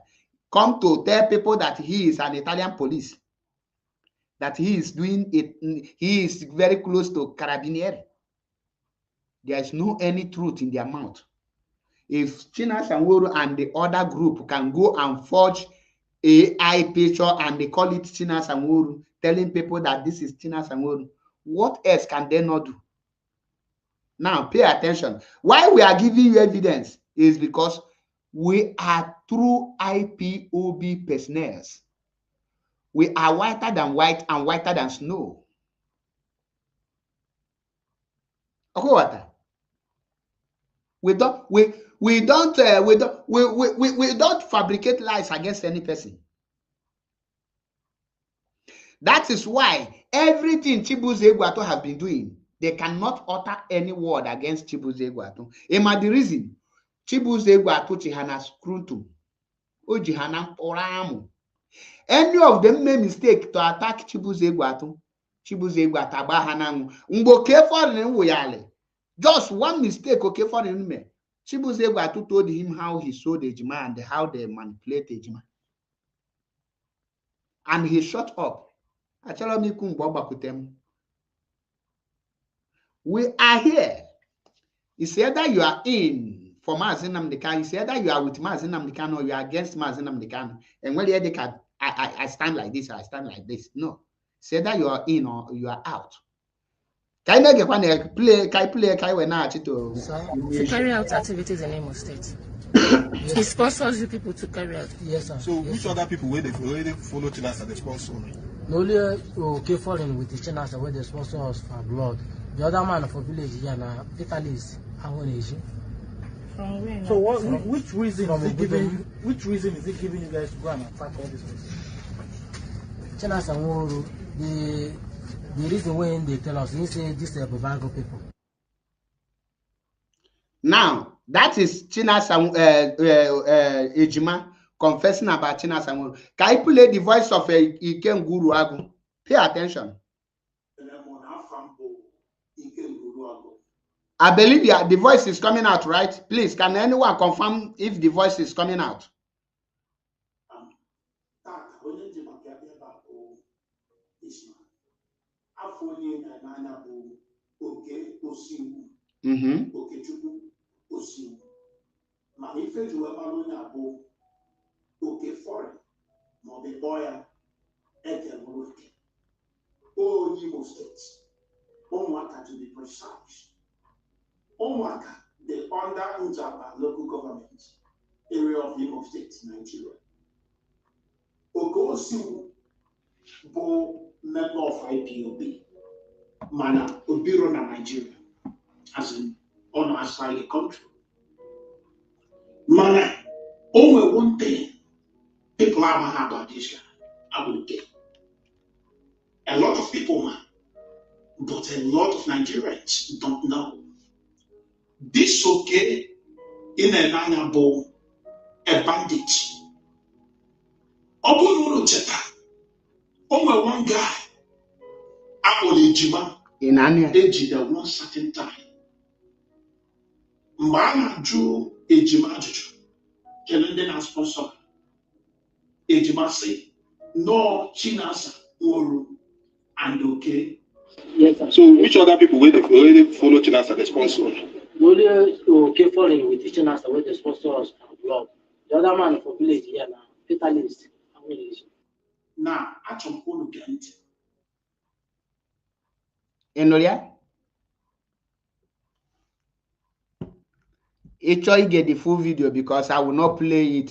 come to tell people that he is an Italian police, that he is doing it, he is very close to Carabinieri. There is no any truth in their mouth. If Chinasa Nworu and the other group can go and forge AI picture and they call it Chinasa Nworu, telling people that this is Chinasa Nworu, what else can they not do? Now pay attention. Why we are giving you evidence is because we are true IPOB personnel. We are whiter than white and whiter than snow. Okay, what? We don't fabricate lies against any person. That is why everything Chibuze Egwato have been doing, they cannot utter any word against Chibuze Egwato. Ema the reason Chibuze Egwato chihana scrutum, o jihana oramu. Any of them made mistake to attack Chibuze Egwato. Chibuze Egwato abahanangu. Mboke foreign woyale. Just one mistake, okay, for him. Chibuze Egwato told him how he sold Ejima and how they manipulate Ejima. and he shut up. We are here. It's either you are in for Mazi Nnamdi Kanu, it's either you are with Mazi Nnamdi Kanu or you are against Mazi Nnamdi Kanu. And when you I stand like this, I stand like this. No. It's either you are in or you are out. To carry out activities in Imo State. He sponsors you people to carry out. Yes, sir. So which other people where they follow Chinasa the sponsor? Only okay falling with the Chinasa where they sponsor us for blood. The other man for village here now, Italy is Asian. From where? So what? Which reason is it giving? Which reason is it giving you guys to go and attack all this place? Chinasa the reason when they tell us, they say this is Babago people. Now, that is Chinasa Ejima confessing about Chinasa. Can you play the voice of Ikem Guru Agu? Pay attention. I believe the voice is coming out, right? Please, can anyone confirm if the voice is coming out? To be precise, the under Njaba local government area of Imo State, Nigeria. Ogosi bo member of IPOB, mana Obiro na Nigeria, as in on outside the country. Mana, only one thing people have about this guy, I will get. A lot of people, man, but a lot of Nigerians don't know. This okay in a manable a bandit. Open cheta. Only one guy. Apple Ejima in Anya age at one certain time. Mbana Jew Ejima Juju. Kelenden as sponsor. Ejima say no Chinasa Oru and okay. Yes, sir. So which other people where they follow Chinasa the sponsor? Only okay falling with the Chinasa where they sponsor us for blood. The other man for village here now, Italy is Asian. Now, I don't want to get it. Enoria? Actually get the full video because I will not play it.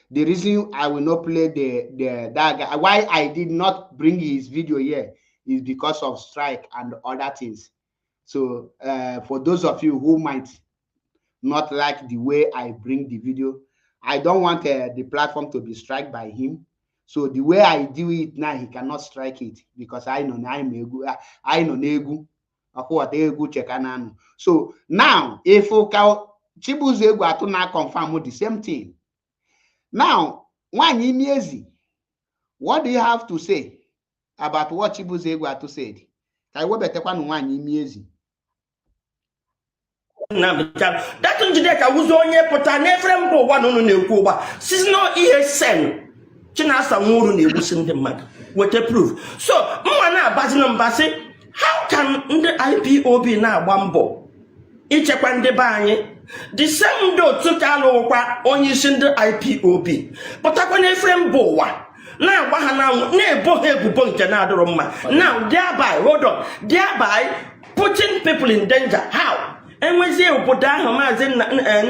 The reason I will not play that guy, why I did not bring his video here is because of strike and other things. So for those of you who might not like the way I bring the video, I don't want the platform to be struck by him. So the way I do it now, he cannot strike it because I know Negu. So now, if Chibuze Egu now confirm the same thing. Now, Nneokwa, what do you have to say about what Chibuze Egu said? That Njideka was onye pụta n'efere mba ụwa na unu na-ekwu ụgba sizi no ihe sen Chinasa nwụrụ na-egbusi ndị mmadụ weta proof. So mma na-abazi na mbasị, how can ndị IPOB na-agba mbọ ichekwa ndị be anyị? The same ndị otu ka alụkwa onye isi ndị IPOB pụtakwa n'efere mba ụwa na-agba ha na-ebo ha ebubo nke na-adịrọ mma. Now thereby, hold on, thereby putting people in danger. How? Enwezi obodo ahụ maazị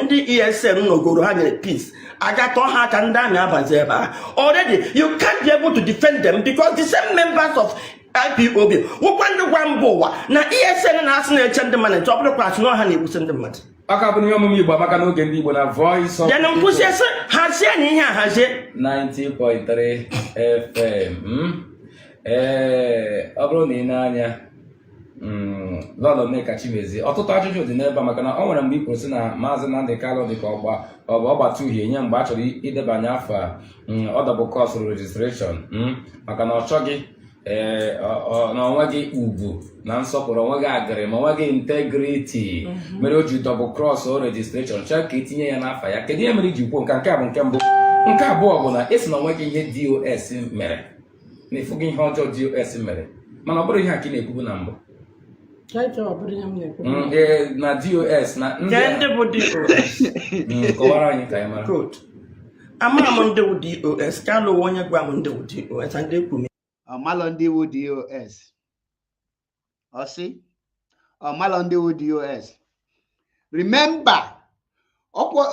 ndị ESN nọgoro ha nyere peace agatọ ha ka ndị amị abazi ebe a. Already you can't be able to defend them because the same members of IPOB wụkwa ndị gwa mba ụwa na ESN na-asị na-eche ndị mmadụ nche ọbụrụ kwasị na ọha na-egbusi ndị mmadụ. Aka bụ n'ihe ọmụmụ Igbo amaka n'oge ndị Igbo na Voice of ya na nkwụsị esi hazie na ihe a hazie 90.3 FM. Ọ bụrụ na ị na-anya Lọlọ Nneokwa Chimezie, ọtụtụ ajụjụ dị n'ebe a maka na ọ nwere mgbe i kwuru sị na Maazị Nnamdi Kanu dị ka ọgbata uhie nye mgbe a chọrọ idebanye afọ ọ double cost registration maka na ọ chọghị na onweghị ugwu na nsọpụrụ, onweghị agịrị ma onweghị integrity mere o ji double cross registration chọọ ka etinye ya n'afọ ya. Kedu ihe mere iji kwuo nke bụ nke mbụ? Nke abụọ bụ na esi na onweghị ihe DOS mere na ifugo ihe ọjọọ DOS mere mana ọ bụrụ ihe a ka ị na-ekwubu na mbụ na DOS na ndị bụ DOS kọwara anyị ka anyị mara amara m ndị bụ DOS ka alụwa onye gwa m ndị bụ DOS ndị ekwu ọmalọ ndị bụ DOS ọsị ọmalọ ndị bụ DOS. Remember ọkwa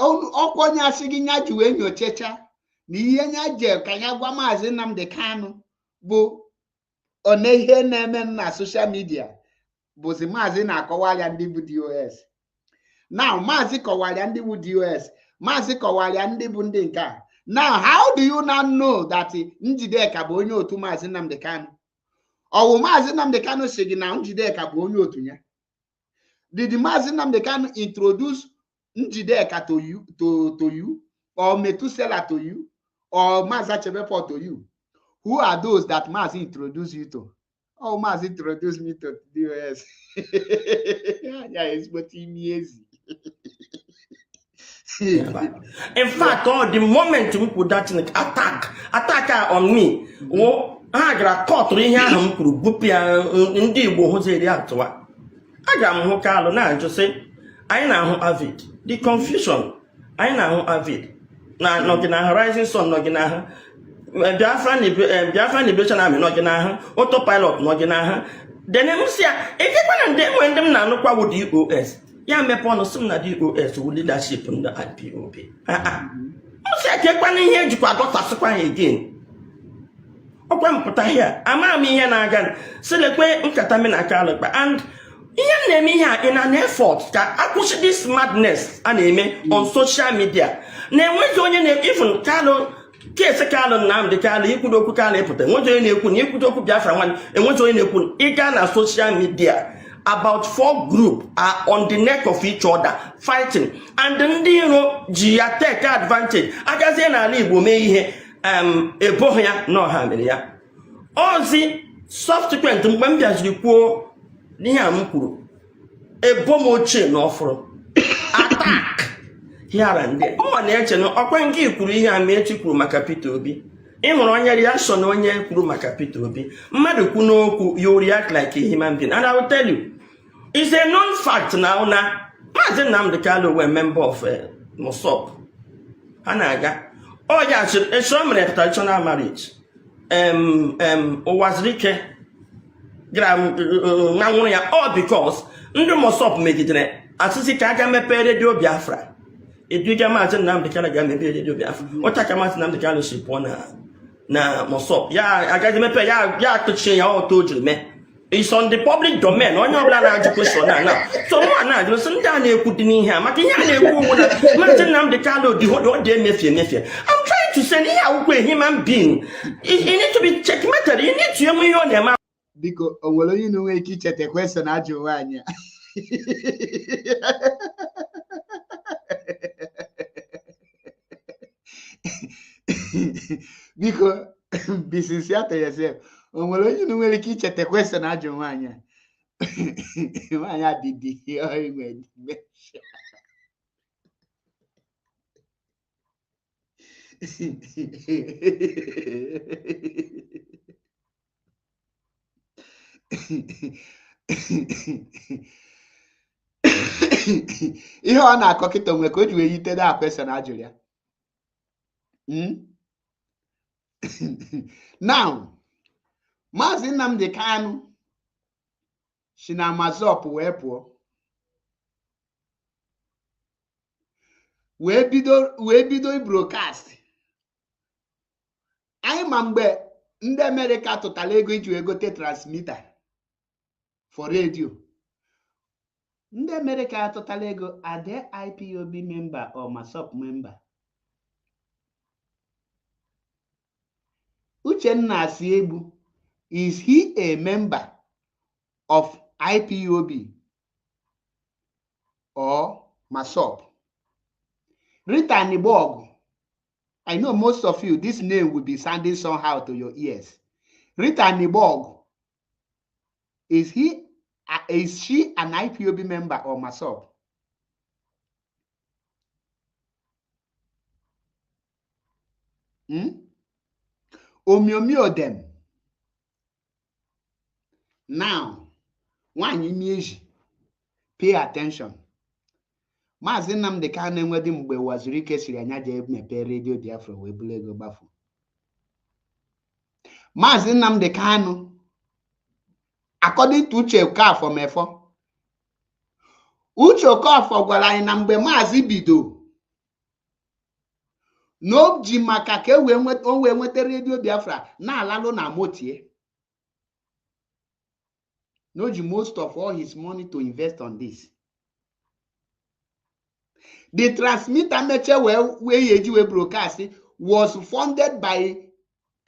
onye asị gị nya ji wee nyochacha na ihe nya je ka ya gwa Maazị Nnamdi Kanu bụ one ihe na-eme na soshal midia bụzi Maazị na-akọwara ndị bụ DOS. Now Maazị kọwara ndị bụ DOS, Maazị kọwara ndị bụ ndị nke a. Now how do you now know that Njideka bụ onye otu Maazị Nnamdi Kanu? Ọwụ Maazị Nnamdi Kanu sị gị na Njideka bụ onye otu ya? Did Maazị Nnamdi Kanu introduce Njideka to you or Metusela to you or Maazị Achebe to you? Who are those that Maazị introduce you to? Oh, Maazị introduce me to DOS. Yeah, it's what he means. In fact, the moment we put that in attack on me, I got caught in here and put indeed who say that to what I got Mokalo now just say I now have it. The confusion I now have it. Now not in a horizon sun, not in a Biafran liberation army, not in a autopilot, not in a then if them when them now look what would DOS. Ya mepon some na DOS with leadership in the IPOB. I take one here to got again. Open put here. Ama me here again. So the way Unkatamina Kalaba and here me here in an effort that I push this madness and on social media. Name went on even Carlo. Kese Carlo Nam the Carlo, you could open Carlo put them. What do you could open Biafra one and what do you put Egan social media? About 4 groups are on the neck of each other fighting, and then Gia take advantage. I can say na live me a bohia no hamia. All the subsequent members the poor Niamkuru a bomoche no for attack here and there. Oh, nature no Okwangi Kuria Metriku Macapitobi. In one reaction, no one Kuru Macapitobi. Madukuno, you react like a human being, and I will tell you. It's a known fact now. Maazị Nnamdi Kanu were member of Mosop. Hanaga. Oh yes, a some traditional marriage. Owazrike. All because ndị Mosop megidere asịsị ka aga mepee redio Biafra. Eduga Maazị Nnamdi Kanu ga mepee redio Biafra. Ọchaka Maazị Nnamdi Kanu si pụọ na Mosop. Ya agaghị mepee ya atụchie ya ọtọ me. It's on the public domain. On your blood education now. So now, you send down a put in here. I'm trying to send here where human being. You need to be checkmated. You need to hear me on them. Because well, you know, we teach a question at Giovanni. Because be sincere to yourself. Well, you know, we teach a question at Giovanni. Why did he? Ihe ọ na-akọ kịta onwe ka o ji wee yite da question ajụrụ ya. Now, Maazị Nnamdi Kanu si na Mazop wee pụọ wee bido broadcast. Anyị ma mgbe ndị Amerịka tụtara ego iji wee gote transmitter for radio. Ndị Amerịka atụtala ego, are they IPOB member or Mazop member? Uchenna Asiegbu, is he a member of IPOB or Mazop? Rita Niborg, I know most of you, this name will be sounding somehow to your ears. Rita Niborg, is she an IPOB member or Mazop? Omiomio them. Now, nwaanyị Chimezie, pay attention. Maazị Nnamdi Kanu enwedị mgbe Wazirike siri anya jee mepee redio Biafra wee bulu ego gbafu. Maazị Nnamdi Kanu, according to Uche Okafor Mefo, Uche Okafor gwara anyị na mgbe Maazị bido n'oji maka ka o wee nweta redio Biafra na-alalụ na motie. N'oji most of all his money to invest on this. The transmitter meche where yeji we broadcast was funded by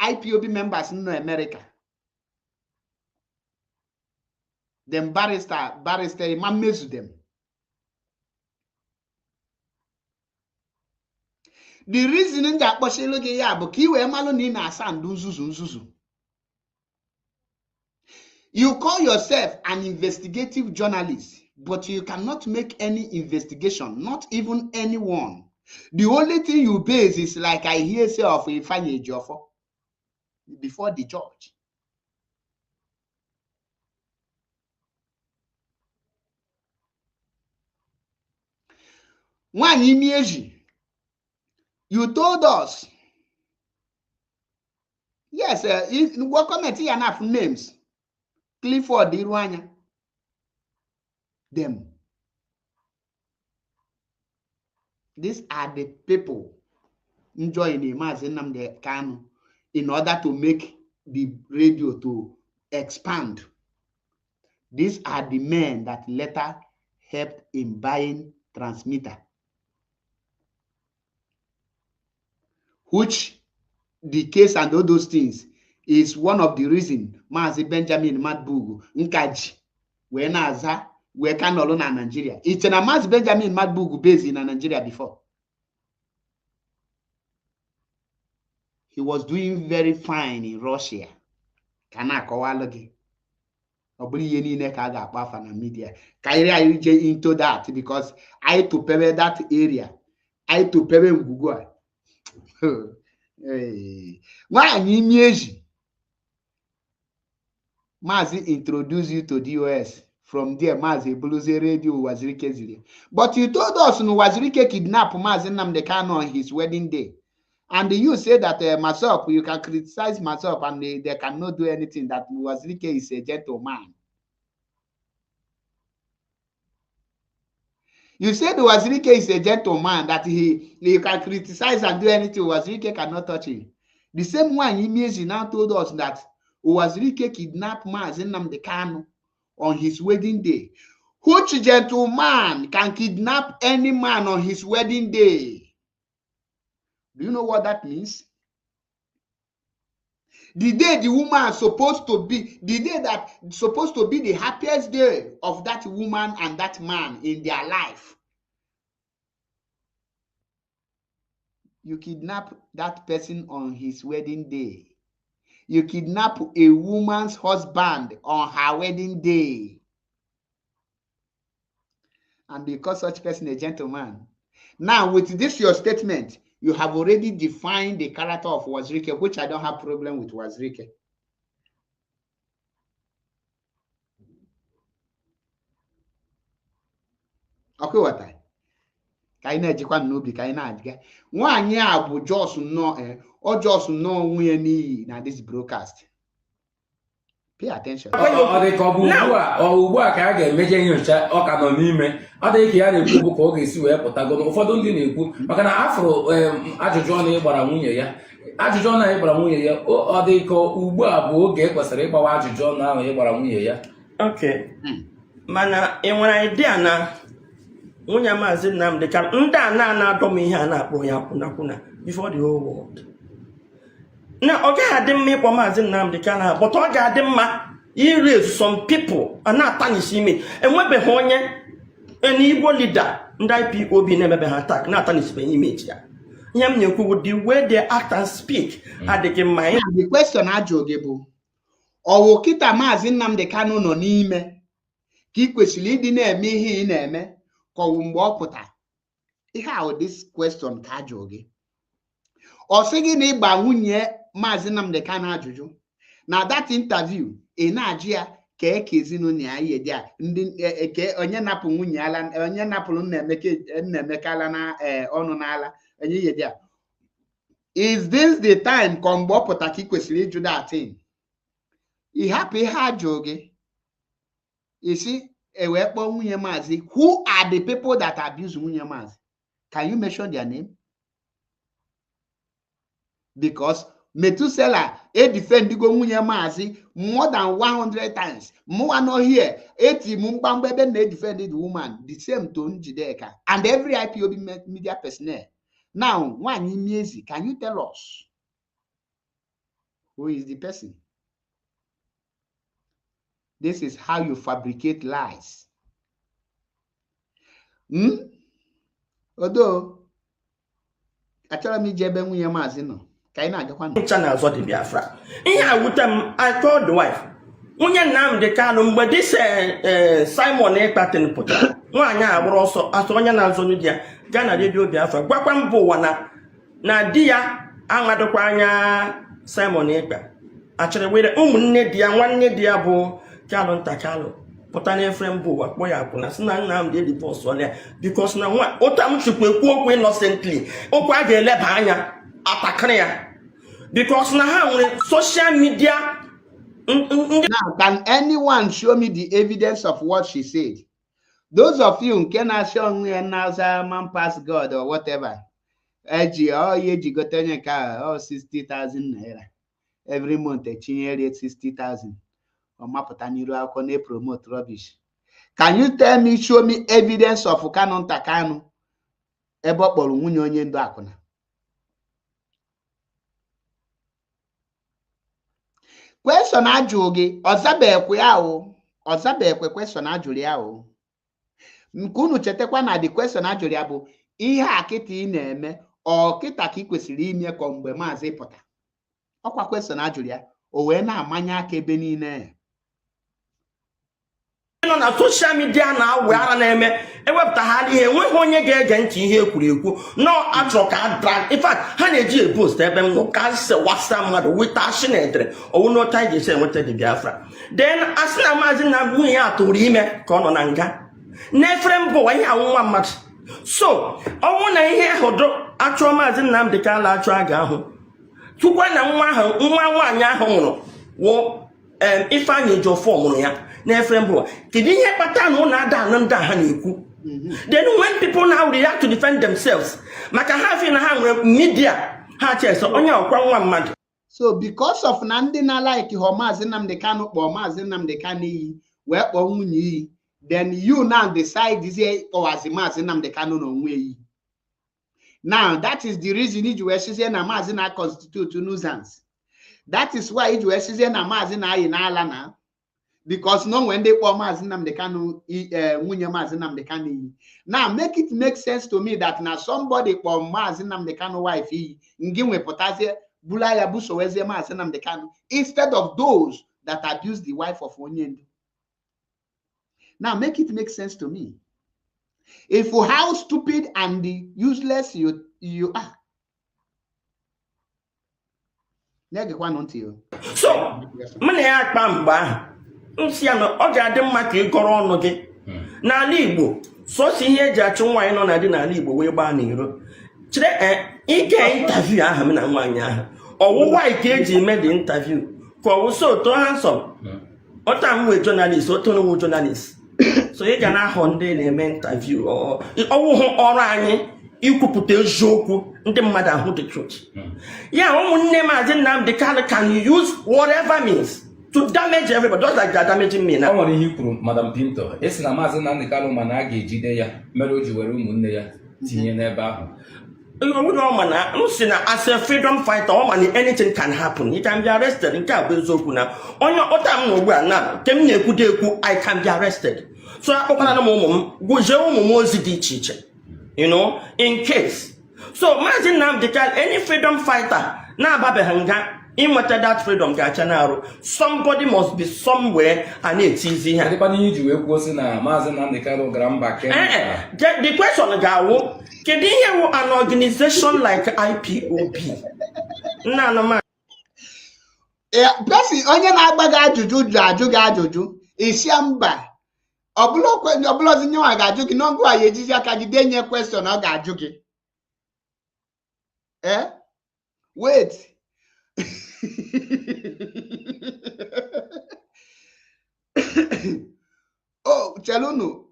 IPOB members in America. Them barrister Imam mezu them. The reason that Bosheloge ya bụ ka iwe malụ na ị na-asa ndụ nzuzu. You call yourself an investigative journalist, but you cannot make any investigation, not even anyone. The only thing you base is like I hear say of Ifeanyi Ejiofor before the judge. Nwaanyị Chimezie, you told us, yes, what comment here enough names. Clifford Iruanya. Them. These are the people enjoying Maazị Nnamdi Kanu in order to make the radio to expand. These are the men that later helped in buying transmitter, which the case and all those things is one of the reasons Maazị Benjamin Madbugu Nkaji wee na-aza wee ka nọrọ na Nigeria. It's na Maazị Benjamin Madbugu based in Nigeria before. He was doing very fine in Russia. Kana akọwalụ gị. Ọ bụrụ ihe niile ka a ga-akpa afa na media. Ka anyị je into that because I to pebe that area. I to pebe ngwugwu a. Nwaanyị Chimezie, Maazị introduce you to DOS. From there, Maazị Buluze Radio Wazirike Ziri. But you told us no Wazirike kidnap Maazị Nnamdi Kanu on his wedding day. And you say that myself, you can criticize myself and they cannot do anything, that Wazirike is a gentleman. You said Wazirike is a gentleman, that he can criticize and do anything, Wazirike cannot touch him. The same one Chimezie now told us that Wazirike kidnapped Maazị Nnamdi Kanu on his wedding day. Which gentleman can kidnap any man on his wedding day? Do you know what that means? The day the woman is supposed to be, the day that is supposed to be the happiest day of that woman and that man in their life. You kidnap that person on his wedding day. You kidnap a woman's husband on her wedding day. And because such person a gentleman. Now, with this your statement, you have already defined the character of Wazirike, which I don't have problem with Wazirike. Okay, what I? Kaina jikwa n'obi kaina adịga. Nwaanyị a bụ just no or just no onwe ni na this broadcast. Pay attention. Ọ dị ka ọ bụ ugbu a ka a ga-emeje nyocha ọ ka nọ n'ime. Ọ dị ka ya na-ekwu bụ ka ọ ga-esi wee pụtago. Ụfọdụ ndị na-ekwu maka na afro ajụjụ ọnụ ịgbara nwunye ya. Ajụjụ ọnụ ịgbara nwunye ya. Ọ dị ka ugbu a bụ oge kwesịrị ịgbawa ajụjụ ọnụ ahụ ịgbara nwunye ya. Okay. Mana ị nwere idea na nwunye Maazị Nnamdi Kanu ndị a na-adọm ihe a na-akpọ ya kwuna before the whole world. Na ọ gaghị adị mma ịkpọ Maazị Nnamdi Kanu, but ọ ga-adị mma iraise some people a na-atanisi ime. Enwebeghị onye Igbo leader ndị IPOB na-emebe ha attack na-atanisibeghị image ya. Ihe m na-ekwu bụ the way they act and speak adịghị mma. The question ajụ gị bụ ọwụ kịta Maazị Nnamdi Kanu nọ n'ime ka ị kwesịrị ịdị na-eme ihe ị na-eme ka ọwụ mgbe ọ pụta. Ihe ahụ this question ka ajụ gị. Ọ sị gị na ịgba nwunye Maazị Nnamdi Kanu ajụjụ na that interview ị na-ajụ ya ke ezinụlọ ya ihe dị a ndị ke onye napụ nwunye ala onye napụrụ Nneemeka ala na ọnụ n'ala onye ihe dị a. Is this the time ka mgbe ọ pụta ka ị kwesịrị ịjụ that thing? Ị hapụ ihe ajụ gị isi wee kpọọ nwunye Maazị. Who are the people that abuse nwunye Maazị? Can you mention their name? Because Methuselah defend go nwunye Maazị more than 100 times. More no here 80 mgbamgbe ebe na defend the woman the same to Njideka and every IPOB media personnel. Now, Nwanyi Chimezie, can you tell us who is the person? This is how you fabricate lies. Although, achọrọ m ije ebe nwunye Maazị nọ ka anyị na-agakwa n'azọ dị Biafra. Ihe a wute m, I told the wife, nwunye Nnamdi Kanu mgbe dis Simon Ekpatin pụtara, nwaanyị a gbụrụ ọsọ asọ onye na-azọ di ya gaa na redio Biafra gwakwa mba ụwa na di ya amadokwa anya Simon Ekpa achọrọ were ụmụnne di ya nwanne di ya bụ Kalụ Ntakalụ pụta na efere mba ụwa kpọ ya akwụna si na Nnamdi divorce ọlịa because na nwa ụta m chukwu ekwu okwu innocently okwu a ga-eleba anya atakịrị ya because na ha nwere social media. Now, can anyone show me the evidence of what she said? Those of you who can show me another man past God or whatever, you got 60,000 naira every month. A chinere 60,000 or mapotaniru akone promote rubbish. Can you tell me, show me evidence of Canon Takano ebo kpọrọ nwunye onye ndo akụna? Question ajụ gị ọzabekwe ya o ọzabekwe question ajụrụ ya o. Nke unu chetakwa na the question ajụrụ ya bụ ihe a kịta ị na-eme ọ kịta ka ị kwesịrị ime ka mgbe Maazị pụta. Ọkwa question ajụrụ ya o wee na-amanye aka ebe niile. Nọ na social media na-awe ara na-eme ewepụta ha ihe enweghị onye ga-ege ntị ihe ekwuru ekwu no achọrọ ka drag. In fact ha na-eji post ebe m nọ ka se wasa mmadụ wita shi na edere owu n'ota iji ese enweta dị Biafra. Then asị na Maazị Nnamdi ya atụrụ ime ka ọ nọ na nga n'efere mbụ ihe anwụnwa mmadụ. So ọnwụ na ihe ahụ achọ Maazị Nnamdi Kanu achọ aga ahụ tukwa na nwa nwaanyị ahụ nwụrụ wụ Ifeanyi Ejiofor mụrụ ya n'efere mbụ. Kedu ihe kpatara na ọ na-ada anụ ndị ha na-ekwu? Then when people now react to defend themselves maka ha fi na ha nwere media ha chese onye ọkwa nwa mmadụ. So because of na ndị na like ho Maazị Nnamdi Kanu kpọọ Maazị Nnamdi Kanu iyi wee kpọọ nwunye iyi, then you now decide this kpọwazi Maazị Nnamdi Kanu na onwe iyi. Now that is the reason iji wee sizie na Maazị na constitute nuisance. That is why iji wee sizie na Maazị na ayi na ala na. Because no when they kpọọ Maazị Nnamdi Kanu nwunye Maazị Nnamdi Kanu iyi. Now make it make sense to me that na somebody kpọọ Maazị Nnamdi Kanu wife iyi ngi nwepụtazie bula ya busowezie Maazị Nnamdi Kanu instead of those that abuse the wife of Onyendo. Now make it make sense to me. If for how stupid and useless you are. So mene ya akpa mgbe ahụ nsi ya na ọ ga-adị mma ka ịkọrọ ọnụ gị n'ala Igbo sosi ihe eji achụ nwaanyị nọ na dị n'ala Igbo wee gbaa n'iro chere ige interview ahụ m na nwaanyị ahụ ọwụwa ike eji eme dị interview ka ọwụ so to handsome ọta m wee journalist oto n'wu journalist so ị ga na-ahụ ndị na-eme interview ọwụhụ ọrụ anyị ikwupụta eziokwu ndị mmadụ ahụ the truth. Ya ụmụnne Maazị Nnamdi Kanu can use whatever means to damage everybody just like they're damaging me now. Ọ nwere ihe kwuru Madam Pinto esi na Maazị Nnamdi Kanu mana a ga-ejide ya mere o ji were ụmụnne ya tinye n'ebe ahụ. As a freedom fighter, anything can happen. You can be arrested. I can be arrested. So you know, in case. So imagine now any freedom fighter now that freedom somebody must be somewhere and it's easy. The question can you hear an organization like IPOB? No, man. Person onye na-agbaga ajụjụ Isiamba. Obulo zinyo agajugi nongo ayejizi akagide nye question agajugi. Wait. Oh, Chelunu.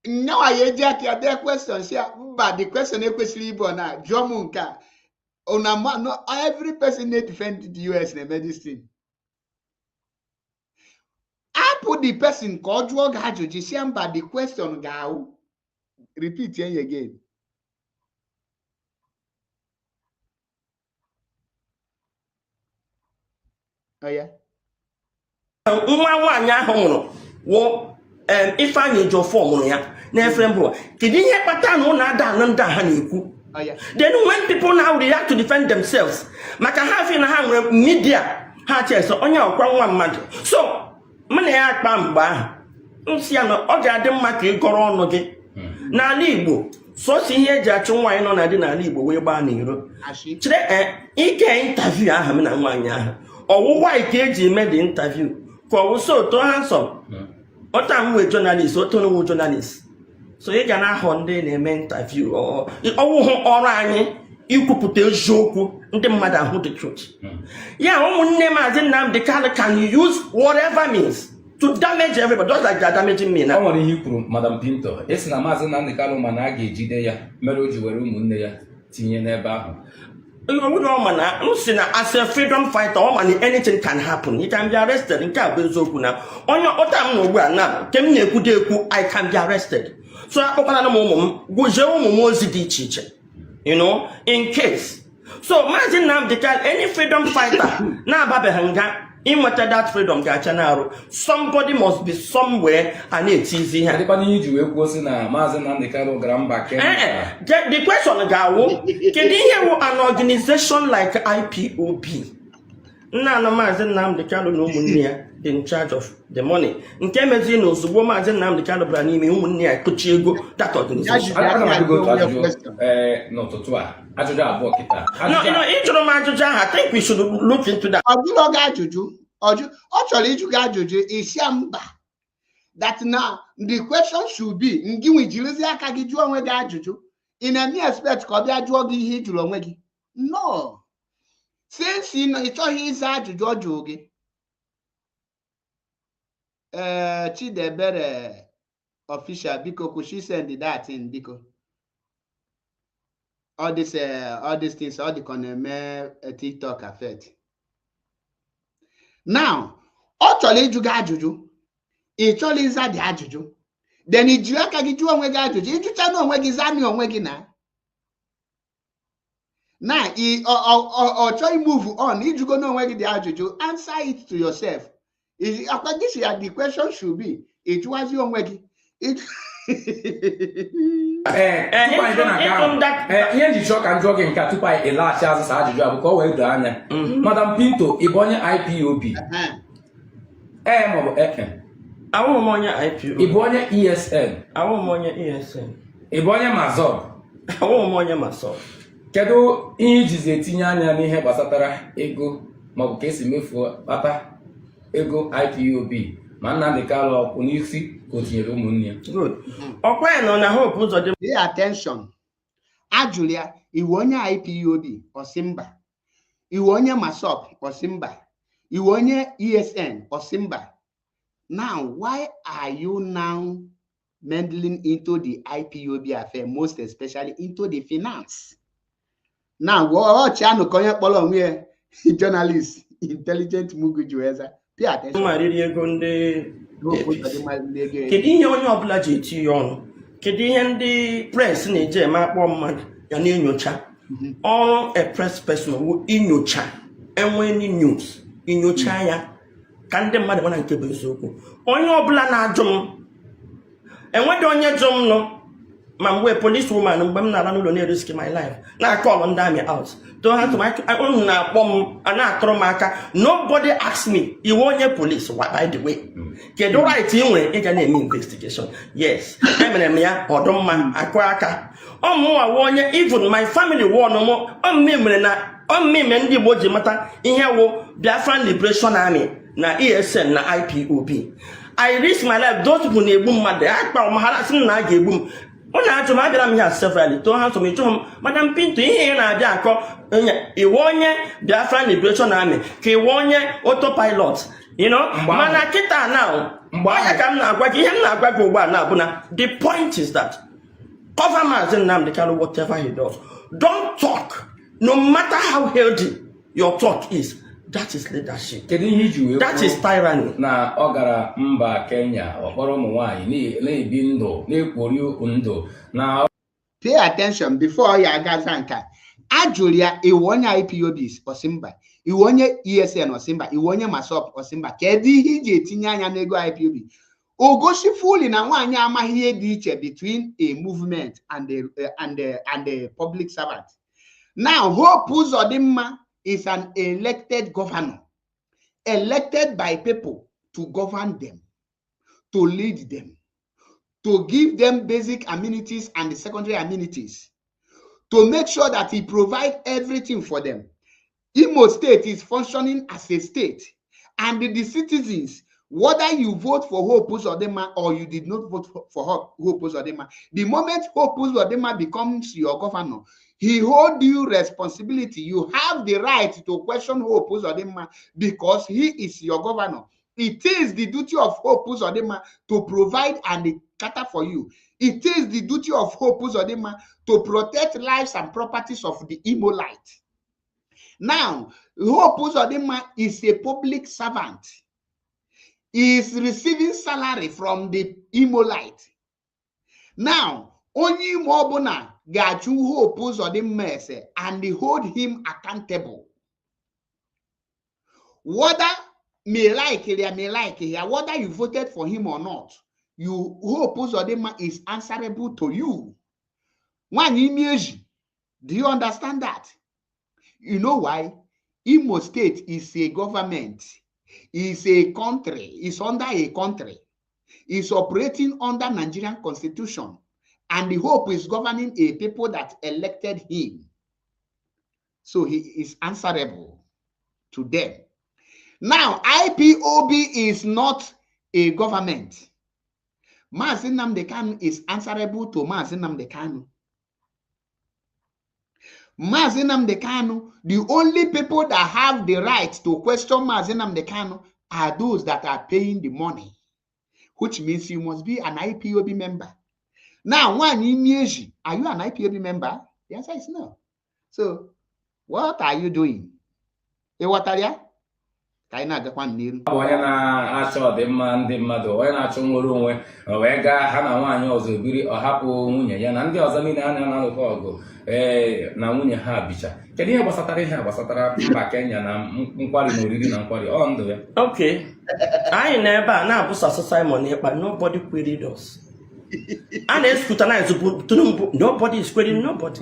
Now ayeji akade question but the question ekwesiri ibo na jomunka. No, every person they defend the US in medicine. I put the person called drug hydrogen, but the question go. Repeat here again. Oh yeah. If I need your form, never did you hear Patano Nada Haniku? Then when people now react to defend themselves, Maka half in a hand media, hatches on your one month. So, money at Bamba, Usiano, Oga Demaki Coronogi. Na Libo, so see here Jackson wine on a dinner Libo, way banning you. He can interview Ahaman and Wanya, or why KG made the interview. For so to handsome. What time with journalists, or to journalists? So you can have one day in an interview or you could put a joke in the matter who the truth. Yeah, name as in the color can you use whatever means to damage everybody, just like that damaging me now. Madam Pinto, it's Namazan and the Kalumanagi, Jidea, Meloji, Munea, Tinia Neba. As a freedom fighter, anything can happen. You can be arrested in Kabuzokuna. On your Otam now, I can be arrested. So I open a moment, you know, in case. So imagine now any freedom fighter, now Babahanga, in what that freedom gachanaro, somebody must be somewhere and it's easy. The question Gawo, can you hear an organization like IPOB? Nana Mazen Nam the Calo in charge of the money. In Kemezino, the woman Nam the Calo Branimi, Umunia, Kuchigo, that organization. I go to no, to twa. I think we should look into that. Actually, you got Juju is Yamba. That now the question should be in any aspect, no. Since you know it's all his side to George Chidebere official because she sent that in because all these things, all the economy TikTok affect. Now, actually, you got Juju. It's all inside the Juju. Then it's you can get you on where Juju. You just know where is Annie on where now. Now, or try move on. If you go know where the Juju, answer it to yourself. Is this the question should be? It was your way. It. Madam Pinto, Ibonya IPOB. I won't monya IPOB. Ibonya ESN. I won't monya ESN. Ibonya Mazob. I won't monya Mazob. Kedu injizi etinye anya n'ihe gbasatara ego maọbụ ka esi mefuo kpata ego IPOB ma Nnamdi Kanu onyeisi ka o tinyere ụmụnne. Good. Okwa no na hope ụzọ dị. Pay attention. Ajulia, iwe onye IPOB Osimba. Iwe onye Masop Osimba. Iwe onye ESN Osimba. Now, why are you now meddling into the IPOB affair, most especially into the finance? Now, watch channel konya polo nwe journalist, intelligent mugujueza. Pay attention. Kedu ihe onye ọbụla ji eti ya ọnụ? Kedu ihe ndị press na-eje eme akpọ mmadụ ya na-enyocha? Ọrụ a press person wụ inyocha enwe any news, inyocha ya ka ndị mmadụ mana nke bụ eziokwu. Onye ọbụla na-ajụ m enwedị onye jụ m nọ ma mgbe police woman mgbe m na-ala n'ụlọ na-erisk my life na-akọlụ ndị amị out. Nobody asked me, you want your police, by the way. Get the right in when you can name investigation. Yes, I'm a mere or don't man, I quack. Oh, more, I warn you, even my family war no more. On me, and the word matter in here, Biafran Liberation Army, na ESN, na IPOB. I risk my life. Those people need boom mad. I found my harassment na get boom. When I to my gram here severally, to have to me to Madam Pinto here na dia ko Iwonye Biafra Liberation Army. Ke wonye autopilot. You know, mana kita now. Why come now? The point is that cover Mazen Nnamdi Kanu whatever he does. Don't talk. No matter how healthy your talk is. That is leadership. That is tyranny. Na ogara mba Kenya okporo mu nwanyi na-ebi ndụ na-ekpori ndụ na pay attention before you agaza nka ajụrụ ya iwu onye IPOB Osimba iwu onye ESN Osimba iwu onye Masop Osimba kedu ihe iji etinye anya n'ego IPOB ogosi fully na nwaanyị amaghị ihe dị iche between a movement and a public servant. Now Hope Uzodimma is an elected governor, elected by people to govern them, to lead them, to give them basic amenities and secondary amenities, to make sure that he provides everything for them. Imo State is functioning as a state, and the citizens, whether you vote for Hope Uzodimma or you did not vote for Hope Uzodimma, the moment Hope Uzodimma becomes your governor, he holds you responsibility. You have the right to question Hope Uzodimma because he is your governor. It is the duty of Hope Uzodimma to provide and cater for you. It is the duty of Hope Uzodimma to protect lives and properties of the Imolite. Now, Hope Uzodimma is a public servant. He is receiving salary from the Imolite. Now, only Mobuna got you Hope Uzodimma and hold him accountable. Whether may like it, may like it, whether you voted for him or not, you Hope Uzodimma is answerable to you. One image, do you understand that? You know why? Imo State is a government, is a country, is under a country, is operating under Nigerian constitution, and the Hope is governing a people that elected him. So he is answerable to them. Now, IPOB is not a government. Mazi Nnamdi Kanu is answerable to Mazi Nnamdi Kanu. Mazi Nnamdi Kanu, the only people that have the right to question Mazi Nnamdi Kanu are those that are paying the money, which means you must be an IPOB member. Now, one Imieji, are you an IPOB member? The answer is no. So, what are you doing? Ewataria? onye na-achọ ọdịmma ndị mmadụ, onye na-achọ nwere onwe wee gaa ha na nwaanyị ọzọ biri ọ hapụ nwunye ya na ndị ọzọ niile a na-alụkọ ọgụ na nwunye ha bicha. Kedu ihe gbasatara ihe gbasatara mba Kenya na nkwari na oriri na nkwari ọ ndụ ya? Okay, anyị na ebe a na-abụsasụ Simon Ekpa, nobody queried us. And they scrutinize Tinubu, nobody is querying nobody.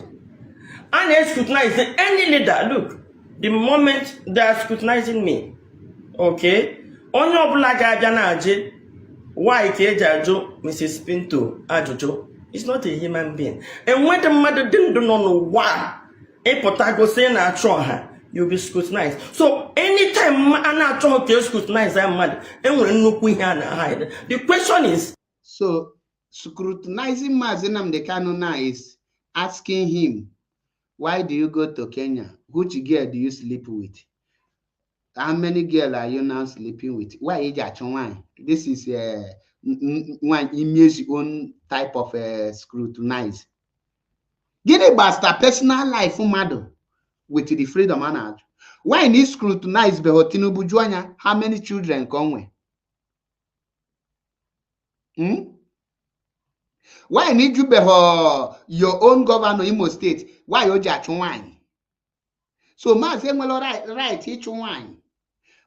And they scrutinize any leader. Look, the moment they are scrutinizing me, okay, onye ọbụla ga-abịa na-ajị why ka eji ajụ Mrs. Pinto ajụjụ is not a human being. And when the mother didn't know why ịpụta gosi na-achụ ọha, you'll be scrutinized. So anytime a na-achọ ka scrutinize that mmadụ, enwere nnukwu ihe a na-hide. The question is, so scrutinizing Mazi Nnamdi Kanu now is asking him, why do you go to Kenya? Which girl do you sleep with? How many girls are you now sleeping with? Why is that one? This is one image own type of scrutinize. Get a basta personal life mado with the freedom and why need scrutinize Tinubu Juanya? How many children come with? Why need you be your own governor Imo State? Why you just wine? So Mazi Enwelo right each wine.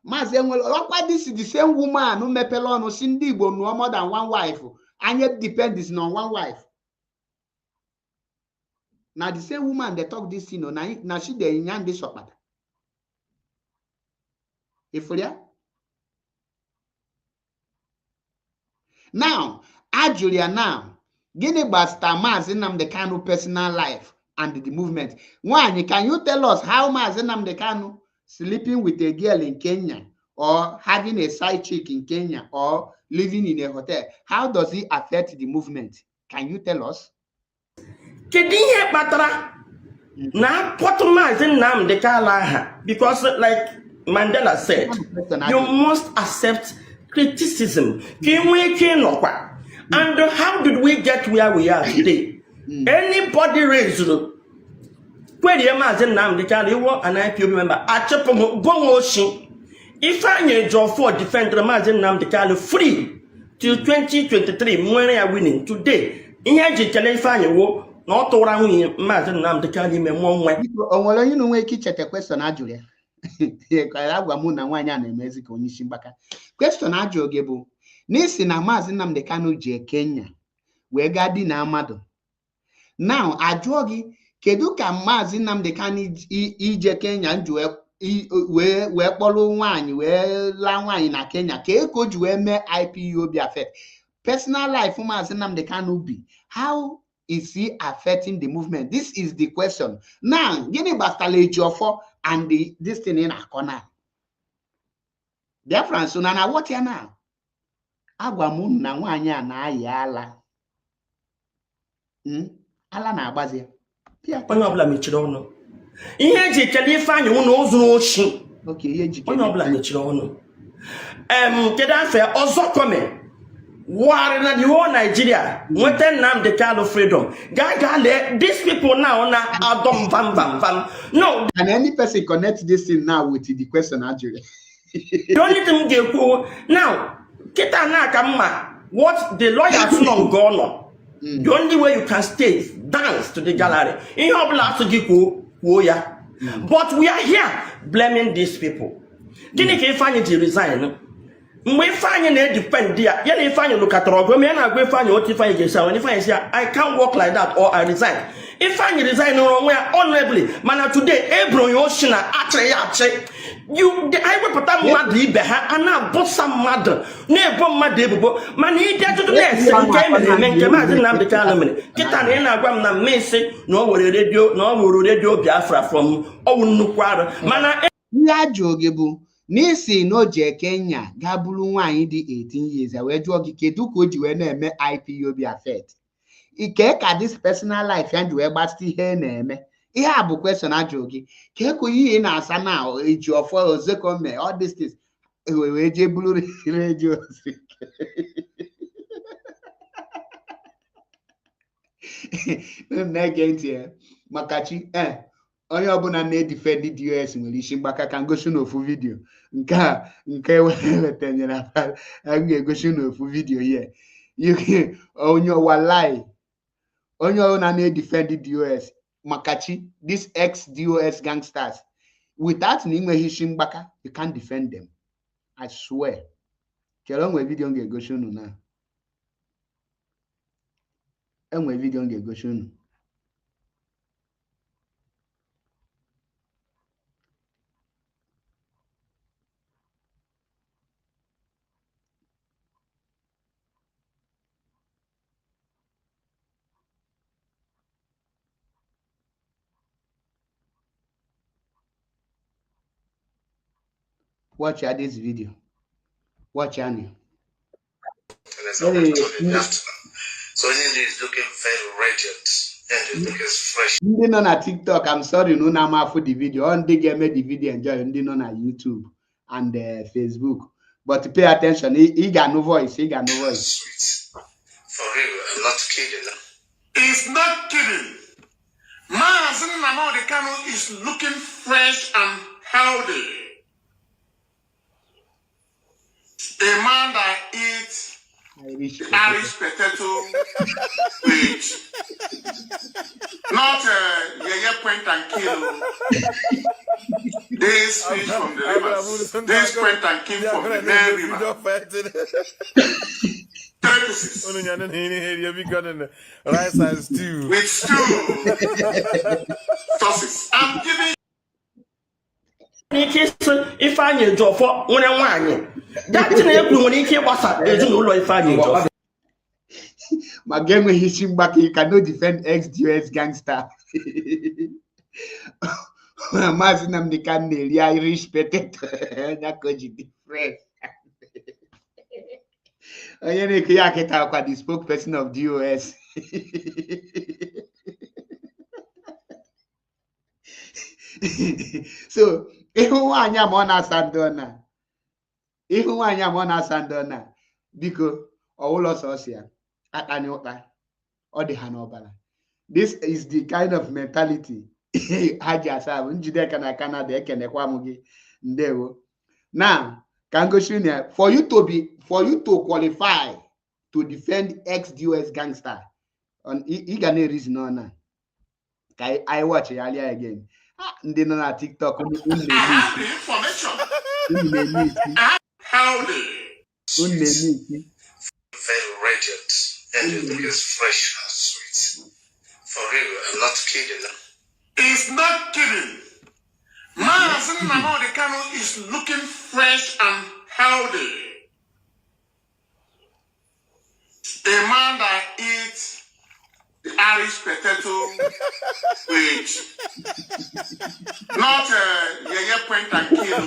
Mazi Enwelo, why this is the same woman who mepelon or Cindy no more than one wife, and yet depends on one wife. Now the same woman they talk this thing, now she dey yan this up. If now, Julia now. Gini basta Mazi Nnamdi Kanu personal life and the movement. One, can you tell us how Mazi Nnamdi Kanu sleeping with a girl in Kenya or having a side chick in Kenya or living in a hotel, how does it affect the movement? Can you tell us? Because like Mandela said, you must accept criticism. And how did we get where we are today? Anybody raised where the Amazon Nam the Kaliwa and IPO member, Achapo Bongoshi, if I need your for defend the Amazon Nam the Kali free till 2023, when I are winning today. In Yaji Kalifanya, not around Amazon Nam the Kali me one way. Oh, you know, we catch a question, Ajulia. Question Ajo Nisi na Mazi Nnamdi Kanu je Kenya wee ga di na amado. Now ajụọ gị kedu ka Mazi Nnamdi Kanu ije Kenya nju wee kpọrọ nwaanyị wee la nwaanyị na Kenya ka eko ji wee mee IPOB affect personal life Mazi Nnamdi Kanu bi. How is he affecting the movement? This is the question. Now gịnị gbasara Ejiofor and this thing in Akona? Difference so na what ya now? Agwa m na nwaanyị a na-ayị ala. Ala na-agbazi. Onye ọbụla mechiri ọnụ. Ihe eji ekele Ifeanyị wụ na o zuru oshi. Okay, ihe eji onye ọbụla mechiri ọnụ. Kedu afọ ọzọ kome? Warị na the whole Nigeria nweta Nnamdi Kanu freedom. Ga lee these people now na adom vam. No. And any person connect this thing now with the question Ajuri. The only thing they go now. Kita na kama what the lawyers no go no. The only way you can stay is dance to the gallery. In your blood to ya. But we are here blaming these people. Didn't you find it resign? We find it defend there. You find look at Rogo, me and I go find what if I get when if I say I can't work like that or I resign. If I resign wrong way honorably, man today, Ebro Yoshina, Ache. You the I will put that mad beha and now bought some mother. Never mad debo. Man, he did to the next. Came and make a man in the Calamity. Get an end of na message, no radio, no radio Biafra from Nneokwa. Man, ya jogebu. Nisi no je Kenya gabulu nwaanyị dị 18 years wee jụọ gị kedu ka o ji wee na-eme IPOB affect. Ike ka this personal life ya ji wee gbasị ihe na-eme. Ihe a bụ question ajụ gị. Ka eko ihe na-asa na Ejiofor Ozekome all these things wee je bulu radio. Na-ege ntị Makachi onye ọbụla na-edefend US nwere isi mgbaka ka ngosi n'ofu vidio nke wetanyere a ga-egosi n'ofu vidio here onye walai onye ọbụla na-edefend US Makachi this ex-DOS gangsters without na inweghị isi mgbaka you can't defend them. I swear. Chere onwe vidio ga-egosi unu na enwe vidio ga-egosi unu. Watch this video. Watch Annie. So Nini is looking very radiant and is looking fresh. Ndị nọ na TikTok, I'm sorry, no na mafu the video. On the game the video enjoy. Ndị nọ na YouTube and Facebook. But pay attention. He got no voice. He got no voice. Sweet. For real, I'm not kidding. It's not kidding. Mazi Nnamdi Kanu is looking fresh and healthy. A man that eats Irish potato with not yeye point and kill. This fish from the rivers. This point and kill from the Nile River. 3 pieces. Rice and stew. With stew. Sauces. I'm giving Ifeanyị Ejiofor nwere nwaanyị that na-ekwu nwere ike ịgbasa ezinụlọ Ifeanyị Ejiofor. Ma ga-enweghị isi mgbaka you cannot defend ex-DOS gangster. Mazi Nnamdi Kanu na-eri Irish potato. fresh. Onye na-eke ya kịta akwa the spokesperson of DOS. So ihu nwaanyị a ma ọ na-asa ndị ọ na biko ọwụlọ sọsọ ya akpani ụkpa ọ dị ha n'ọbara. This is the kind of mentality ha ji asa bụ Njideka na Canada ekenekwa m gị ndewo. Now can go for you to qualify to defend ex-DOS gangster on you can reason on that. I watch it again. Ndị nọ na TikTok very radiant and it is fresh and sweet. For real, I'm not kidding. It's not kidding. Maazị Nnamdi Kanu is looking fresh and healthy. A man that eats the Irish potato with not yeye point and kill.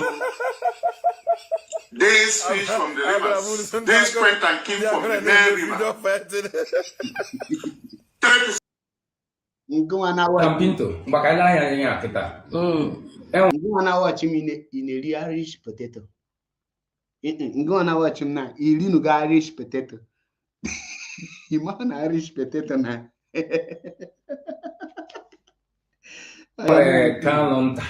This fish from the rivers. This point and kill from the Nile River. Campinto, bacala ya kita. Ngwa na watch him in a Irish potato. Ngwa na watch him na iri nuga Irish potato. Imagine Irish potato na. Kalonta.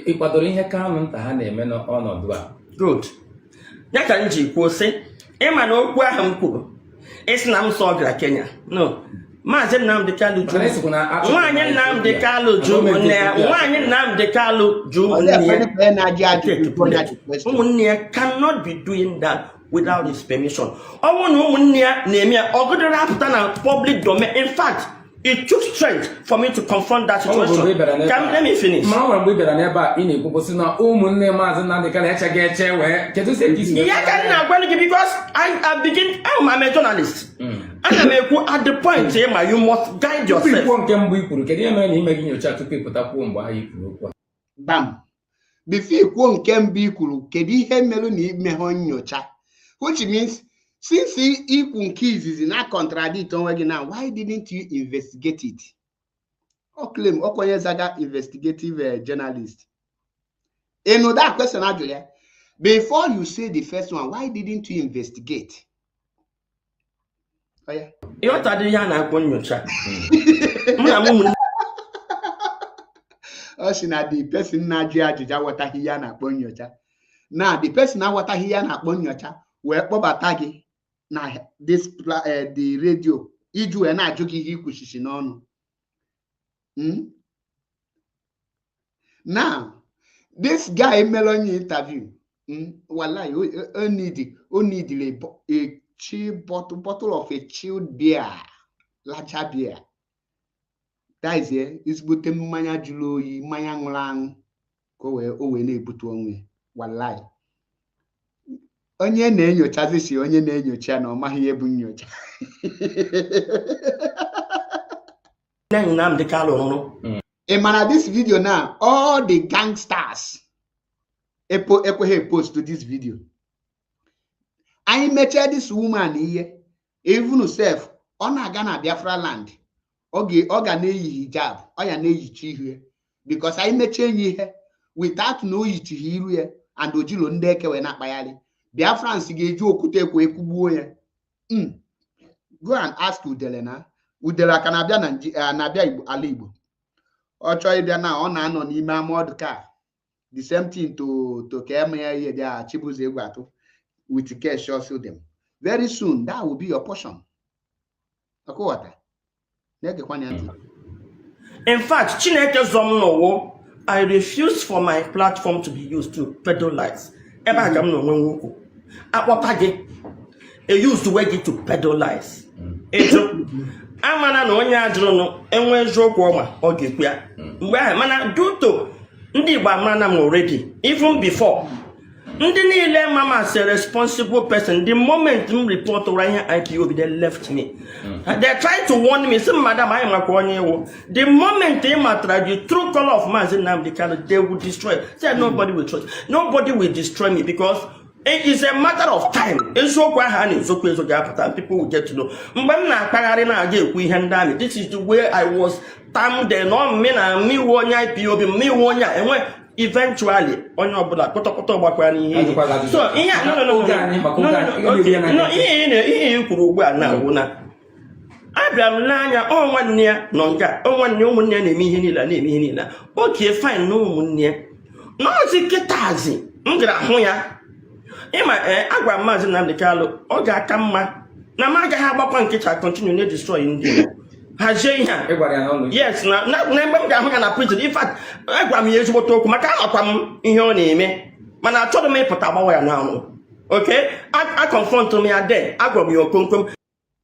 Ịkwadoro ihe Kalonta ha na-eme n'ọnọdụ a. Good. Ya ka m ji kwuo sị, ịma na okwu ahụ m kwuru isi na m sọ gara Kenya. No. Maazị Nnamdi Kanu ju nwaanyị Nnamdi Kanu ju ụmụnne ya nwaanyị Nnamdi Kanu ju ụmụnne ya cannot be doing that without his permission. Ọnwụ na ụmụnne ya na-eme ya ọgụdịrị apụta na public domain. In fact, it took strength for me to confront that situation. Let me finish. Ma ọ mgbe bịara n'ebe a ị na-ekwuposi na ụmụnne Maazị Nnamdi Kanu echeghị eche wee kedu se isi ya ka na agwa gị because I'm a journalist. Ana m ekwu at the point ma you must guide yourself. Ikwu nke mbụ i kwuru kedu ihe mere na ime gị nyocha tupu ịpụtakwuo mgbe ahụ i kwuru okwu a? Bam. Before ikwu nke mbụ i kwuru kedu ihe mere na ime ha nyocha, which means since ikwu nke izizi na contradict onwe gị now, why didn't you investigate it? O claim okonye zaga investigative journalist. You know that question ajụrụ ya. Before you say the first one, why didn't you investigate? Oh yeah. You thought you na akpọ nyocha. O si na the person na-ajụ ajụjụ aghọtaghị ya na-akpọ nyocha. Na the person aghọtaghị ya na-akpọ nyocha wee kpọbata gị na this the radio iji wee na-ajụ gị ihe ikwuchichi n'ọnụ. Now this guy melonye interview wallahi o need a chill bottle of a chilled beer, lager beer. That is ezigbote mmanya jụrụ oyi, mmanya ṅụrụ aṅụ ka o wee na-ebute onwe. Wallahi onye na-enyochazi si onye na-enyocha na ọ maghị ihe bụ nyocha. Emana this video now, all the gangsters ekweghị post to this video. I met this woman here, even self, ọ na-aga na Biafra land. Ọ ga na-eyi hijab, ọ ya na-eyichi ihe because I met ihe without no yichi iru ya and ojilo ndị ekewe na-akpagharị. Biafrans ga-eji okwute ekwe ekwugbuo ya. Go and ask Udele na. Udele aka na-abịa Igbo ala Igbo. Ọ chọọ ịbịa na ọ na-anọ n'ime amọdụ ka the same thing to ka eme ya ihe dị a Chibuzo egwu atụ with cash also them. Very soon that will be your portion. Akọwata. In fact, Chineke Zomnowo, I refuse for my platform to be used to peddle lies. Eba agam no nwenwuku. Akpọpage. E used to wage it to peddle lies. Ejo. Amana na onye ajụrụ no enwe eziokwu ọma ọ ga-ekwu ya. Mgbe ahụ mana due to ndị Igbo amara m already even before Ndị niile mama as a responsible person, the moment m report right here IPOB, they left me. They tried to warn me, say, Madam, I am a Kwanyewo. The moment they matter the true color of Mazi Nnamdi Kanu, they will destroy. Say nobody will trust. Nobody will destroy me because it is a matter of time. People will get to know. This is the way I was termed. No, me wonya IPOB, me wonya, and when eventually on your blood, so yeah, no. Abraham Nanya, oh, 1 year, Nonga, oh, 1 year, Nemihinila. Okay, fine, no 1 year. No, Zikitazi, Ngra, Emma, Agua Mazi Nnamdi Kanu, Oga Kama, Namaga Habapan continue destroying you. Yes, now, I'm prison. In fact, I'm here to talk. I'm in your name. Man, I told me put about now. Okay, I confront me a day. I got your concum.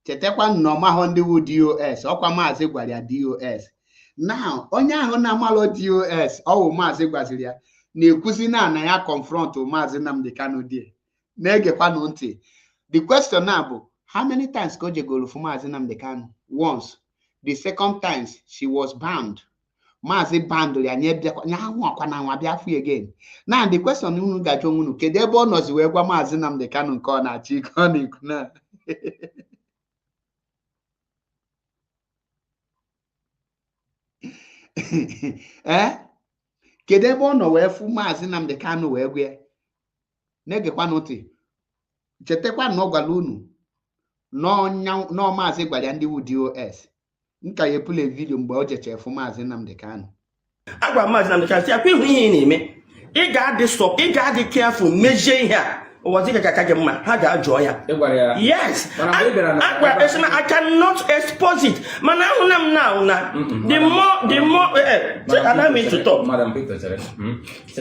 Chetekwa normal Honeywood DOS, ọkwa Maazị gwara ya DOS. Now, onye ahụ na-amalụ DOS, ọwụ Maazị gwaziri ya, na-ekwuzi na ya confront Maazị Nnamdi Kanu die. Na-egekwanụ ntị. The question now bụ, how many times ka o jegoro for Maazị Nnamdi Kanu? Once. The second times, she was banned. Maazị banned ya nye akwa na nwa bịa afọ again. Now, the question unu gajo unu, kedu ebe ọ nọzi wee gwa Maazị Nnamdi Kanu nke ọ na-achị ike ọ na-ekwu na kedu ebe ọ nọ wee fụ Maazị Nnamdi Kanu wee gwa ya na-egekwanụ ntị chetakwa na ọ gwara unu nọ Maazị gwara ya ndị wu DOS nka ya epule vidio mgbe o jeche fụ Maazị Nnamdi Kanu agwa Maazị Nnamdi Kanu akwa ihu ihe ị na-eme ị ga-adị careful mezie ihe a ụwazi ka gị mma ha ga-ajụọ ya yes I cannot expose it mana ahụ na m na the more allow me to talk. Madam Peter chere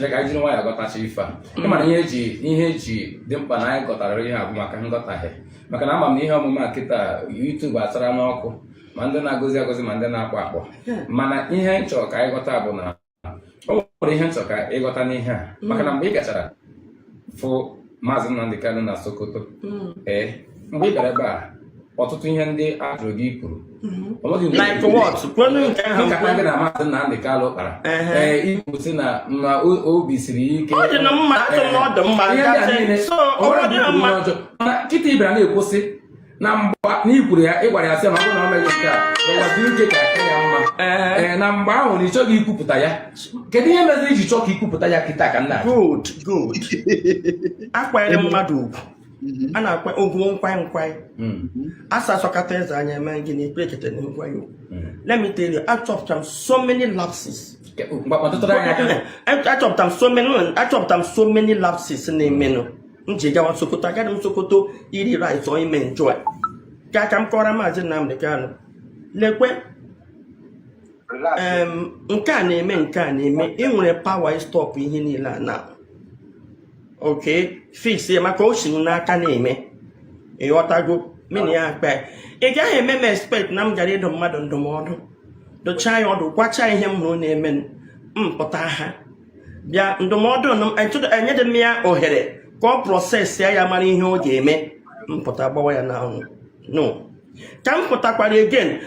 ka anyị jiri nwayọ agọtachi ife a ịmana ihe eji dị mkpa na anyị gọtara ihe abụ maka nghọtahie maka na ama m na ihe ọmụma a kịta YouTube asara n'ọkụ ma ndị na-agọzi agọzi ma ndị na-akpọ akpọ mana ihe nchọ ka anyị ghọta bụ na o nwere ihe nchọ ka ịghọta n'ihe a maka na mgbe ị gachara fụ Maazị Nnamdi Kanu na Sokoto mgbe ị gara ebe a ọtụtụ ihe ndị ajụrụ gị kwuru nkata gị na Maazị Nnamdi Kanu kpara ikwusi na obi siri ike mana kịta ịbịara na-ekwusị na mgba n'ikwuru ya ịgwara ya sị na ọ bụrụ na ọ meghị nke a ọwazi ike ka aka ya mma na mgbe ahụ na ị chọghị ikwupụta ya kedu ihe meziri iji chọọ ka ikwupụta ya kịta ka nna good akwanyere mmadụ ugwu a na-akwa ogwu nkwanye asa asọkata eze anya eme gịnị ikpe ekete na nkwanye ugwu. Let me tell you, I chopped so many lapses. I chopped so many lapses na-emenụ nji gawa Sokoto agaghị m Sokoto iri rice or ime enjoy ka m kọrọ Maazị Nnamdi Kanu lekwe nke a na-eme ị nwere power stop ihe niile a na okay fix ya maka o si n'aka na-eme ịghọtago mini ya akpa ị gaghị eme m expect na m gara ịdụ mmadụ ndụmọdụ dụchaa ya ọdụ gwacha ihe m hụrụ na-eme mpụta ha bịa ndụmọdụ enyedị m ya ohere ka ọ prọsesị ya mara ihe ọ ga-eme mpụta gbawa ya n'anwụ no ka m pụtakwara again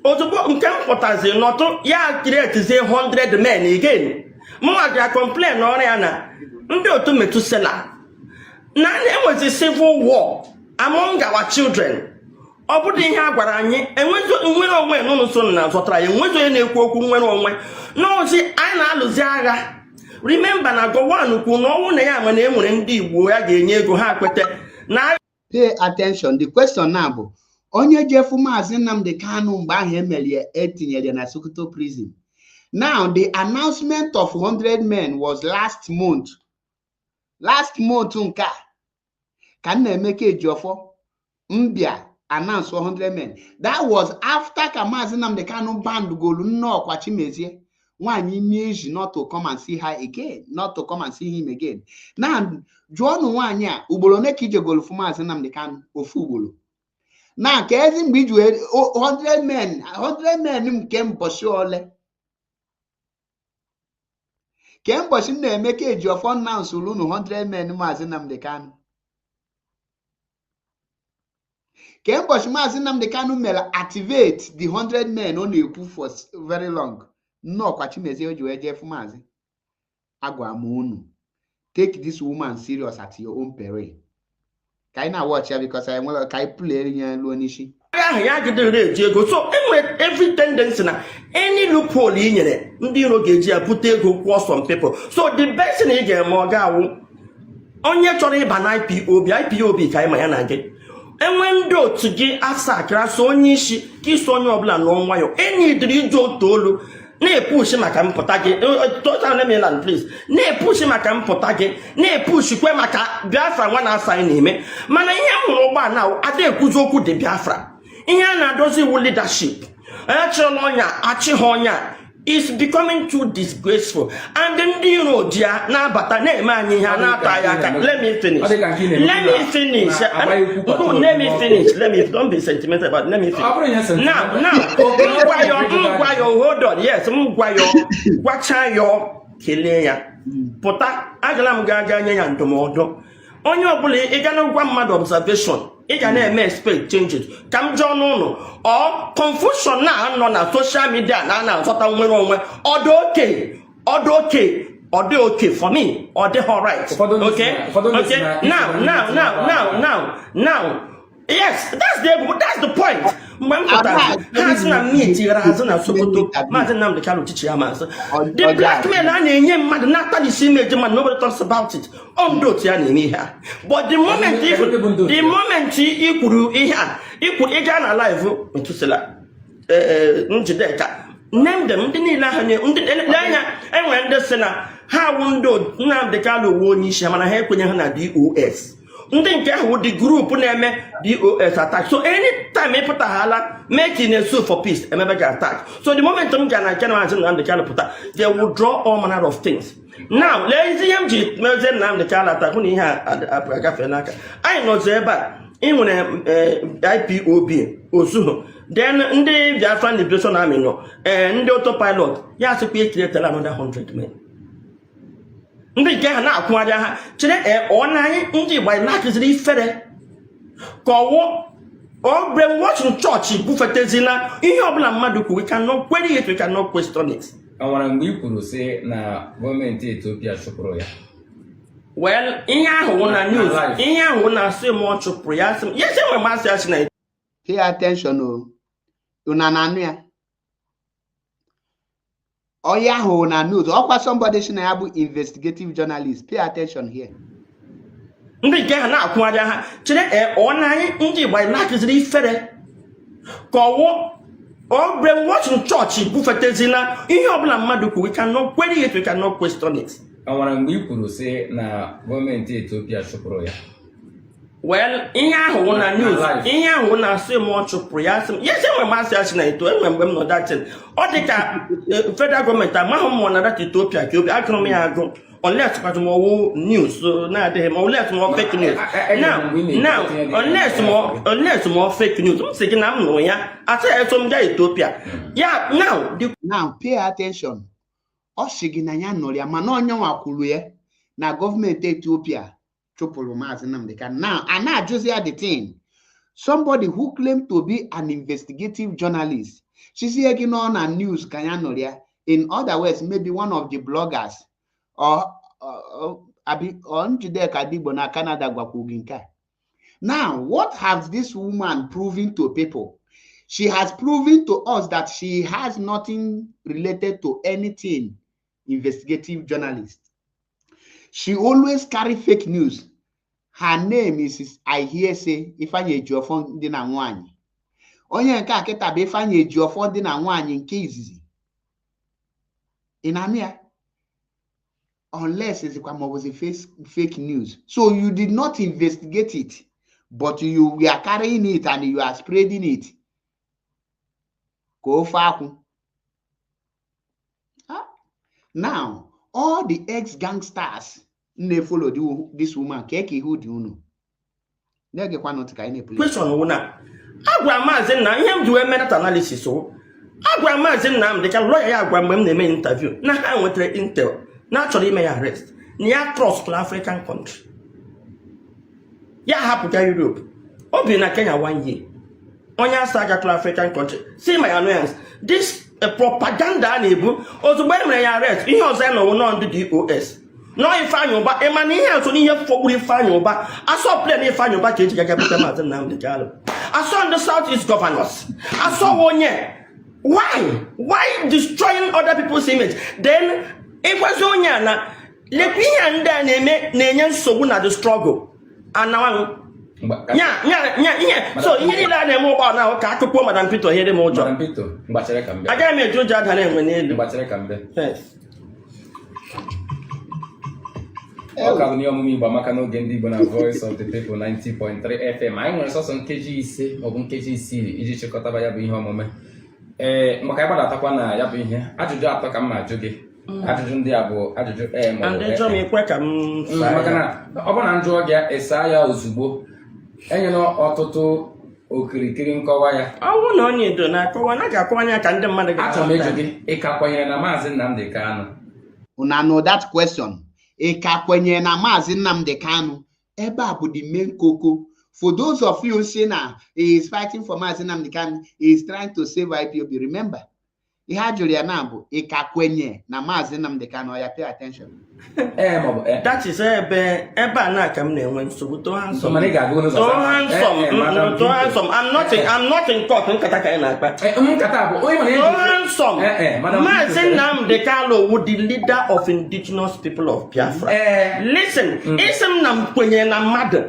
ozugbo nke m pụtazi n'ọtụ ya kiretizie 100 men again mụnwa ga complain ọrụ ya na ndị otu Metusela na enwezi civil war among our children. Ọ bụrụ ihe a gwara anyị nwere onwe n'ụlọ so na zọtara ya enwezi onye na-ekwu okwu nwere onwe n'ozi anyị na-alụzi agha. Remember na Gowon kwuru na ọnwụ na ya ma na enwere ndị Igbo ya ga-enye ego ha kwete na pay attention. The question now bụ onye jefu Maazị Nnamdi Kanu mgbe ahụ emeli etinyere na Sokoto prison. Now the announcement of 100 men was last month nke ka Nneokwa Ejiofor mbịa announce 100 men. That was after ka Maazị Nnamdi Kanu banned golu Nneokwa Chimezie nwanyị meji not to come and see her again, not to come and see him again. Now jụọ nụ nwanyị a ugboro ne ka ije golu fu Maazị Nnamdi Kanu ofu ugboro. Na ka ezi mgbe iju 100 men nke mbọchị ole Kembosh na-emeke Ejiofor announce ulu 100 men Maazị Nnamdi Kanu. Kembosh Maazị Nnamdi Kanu mere activate the 100 men ọ na-ekwu for very long. Nneokwa Chimezie o ji wee jee Maazị. Agwa m unu, take this woman serious at your own peril. Ka anyị na-watch ya because I nwere ka anyị play ya luo n'isi. So every tendency na any loophole in nyere ndị iro ga-eji ya bute ego kwụọ some people. So the best thing ị ga-eme ọ ga-awụ onye chọrọ ịba na IPOB ka anyị ma ya na gị. Enwe ndị otu gị asakara so onye isi ka iso onye ọbụla nọ nwayọ enyi dịrị ije otu olu na-epushi maka mpụta gị please na-epushi maka mpụta gị na-epushi kwe maka Biafra nwa na-asa anyị na-eme mana ihe m hụrụ ụgbọ na ada ekwuzi okwu dị Biafra ihe a na-adozi iwu leadership achịrịla ọnya achịghị ọnya is becoming too disgraceful and ndị iro ji ya na-abata na-eme anyị ihe na-ata ya aka. Let me finish. Don't be sentimental about it. Let me finish. Now hold on. Yes, gwacha yo kelee ya pụta agala m ga nye ya ndụmọdụ onye ọbụla ị ga na gwa mmadụ observation ị ga na-eme expect changes ka m jụọ n'ụlọ ọ confusion na-anọ na social media na-azọta nwere onwe ọ dị okay for me ọ dị alright. Okay now yes, that's the point. Mgbe m pụtara ha sị na meet yere azụ na Sokoto Maazị Nnamdi Kanu chichi ya mazị the blackmail a na-enye mmadụ na-ata n'isi image mmadụ nobody talks about it on dot ya na-eme ihe a but the moment i kwuru ihe a ị gaa na live ntụsịla Njideka name them ndị niile ahụ anya enwere ndị sị na ha wụ ndị Nnamdi Kanu wuo onye isi mana ha ekwenye ha na DOS ndị nke ahụ the group na-eme DOS attack. So anytime ị pụta hala making a sue for peace emebe ga attack. So the moment m ga na nke Maazị Nnamdi Kanu pụta they will draw all manner of things. Now lezi ihe m ji Maazị Nnamdi Kanu attack hụ na ihe a agafe n'aka anyị nọzi ebe a ị nwere IPOB ozuho then ndị Biafran Liberation Army nọ ndị autopilot ya sịkwa ekiretela another 100 men ndị nke ha na-akwụgharị ha chere ọ na anyị ndị Igbo na-akụziri ifere ka ọ brainwashing chọọchị bufetezina ihe ọbụla mmadụ kwuru we cannot query it, we cannot question it. Awara mgbe i kwuru sị na gọọmenti Ethiopia chụpụrụ ya well ihe ahụ na news ihe ahụ na-asị m ọ chụpụrụ ya asị m yes enwere masị asị na pay attention o una na anụ ya oya ahụ na news ọkwa somebody si na ya bụ investigative journalist. Pay attention here. ndị nke ha na-akwụgharị ha chere ọ na anyị ndị Igbo na-akụziri ifere ka ọ brainwashing chọọchị bufetezina ihe ọbụla mmadụ kwuru we cannot query it, we cannot question it. Awara mgbe i kwuru sị na gọọmenti Ethiopia chụpụrụ ya well ihe ahụ na news ihe ahụ na-asị m ọ chụpụrụ ya asị m yes enwere masị asị na eto enwere mgbe m nọ datin ọ dị ka federal gọọmenti amaghị m na dat Ethiopia ka obi agụrụ m ya agụ unless kwatụmọwụ news na-adịghị ma unless m fake news now unless m fake news m sị gị na m nụrụ ya asị ya eso m gaa Ethiopia ya now pay attention ọ sị gị na ya nụrụ ya mana onye nwa kwuru ya na gọọmenti Ethiopia chụpụrụ Maazị Nnamdi Kanu. Now I na-ajụzi ya the thing somebody who claimed to be an investigative journalist chizie gị nọ na news ka ya nụrụ ya. In other words, maybe one of the bloggers or Njideka Digbo na Canada gwakwu gị nke a. Now what has this woman proven to people? She has proven to us that she has nothing related to anything investigative journalist. She always carry fake news. Her name is I hear say Ifeanyi Ejiofor dị na nwaanyị. Onye nke a kịta bụ Ifeanyi Ejiofor dị na nwaanyị nke izizi. Inamia. Unless it's a fake news. So you did not investigate it, but you were carrying it and you are spreading it. Go far. Now all the ex-gangsters they follow this woman. Keki who do you know? They get one question una. Agwa Maazị Nnamdi ihe m ji wee meta analysis o. Agwa Maazị Nnamdi ka lawyer ya agwa mgbe m na-eme interview na ha nwetere intel Naturally, may arrest. Near trust African country. Ya hapụta Europe. Obi na Kenya 1 year. Onya saga to African country. See my annoyance. This propaganda na-ebu ozugbo emere ya arrest. Ihe ọzọ na no ndị DOS. No Ifeanyi Uba, emana ihe atụ n'ihe fọgburu Ifeanyi Uba. Aso play na Ifeanyi Uba ka eji gaga bute Maazị Nnamdi Kanu. Aso ndị Southeast governors. Aso onye. Why destroying other people's image? Then ịgwazi onye na lekwa ihe ndị a na-enye nsogbu na the struggle. Anawanụ. So ihe niile a na-eme ụgbọ na ka akụkọ Madam Peter here m ụjọ. Madam Peter, mgbachere ka mbe. Agaghị m eji ụjọ ada na-enwe n'elu. Mgbachere ka mbe. Ọ ka bụ n'ihe ọmụmụ Igbo maka n'oge ndị Igbo na Voice of the People 90.3 FM. Anyị nwere sọsọ nkeji 5 maọbụ nkeji 6 iji chịkọtaba ya bụ ihe ọmụme. Maka anyị gbadatakwa na ya bụ ihe ajụjụ atọ ka m ma ajụ gị. Ajụjụ ndị a bụ ajụjụ maka na ọ bụ na njụọ gị esa ya ozugbo enyela ọtụtụ okirikiri nkọwa ya. Ọ bụrụ na onye edo na-akọwa na ga-akọwa anya ka ndị mmadụ achọrọ m ịjụ gị ị ka kwenyere na Maazị Nnamdi Kanu? Una know that question. Ị ka kwenyere na Maazị Nnamdi Kanu? Ebe a bụ the main koko. For those of you saying that he is fighting for Maazị Nnamdi Kanu, he is trying to save IPOB. Remember, ihe a jụrụ ya na bụ ị ka kwenye na Maazị Nnamdi Kanu? Ya pay attention. That is ebe a na-aka m na-enwe nsogbu. Too handsome. I'm not in court. Nkata ka ị na-akpa. Too handsome. Maazị Nnamdi Kanu would the leader of indigenous people of Biafra. Listen, isim na mkwenye na mmadụ.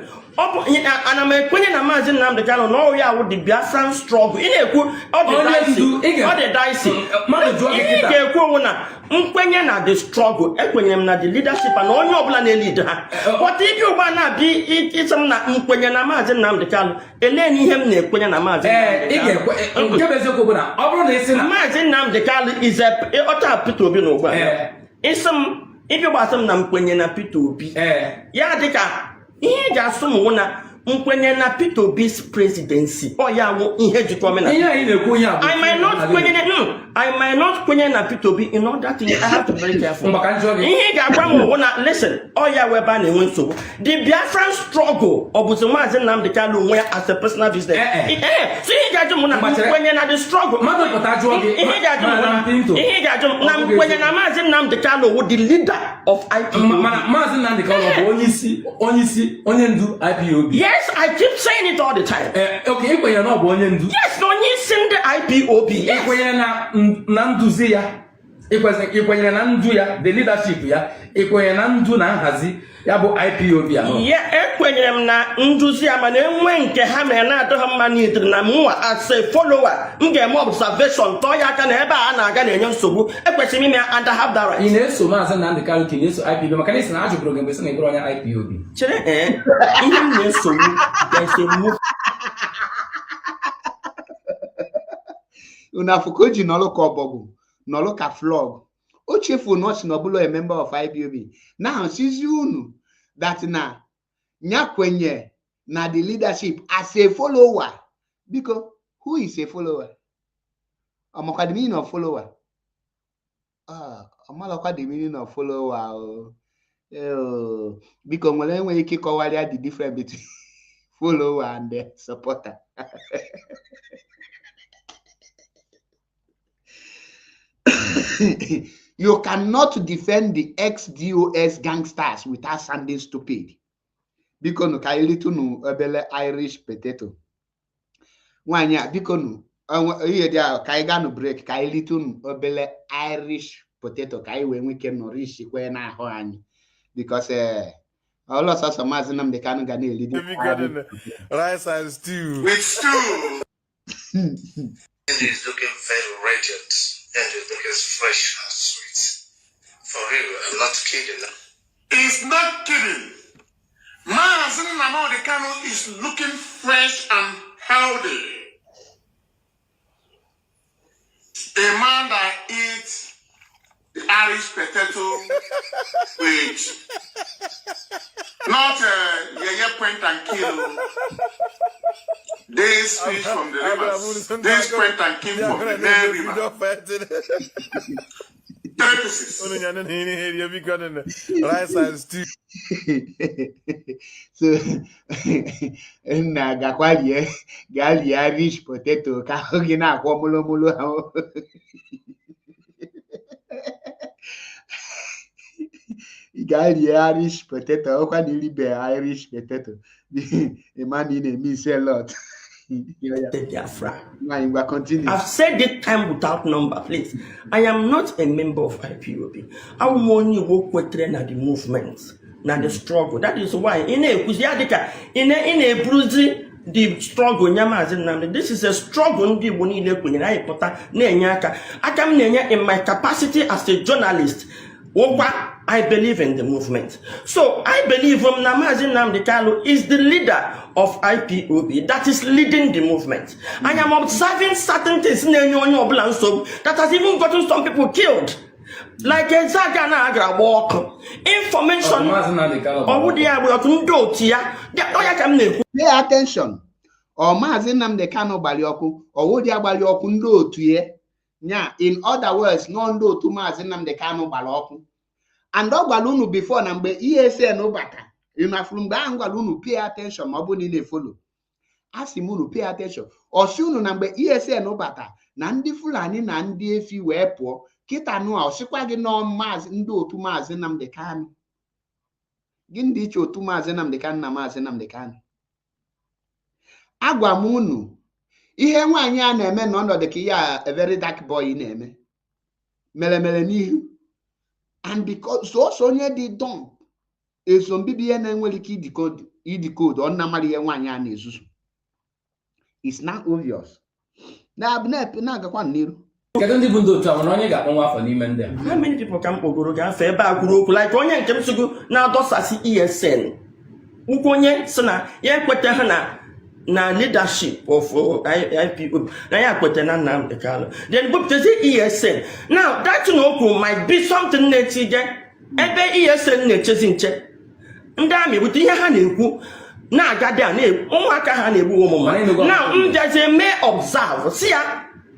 Ana m ekwenye na Maazị Nnamdi Kanu na ọ ya wụ the Biafran struggle. Ị na-ekwu ọ dị dicey. Ị ga-ekwu onwe na nkwenye na the struggle. Ekwenye m na the leadership na onye ọbụla na-elid ha. But ibi ụgba na-abịa ịsị m na nkwenye na Maazị Nnamdi Kanu, elee n'ihe m na-ekwenye na Maazị Maazị Nnamdi Kanu is ọcha Peter Obi na ụgba. Ịsị m ibi ụgba m na nkwenye na Peter Obi. Ya dịka ihe ji asụ m na nkwenye na Peter Obi's presidency. Ọ ya wụ ihe jikọ me na I might not kwenye na Peter Obi in all that thing. I have to be very careful. Ihe ga-agwa m na listen, ọ ya webe a na-enwe nsogbu. The Biafran struggle ọ bụzi Maazị Nnamdi Kanu onwe ya as a personal business. So ihe ga-ajụ m na nkwenye na the struggle. Ihe ga-ajụ m na nkwenye na Maazị Nnamdi Kanu wụ the leader of IPOB. Maazị Nnamdi Kanu bụ onye ndu IPOB. Yes, I keep saying it all the time. Okay, ikwenyere na ọ bụ onye ndu. Yes, na onye isi ndị IPOB. Ikwenyere na nduzi ya. Ikwenyere na ndu ya, the leadership ya. Ikwenyere na ndu na nhazi ya bụ IPOB ya. Ekwenyere m na nduzi ya, mana enwe nke ha mere na-adọ ha mma n'idiri na mụnwa as a follower m ga-eme observation tọọ ya aka na ebe a na-aga na-enye nsogbu. Ekwesịrị m ime and I have that right. Ị na-eso Maazị Nnamdi Kanu ka ị na-eso IPOB maka na ị sị na ajụbụrụ gị mgbe sị na ị bụrụ onye IPOB. Chere ihe m na-esogbu ga-ese Una fukoji nọlụ ka ọbọgwụ nọlụ ka flog. O chefu not na ọbụla a member of IPOB. Now since unu that na nyakwenye na the leadership as a follower, because who is a follower? Amakwa the meaning of follower. Amalakwa the meaning of follower. Because nwere enwe ike kọwara the difference between follower and the supporter. You cannot defend the ex-DOS gangsters without sounding stupid. Because no kailitu no obele Irish potato. Wanya because no dia kaiga no break kailitu no obele Irish potato kai when we can no reach kwe na ho anyi. Because all of us Maazị Nnamdi Kanu ga na lead rice and stew. With stew. He's looking very radiant and it looks fresh and sweet. For real, I'm not kidding. He's not kidding. Maazị Nnamdi Kanu is looking fresh and healthy. A man that eats the Irish potato with not yeye point and kill. This fish from the rivers. This point and kill from the Nile River. 3 excuses. Rice and stew. So, na gakwalie gali Irish potato ka ogi na akwo molomolo ahụ. Gali Irish potato ọkwa na iribe Irish potato. The man in me say a lot. I've said it time without number, please. I am not a member of IPOB. I will only work with the movement, not the struggle. That is why in a bruising the struggle. This is a struggle. I come in my capacity as a journalist. I believe in the movement. So I believe Namazi Nnamdi Kanu is the leader of IPOB that is leading the movement. I am observing certain things that has even gotten some people killed. Like Zagana Agra walk. Information. Pay attention. Or Mazi Nnamdi Kanu Balioku, or Wodi Abalioku ndo tuye. Yeah, in other words, no ndo to Mazi Nnamdi Kanu Balioku. And Ogbalunu before number ESA no bata. You know, from Gangwalunu, pay attention, Mabuni ne follow. Asimunu, pay attention. Or soon number ESA no bata. Nandi Fulani, Nandi, if you were poor, Kita no, Shikwagi no Maz, Ndo to Maz and Nam the can. Gindicho to Maz and Nam the can, Namaz and Nam the can. Aguamunu. Ihe wanya neme under the Kia, a very dark boy in name. Melemeleni. And because so Sonia did don't, is some BBN and will key decode, on Namari and one yan is. It's not obvious. Now, Naga one new. How many people come over fair back group like Onya Kemsugu now does as ESN? Ukonye Sana, Yakwetahana. Na leadership of IPO. Then book to the ESN. Now that might be something next year. Ebe ESN next in check. Ndami with the Haneku. Now got down name. Now they may observe. See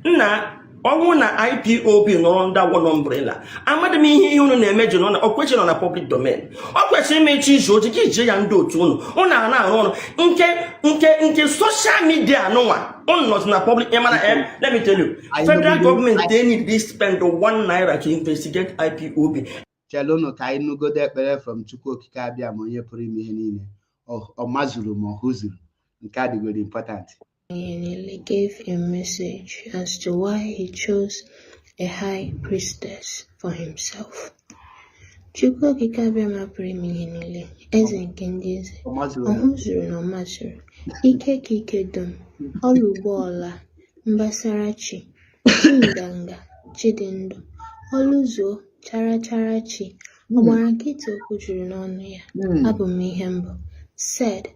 na Owuna IPOB no under one umbrella. Amada me you no imagine on a question on a public domain. O question me chi show to give and do to no. Ona nke social media no one. On not na public let me tell you. Federal government they need to spend ₦1 to investigate IPOB. Chelono ka inu go there from Chukwu Okike Abia mo ye pụrụ ime ihe niile. O mazuru mo huzuru. Nke a dị very important. He gave a message as to why he chose a high priestess for himself. Chukwu Okike Abia mapụrụ ime ihe niile. Eze nke ndị eze. Ọhụ zuru na ọmasịrị. Ike ka ike dum. Ọlụgbọọla. Mbasarachi. Chinganga. Chidindu. Ọlụzuo. Characharachi. Ọgbara nkịtị okwu juru n'ọnụ ya. Abụ m ihe mbụ. Said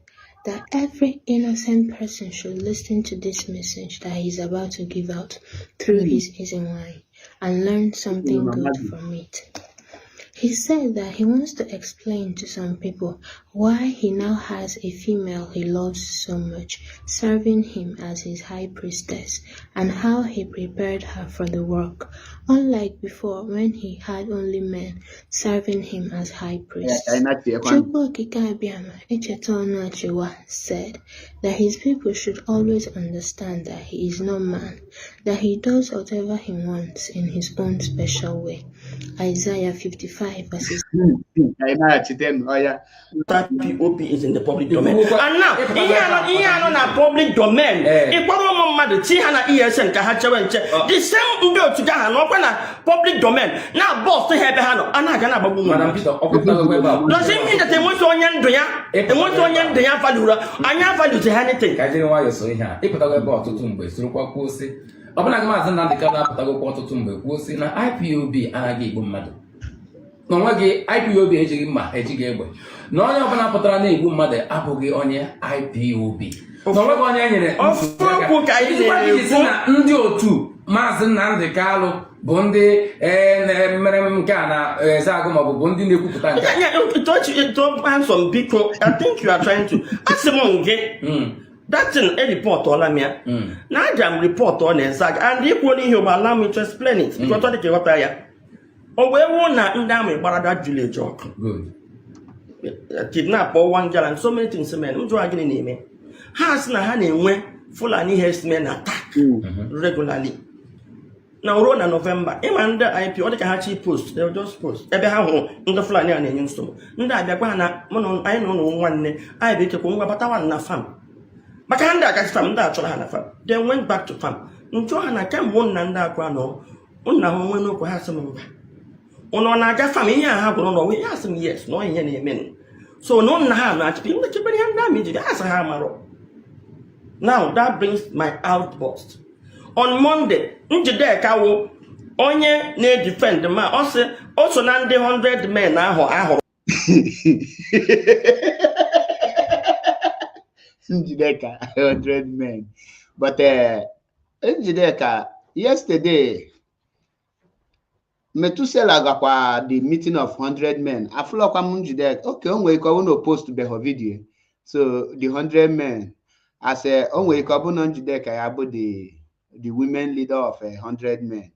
that every innocent person should listen to this message that he's about to give out through his Ezenwai and learn something good from it. He said that he wants to explain to some people why he now has a female he loves so much serving him as his high priestess and how he prepared her for the work, unlike before when he had only men serving him as high priests. Chukwu Okike Abiama Echetono Achiwa said that his people should always understand that he is no man, that he does whatever he wants in his own special way. Isaiah 55 verses. That POP is in the public domain. And now, he are not a public domain. If one mother, Tihana ESN, the same Udo to Gahan, open a public domain. Now, boss to have a hand, and I can have a woman. Does it mean that they want to onion doya? They want to onion the Yafalura? I never value to anything. I didn't want you so here. If I go to Tumbe, so what was it? Ọbụna gị maazị Nnamdi Kanu apụtagokwa ọtụtụ mgbe kwuo sị na IPOB anaghị egbu mmadụ na onwe gị IPOB ejighị mma ejighị egbe na onye ọbụla pụtara na-egbu mmadụ abụghị onye IPOB na onwe gị onye e nyere nsị na ndị otu maazị Nnamdi Kanu bụ ndị mere nke a na eze agụ maọbụ bụ ndị na-ekwupụta nke I think you are trying to ask him that's a report all I'm here. Now I'm report on exact and equally you allow me to explain it because what they o wee wụ na ndị amị gbara that village ọkụ kidnap one girl and so many things men njụ a gịnị na-eme ha sị na ha na-enwe Fulani herdsmen attack regularly na ruo na November ịma ndị IP ọ dịka ha chi post they just post ebe ha hụrụ ndị Fulani a na-enye nsogbu ndị abịakwa ha na anyị na ụlọ nwanne anyị bụ ikekwe ngwa batawa na farm maka ndị agachi farm ndị achọrọ ha na farm they went back to farm njụ ha na kemgbe nna ndị akwa nọ nna ha onwe n'okwu ha sị m mba ụnọ na-aga farm ihe a ha gwụrụ n'ọnwa ya sị m yes na ihe na-eme so no nna ha na-achịpụ ihe chebere ihe ndị amị jiri ha sị ha marọ. Now that brings my outburst. On Monday, Njideka wo onye na-defend ma ọ sị o so na ndị 100 men ahụ. Njideka 100 men. But Njideka yesterday Metusela gakwa the meeting of 100 men. Afulokwa Njideka okay o nwere ka ọ no post be her video. So the 100 men as onwe ikobuno Njideka ya bụ the women leader of 100 men.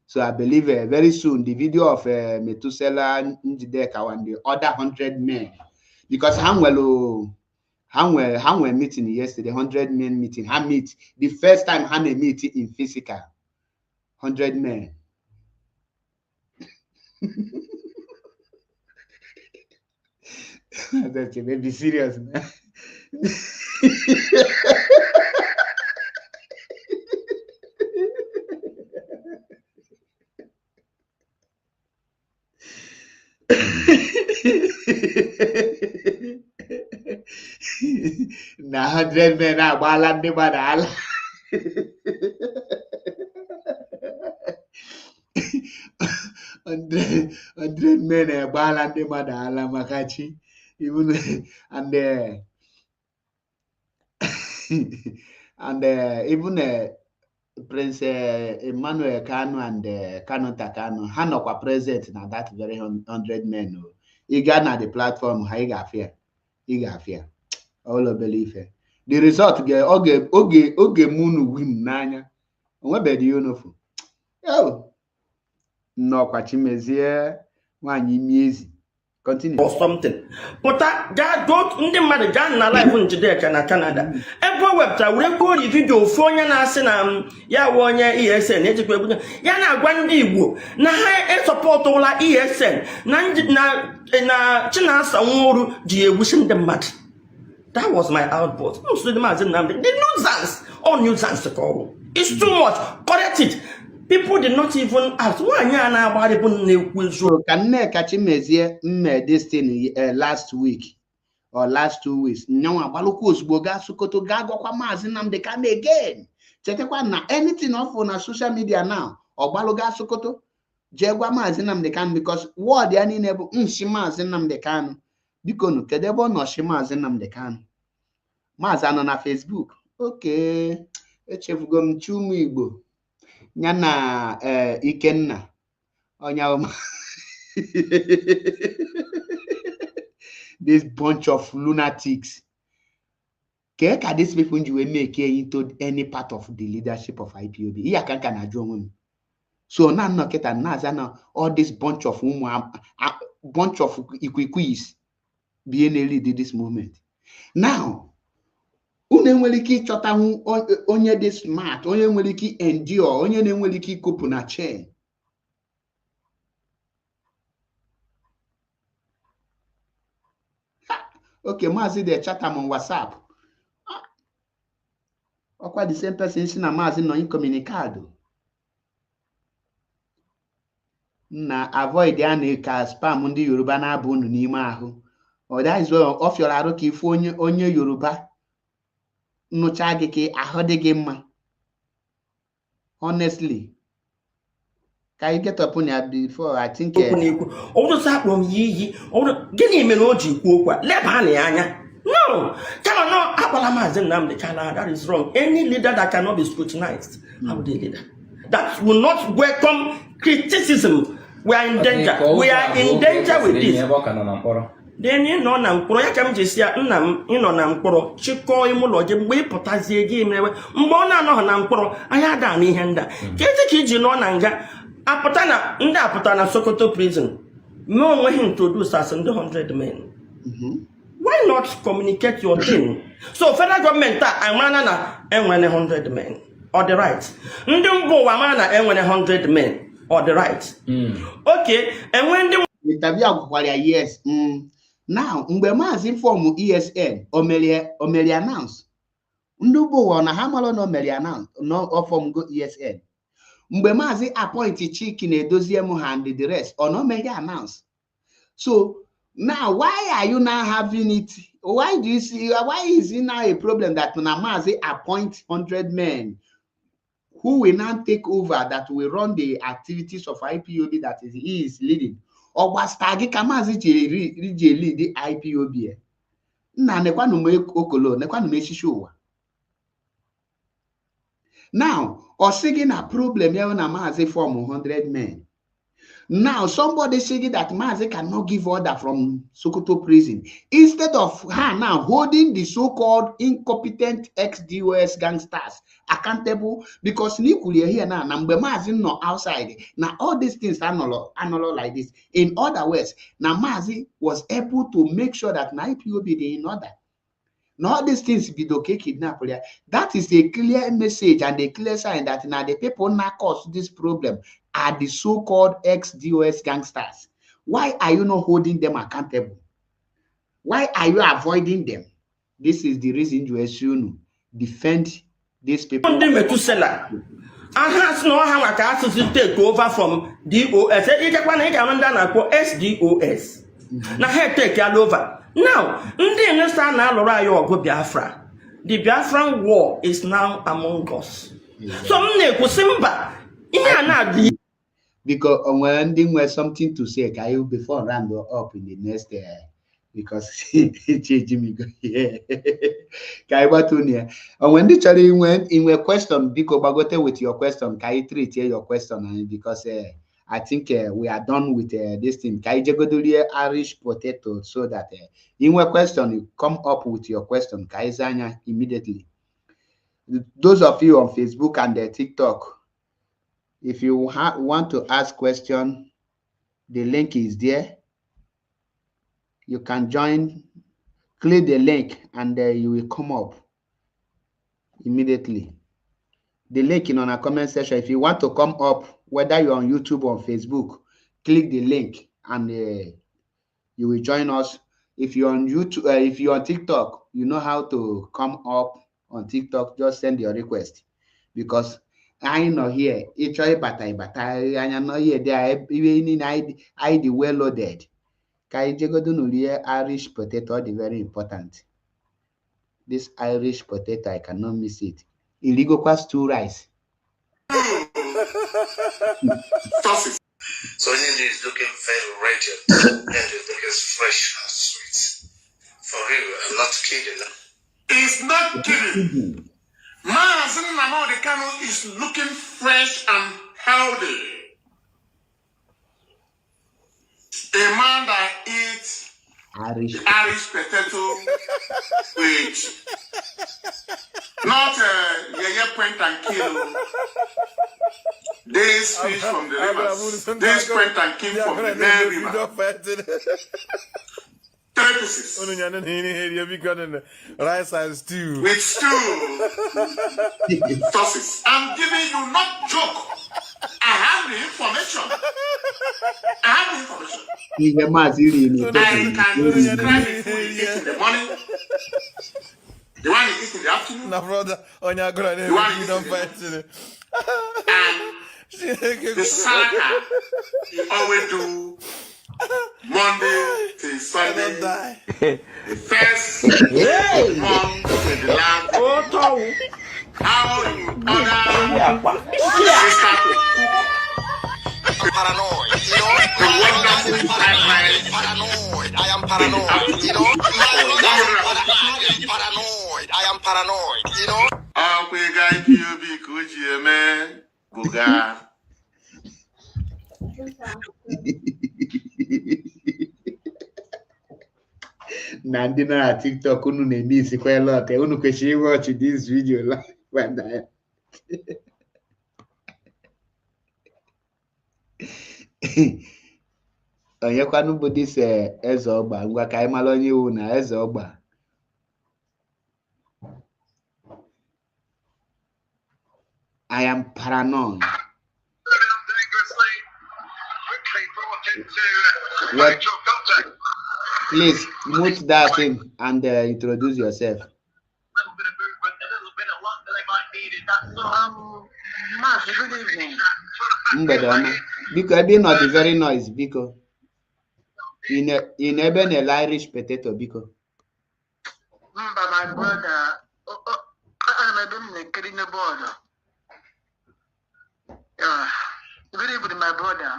So I believe very soon the video of Metusela Njideka and the other 100 men, because how were meeting yesterday, 100 men meeting. Ha meet the first time ha meet in physical 100 men. That's be serious, man. Na 100 men agbala ndị mmadụ ala. 100 men agbala ndị mmadụ ala maka chi. Even and even Prince Emmanuel Kanu and Kanu Takano, ha nọkwa present na that very 100 men. Ị gaa na the platform ha ị ga-afịa all of belief. The result oge munu win n'anya onwebedi yonofu. Nnọkwa Chimezie nwaanyị Miezi. Continue. Or something. But that don't ndị mmadụ gaa na live Njideka na Canada. Ebe webta were go video ofu onye na-asị na ya wụ onye ESN ejikwa egwu ya na-agwa ndị Igbo na ha esọpọtụla ESN na Chinasa Nworu ji egwusi ndị mmadụ. That was my outburst. The nuisance, all nuisance call. It's too much. Correct it. People did not even ask. Why are you about it? So can Nneokwa Chimezie this thing last week or last 2 weeks? No, Balukos Boga Sukoto Gago Kwamazi Nnamdi Kanu again. Chetekwa na anything off on social media now or Baloga Sokoto Jegwa Mazi Nnamdi Kanu, because what they are in able Shimazi Nnamdi Kanu Bikono Kedebo no Shimazi Nnamdi Kanu Mazano na Facebook. Okay, echefugom chumu Igbo Nyana Ikenna Onyawoma. This bunch of lunatics. Can these people you make into any part of the leadership of IPOB? Iya kanka na jomo. So now no keta na all this bunch of ikwikwi's being lead this movement. Now Une nwere ike ịchọta onye dị smart, onye nwere ike endure, onye na-enwere ike ikopụ na chain. Okay, Maazị dey chat am on WhatsApp. Ọkwa the same person si na Maazị nọ incommunicado. Na avoid ya na ka spam ndị Yoruba na-abụ unu n'ime ahụ. Or that is well off your arụ ka ifu onye Yoruba nụcha gị ka ahụ dị gị mma. Honestly, can you get up on your before I think all the from ye get him an OG Kukwa, Lebani Anya. No, cannot no Apalamazi Nnamdi Kanu. That is wrong. Any leader that cannot be scrutinized, how would they leader? That will not welcome criticism. We are in danger. We are in danger with this. Then you know na mkporo ya ka m jesi ya nna m ịnọ na mkporo chịkọ ime ụlọ gị mgbe ịpụtazie gị mewe mgbe ọ na-anọ na mkporo anya ada na ihe nda ka iji ka iji nọ na nga apụta na Sokoto prison me onwe him introduce as 100 men. Why not communicate your thing? So federal government amana na enwene 100 men or the right. Ndị mbo amana na enwene 100 men or the right. Okay, and when the interview akwara yes. Now, mgbe maazi form ESN omeli announce. Ndị mbo na ha malo no omeli announce no form go ESN. Mgbe maazi appoint Chiki na edozie mu hand the rest or no omeli announce. So now, why are you now having it? Why do you see? Why is it now a problem that Namazi appoint 100 men who will now take over, that will run the activities of IPOB that he is leading? Or was Tagi Kamazi lead the IPOB? Na nekwanu me okolo, nekwanu me shishowa. Now, or seeing a problem here when Namazi form 100 men. Now, somebody saying that Mazi cannot give order from Sokoto prison. Instead of her now holding the so-called incompetent ex-DOS gangsters accountable, because Nikuli here now, Mazi no outside. Now, all these things are not like this. In other words, now Mazi was able to make sure that IPOB be in order. Now, all these things be okay kidnap. That is a clear message and a clear sign that now the people now cause this problem are the so-called ex-DOS gangsters. Why are you not holding them accountable? Why are you avoiding them? This is the reason you assume defend these people. And has no how to take over from DOS. SDOS. Now here take over. Now, the Biafran war is now among us. So because when they were something to say, can you before round up in the next because Jimmy go here. And when the Charlie went in a question, because Bagote with your question, can you treat your question? Because I think we are done with this thing. Can you go do Irish potato so that in a question you come up with your question, Kaizanya immediately. Those of you on Facebook and TikTok, if you want to ask question, the link is there. You can join, click the link, and you will come up immediately. The link in on a comment section. If you want to come up, whether you're on YouTube or Facebook, click the link and you will join us. If you're on YouTube, if you're on TikTok, you know how to come up on TikTok. Just send your request, because I know here, it's a but I know here, they even I the well loaded. Irish potato, the very important. This Irish potato, I cannot miss it. Illegal cost 2 rice. So Nini is looking very radiant and is looking fresh and sweet. For real, I'm not kidding. It's not kidding. Mazin Nnamdi Kanu is looking fresh and healthy. A man that eats Irish potato with not yeye point and kill. This fish from the rivers. This point and kill from the Nile River. 3 pieces. Rice and stew. With stew. Sauces. I'm giving you not joke. I have the information. I can describe the food you eat in the morning. The one you eat in the afternoon. No, brother, on your ground, the one you eat in the and the salad you always do Monday to Sunday. The first month to the last. How you order sister paranoid, you know. the wonderful pipeline. Paranoid. I am paranoid, you know. Paranoid. I am paranoid, you know. We guy POB Koji man. Buga. Nandina at TikTok unu na-emiss quite a lot. Unu kwesịrị watch this video live and onyekwanụ bụ dis eze ọgba ngwa ka anyị mara onye iwu na eze ọgba. I am paranoid. What? Please mute that thing and introduce yourself. Good evening. Because I not the very noise because in even an Irish potato because. My brother, I'm doing the clean board. Good evening, my brother.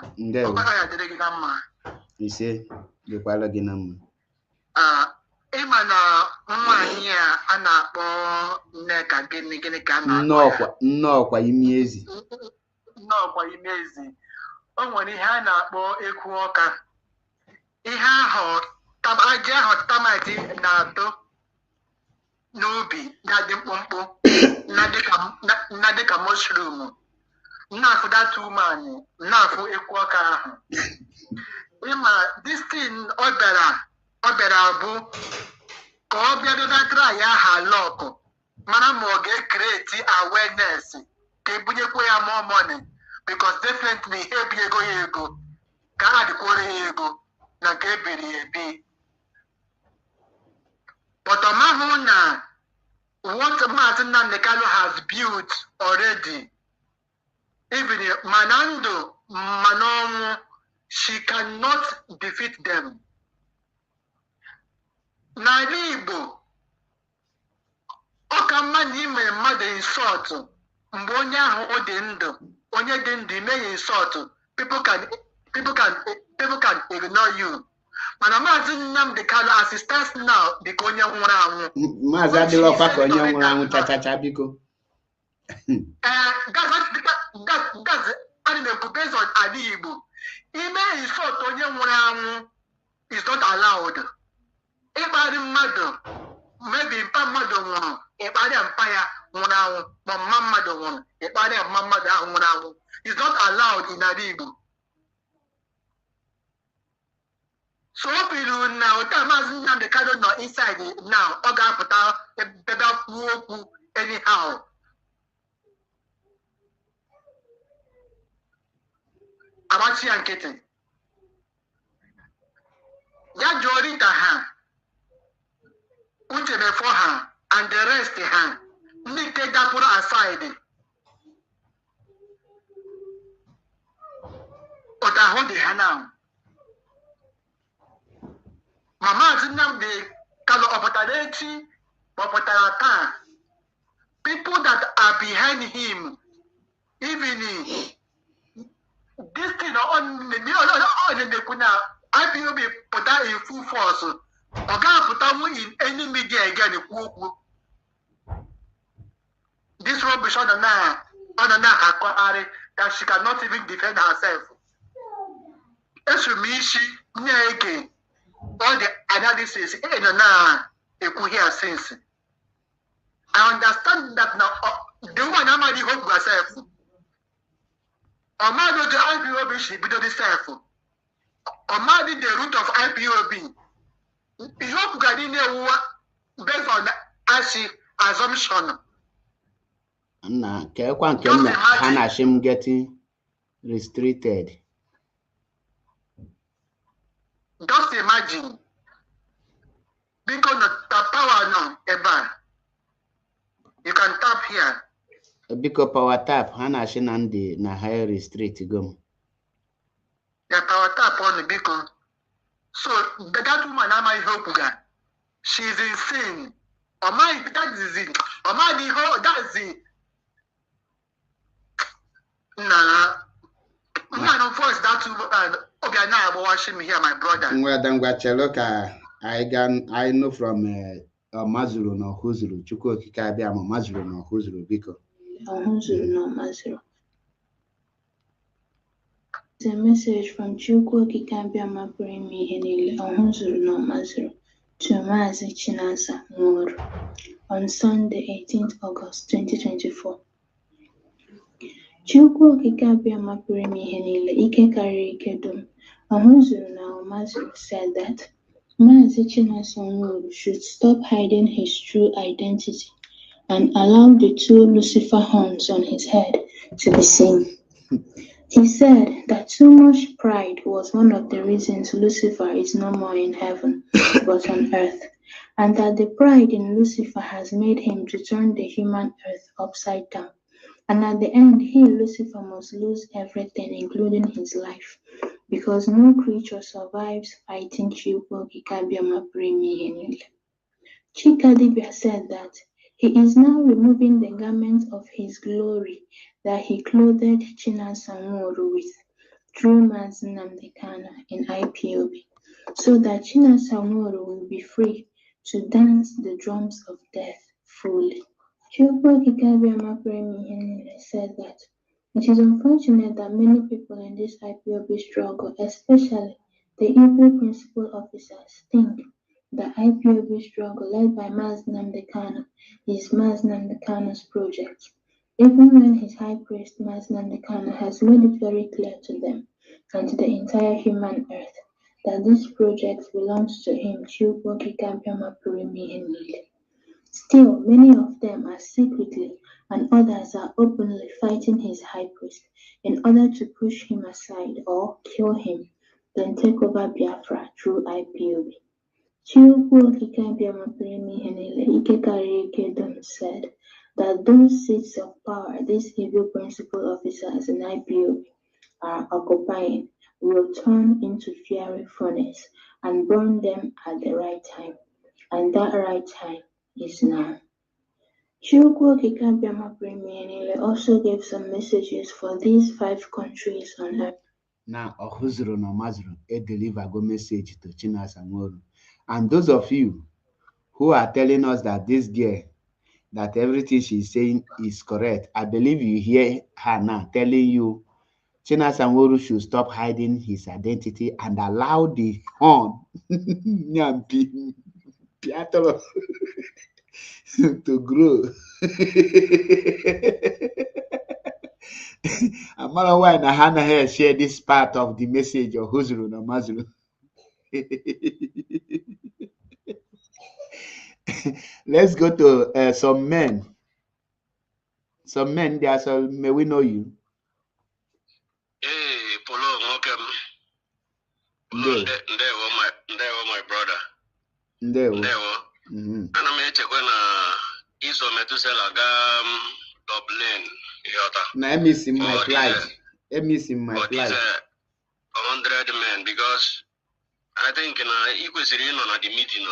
You say you call again. Imana nwaanyị a na-akpọ Nneka gịnị ka a na-akpọ Nneokwa Chimezie. Nneokwa Chimezie. O nwere ihe a na-akpọ ekwu ọka. Ihe ahụ aja ahụ tamati na-atọ n'ubi na-adị mkpụmkpụ na dịka mushroom. Na-afụ that woman na-afụ ekwu ọka ahụ. Ịma this thing ọ bịara bụ ka ọ bịa dọdatara ya ha lọkụ mana ma ọ ga-ekreti awareness ka ebunyekwa ya more money because definitely ihe ebinyego ya ego ka a dịkwara ya ego na nke ebiri ya ebi. But ọ mahụ na what Maazị Nnamdi Kanu has built already, even mana ndụ mana ọnwụ, she cannot defeat them. N'ala Igbo, ọ ka mma na ime mmadụ insult mgbe onye ahụ ọ dị ndụ, onye dị ndụ ime ya insult, people can ignore you. Mana Maazị Nnamdi Kanu as it stands now dịka onye nwụrụ anwụ. Maazị adịlọkwa ka onye nwụrụ anwụ chachacha biko. That's animal based on ala Igbo. Ime insult onye nwụrụ anwụ is not allowed. Ịkparị mmadụ, maybe mpa mmadụ nwụrụ, ịkparị mpa ya nwụrụ anwụ, ma mma mmadụ nwụrụ, ịkparị mma mmadụ ahụ nwụrụ anwụ. It's not allowed in ala Igbo. So ọ bụrụ na ụta Maazị Nnamdi Kanu nọ inside now, ọ ga-apụta ebe kwuo okwu anyhow. Abachi ya nkịtị. Ya jụọ Rita ha, Uche before her, and the rest ha, ndị nke dapụrụ aside. Ụta ahụ dị ha now. Ma Maazị Nnamdi Kanu ọ pụtara echi, ma ọ pụtara taa. People that are behind him, even this thing on the IPOB put out in full force. Or put out in any media again. This rubbish on the now that she cannot even defend herself. As me, she again all the analysis in here since. I understand that now the woman already hope herself. Omado the IPOB should be the self. Omadi the root of IPOB. You hope Gardine based on assumption. Nah, Hanashim getting restricted. Just imagine. Because the power now, Eba. You can tap here. Because power tap, Hanashin and the high restrict go. The power tap on the beacon. So that woman, I might hope that she's insane. Or my that is it. Or my the whole that's it. Nah. Man, of course, that okay, now I'm watching me here, my brother. Well, then, I know from Mazuru no Huzuru, Chuko Kikabia, Mazuru no Huzuru, Biko. Huzuru no Mazuru. The message from Chuko Kikabia Maprimi Henile, Huzuru no Mazuru, to Mazi Chinasa Moro, on Sunday, 18th August 2024. Chukwu okike abịama pụrụ ime ihe niile, ike karịrị ike dum, Ọhụzuru na Ọmazuru said that Maazị Chinasa Nworu should stop hiding his true identity and allow the two Lucifer horns on his head to be seen. He said that too much pride was one of the reasons Lucifer is no more in heaven but on earth, and that the pride in Lucifer has made him to turn the human earth upside down. And at the end, he, Lucifer, must lose everything, including his life, because no creature survives fighting Chukwu okike abịama pụrụ ime ihe niile. Chikadibia said that he is now removing the garment of his glory that he clothed Chinasa Nworu with through Maazị Nnamdi Kanu in IPOB, so that Chinasa Nworu will be free to dance the drums of death fully. Chukwu okike abịama pụrụ ime ihe niile said that it is unfortunate that many people in this IPOB struggle, especially the evil principal officers, think the IPOB struggle led by Maazị Nnamdi Kanu is Maazị Nnamdi Kanu's project, even when his high priest Maazị Nnamdi Kanu has made it very clear to them and to the entire human earth that this project belongs to him, Chukwu okike abịama pụrụ ime ihe niile. Still, many of them are secretly and others are openly fighting his high priest in order to push him aside or kill him, then take over Biafra through IPOB. Chukwu okike abịama pụrụ ime ihe niile, ike karịrị ike dum said that those seats of power these evil principal officers in IPOB are occupying will turn into fiery furnace and burn them at the right time, and that right time is now. Chukwu okike abịama pụrụ ime ihe niile also gave some messages for these 5 countries on earth. Now, Ọhụzuru na Ọmazuru deliver go message to Chinasa Nworu. And those of you who are telling us that this girl, that everything she's saying is correct, I believe you hear her now telling you Chinasa Nworu should stop hiding his identity and allow the horn to grow. I'm not why Hannah here share this part of the message of Ọhụzuru na Ọmazuru. Let's go to some men. Some men, there are some, may we know you? Hey, Polo, welcome. Polo, Ndewo, my brother. Ndewo. And I'm here to go to Iso Metusela Dublin. Now, I miss in my flight. I miss in my flight. 100 men, because I think you could see on the meeting.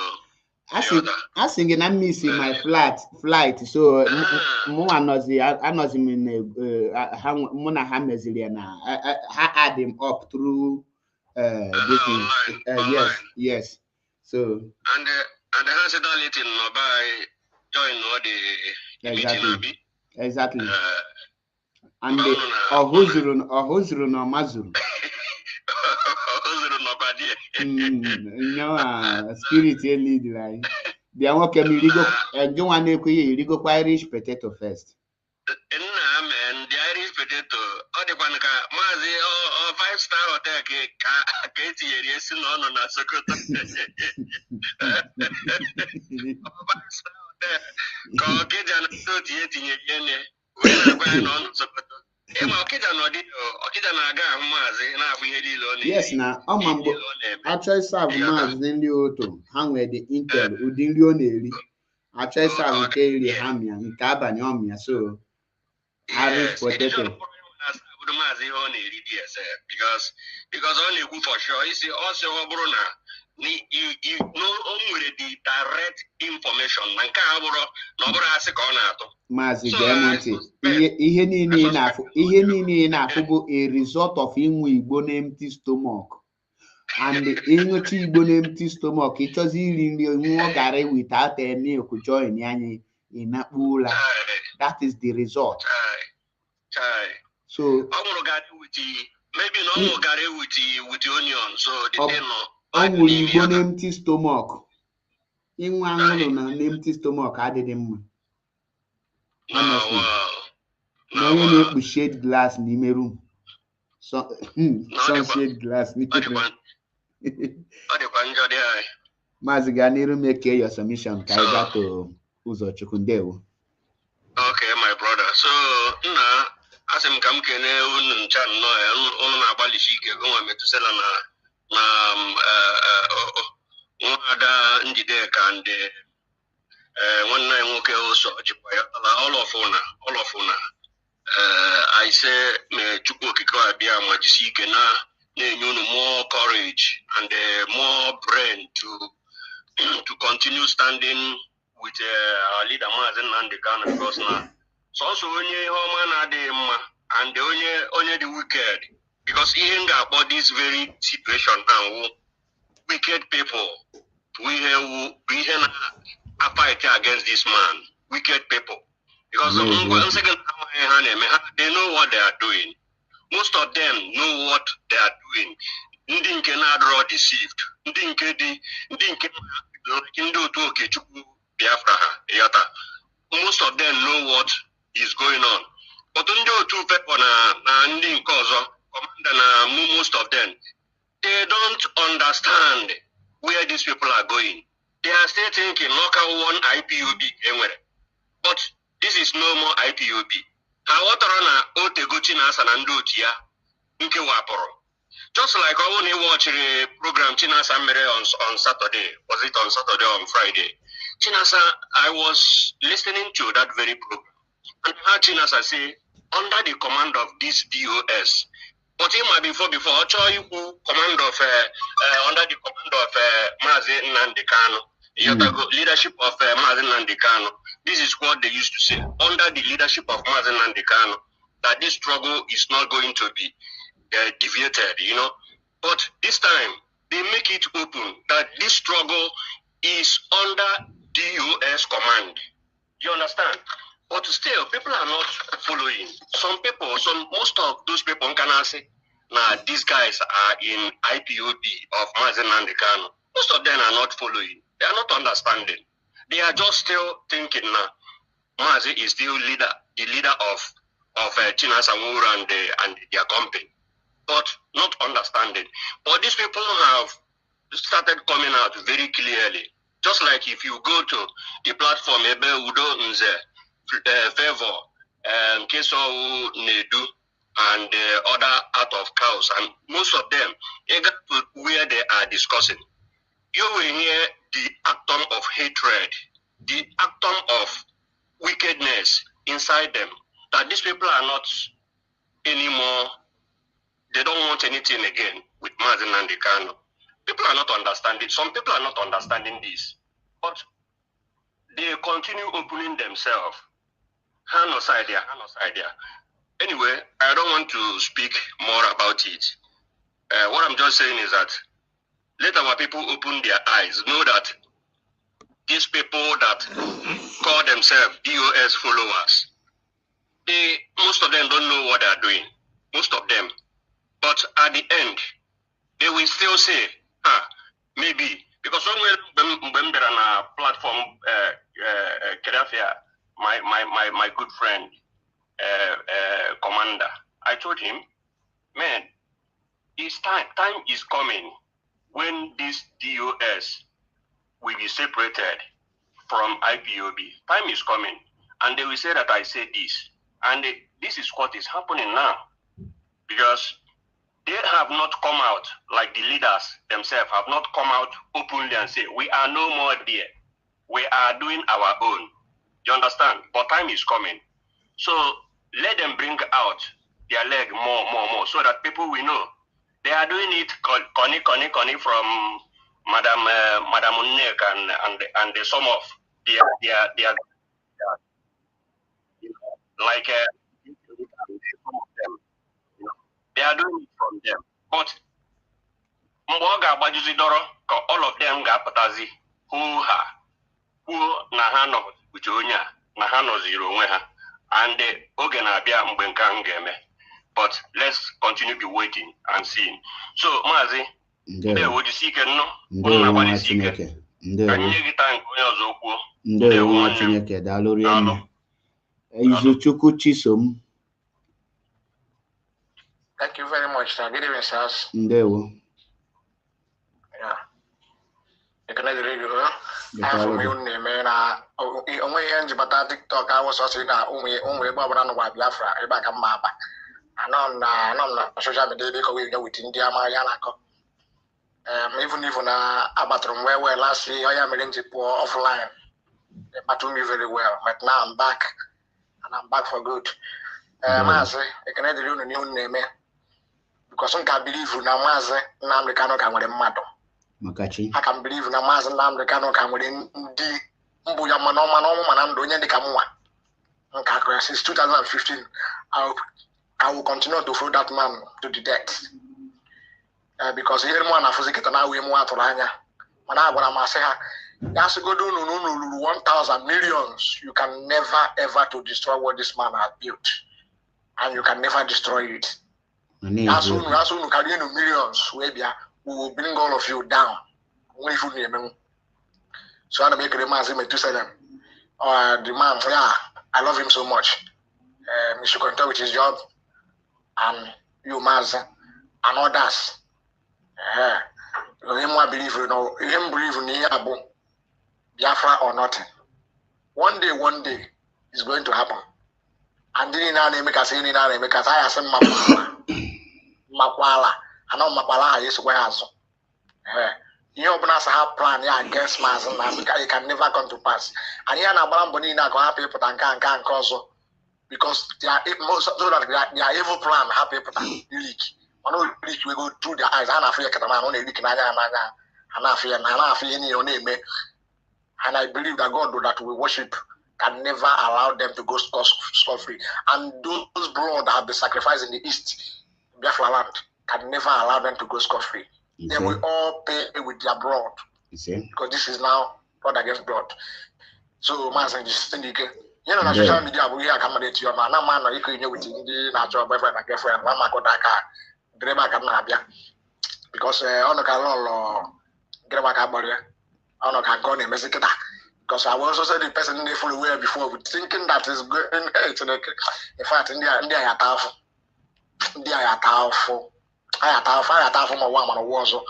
I think I'm missing my flight. So I add him up through this thing. Yes. So and the hospitality by join all the meeting. Exactly. And the Ọhụzuru na Ọmazuru. No, spirit lead like. They are okay. Me go and go one you go Irish potato first. Man, the Irish potato. All the banka, Mazi or 5-star hotel cake. Yes, no, na Sokoto. 5-star hotel. Ko kejana to tie yene. We na kwa no Sokoto. Yes, now actually serve Maazị ndị otu ha nwere the intel ụdị nri ọ na-eri actually serve nke iri ha mịa nke abalị ọmịa so Irish potato. Because only good for sure. You see, also you know only the direct information. Maazị Gemonti, ihe niile na-afụ bụ a result of inwe Igbo n'empty stomach. And ịṅụcha Igbo n'empty stomach, ịchọzi iri nri nwụọ garị without milk join anyị ịnakpu ụla. That is the result. So maybe no garri with the onion, so the thing no. Igbo n'empty stomach. Inwe anwụrụ na n'empty stomach adịghị mma. No, na onye na-ekpu shade glass n'ime room sunshade glass n'ime room. Maazị gaa n'iru make your submission ka anyị gaa to ụzọchukwu. Ndewo. Okay, my brother. So nna asị m ka m kene unu ncha nnọọ unu na-agbalịsi ike gụnwa metusela na nwada Njideka ndị nwanne anyị nwoke ụsọ jikwa ya all of una I say may Chukwu okike abịa ma jisi ike na-enye unu more courage and more brain to continue standing with our leader Maazị Nnamdi Kanu, because now so onye ọma na-adịghị mma and onye the wicked, because ihe about this very situation now, wicked people we na fight against this man, wicked people, because they know what they are doing. Most of them know what they are doing. Ndị nke na-adọrọ deceived, ndị nke ndị otu Okechukwu Biafra ha, most of them know what is going on. But ndị otu people na ndị nke ọzọ, commander na most of them, they don't understand where these people are going. They are still thinking local one IPOB enwere, but this is no more IPOB. Ha wọtara na otegochi na asa na ndị otu ya nke wapụrụ. Just like I want to watch a program Chinasa mere on Saturday. Was it on Saturday or on Friday? Chinasa, I was listening to that very program, and I heard Chinasa say, under the command of this DOS, but him before command of under the command of Maazị Nnamdi Kanu, leadership of Maazị Nnamdi Kanu. This is what they used to say, under the leadership of Maazị Nnamdi Kanu, that this struggle is not going to be deviated, but this time they make it open that this struggle is under DOS command. You understand? But still, people are not following. Most of those people can say, nah, these guys are in IPOB of Maazị Nnamdi Kanu. Most of them are not following. They are not understanding. They are just still thinking now, Maazị is still the leader of Chinasa Nwuru and their company, but not understanding. But these people have started coming out very clearly. Just like if you go to the platform, Ebe Udo Nze, Favor, Keso Nedu, and other out of cows, and most of them, where they are discussing, you will hear the atom of hatred, the atom of wickedness inside them, that these people are not anymore. They don't want anything again with Maazị Nnamdi Kanu. People are not understanding. Some people are not understanding this, but they continue opening themselves. Hand aside there. Anyway, I don't want to speak more about it. What I'm just saying is that let our people open their eyes, know that these people that call themselves DOS followers, most of them don't know what they are doing. Most of them. But at the end, they will still say, maybe, because when they're on a platform, Kedafia, my good friend, commander, I told him, man, it's time is coming when this DOS will be separated from IPOB. Time is coming, and they will say that I said this, and this is what is happening now, because they have not come out, like the leaders themselves have not come out openly and say, we are no more there. We are doing our own. You understand? But time is coming. So let them bring out their leg more, so that people will know. They are doing it, Connie from Madam Nneokwa and the some of their like some of them. They are doing it from them. But all of them ga-apụtazi who na ha nọ uche onye a na ha nọziri onwe ha, and oge na-abịa mgbe nke ahụ ga-eme. But let's continue be waiting and seeing. So Maazị, ndewo jisi ike nnọọ, unu na-agbalịsi ike. Ka anyị nye gị taa nke onye ọzọ kwuo. Ndewo nwa Chineke, daalụ rinne. Izuchukwu Chisom, Thank you very much. Good evening, sirs. Ndewo. Yeah. You can radio. I'm from your name, and only hands but TikTok. I was also only Bob and Biafra, Rebecca Mapa. And on social media because we know with India, Marianako. Even Abatron, where last year I am in offline. They battled me very well, but now I'm back, and I'm back for good. Mazi, I can add a new name because I can believe now, Mazi, now the canoe can with a matter. Makachi. I can believe now, Mazi, now the canoe can within the Mbuyaman, and doing the Kamua. Okay, since 2015, I will continue to follow that man to the death. Because here, one of us get an hour more to Rania. When I say, that's go do 1,000 millions. You can never ever to destroy what this man has built, and you can never destroy it. As soon as you can get millions, we will bring all of you down. So I make a massive to say them. The man, yeah, I love him so much. He should continue with his job, and you, Maz, and others. Him believe, him believe in the Biafra or nothing. One day, it's going to happen. And then I make us in because I assume Makwala. I know Makwala is where I saw. You open us a plan against Maz and it can never come to pass. And here now, Bonina can have people that can cause because they are most so that they are evil plan have people that leak. One leak we go through their eyes. And I feel only leak and I feel any name. And I believe that God that we worship can never allow them to go scot-free. And those blood that have been sacrificed in the east, Biafra land, can never allow them to go scot-free. They will all pay with their blood. Because this is now blood against blood. So, man, you know, social media, we are coming to your man. No man, you can with the natural boyfriend and girlfriend. Mama Kodaka, because on the Kalolo, Grabaka Boria. I don't know how to mess it because I was also the person they fully aware before with thinking that is going in fact India are tough. India are tough. I are tough for my woman or was more.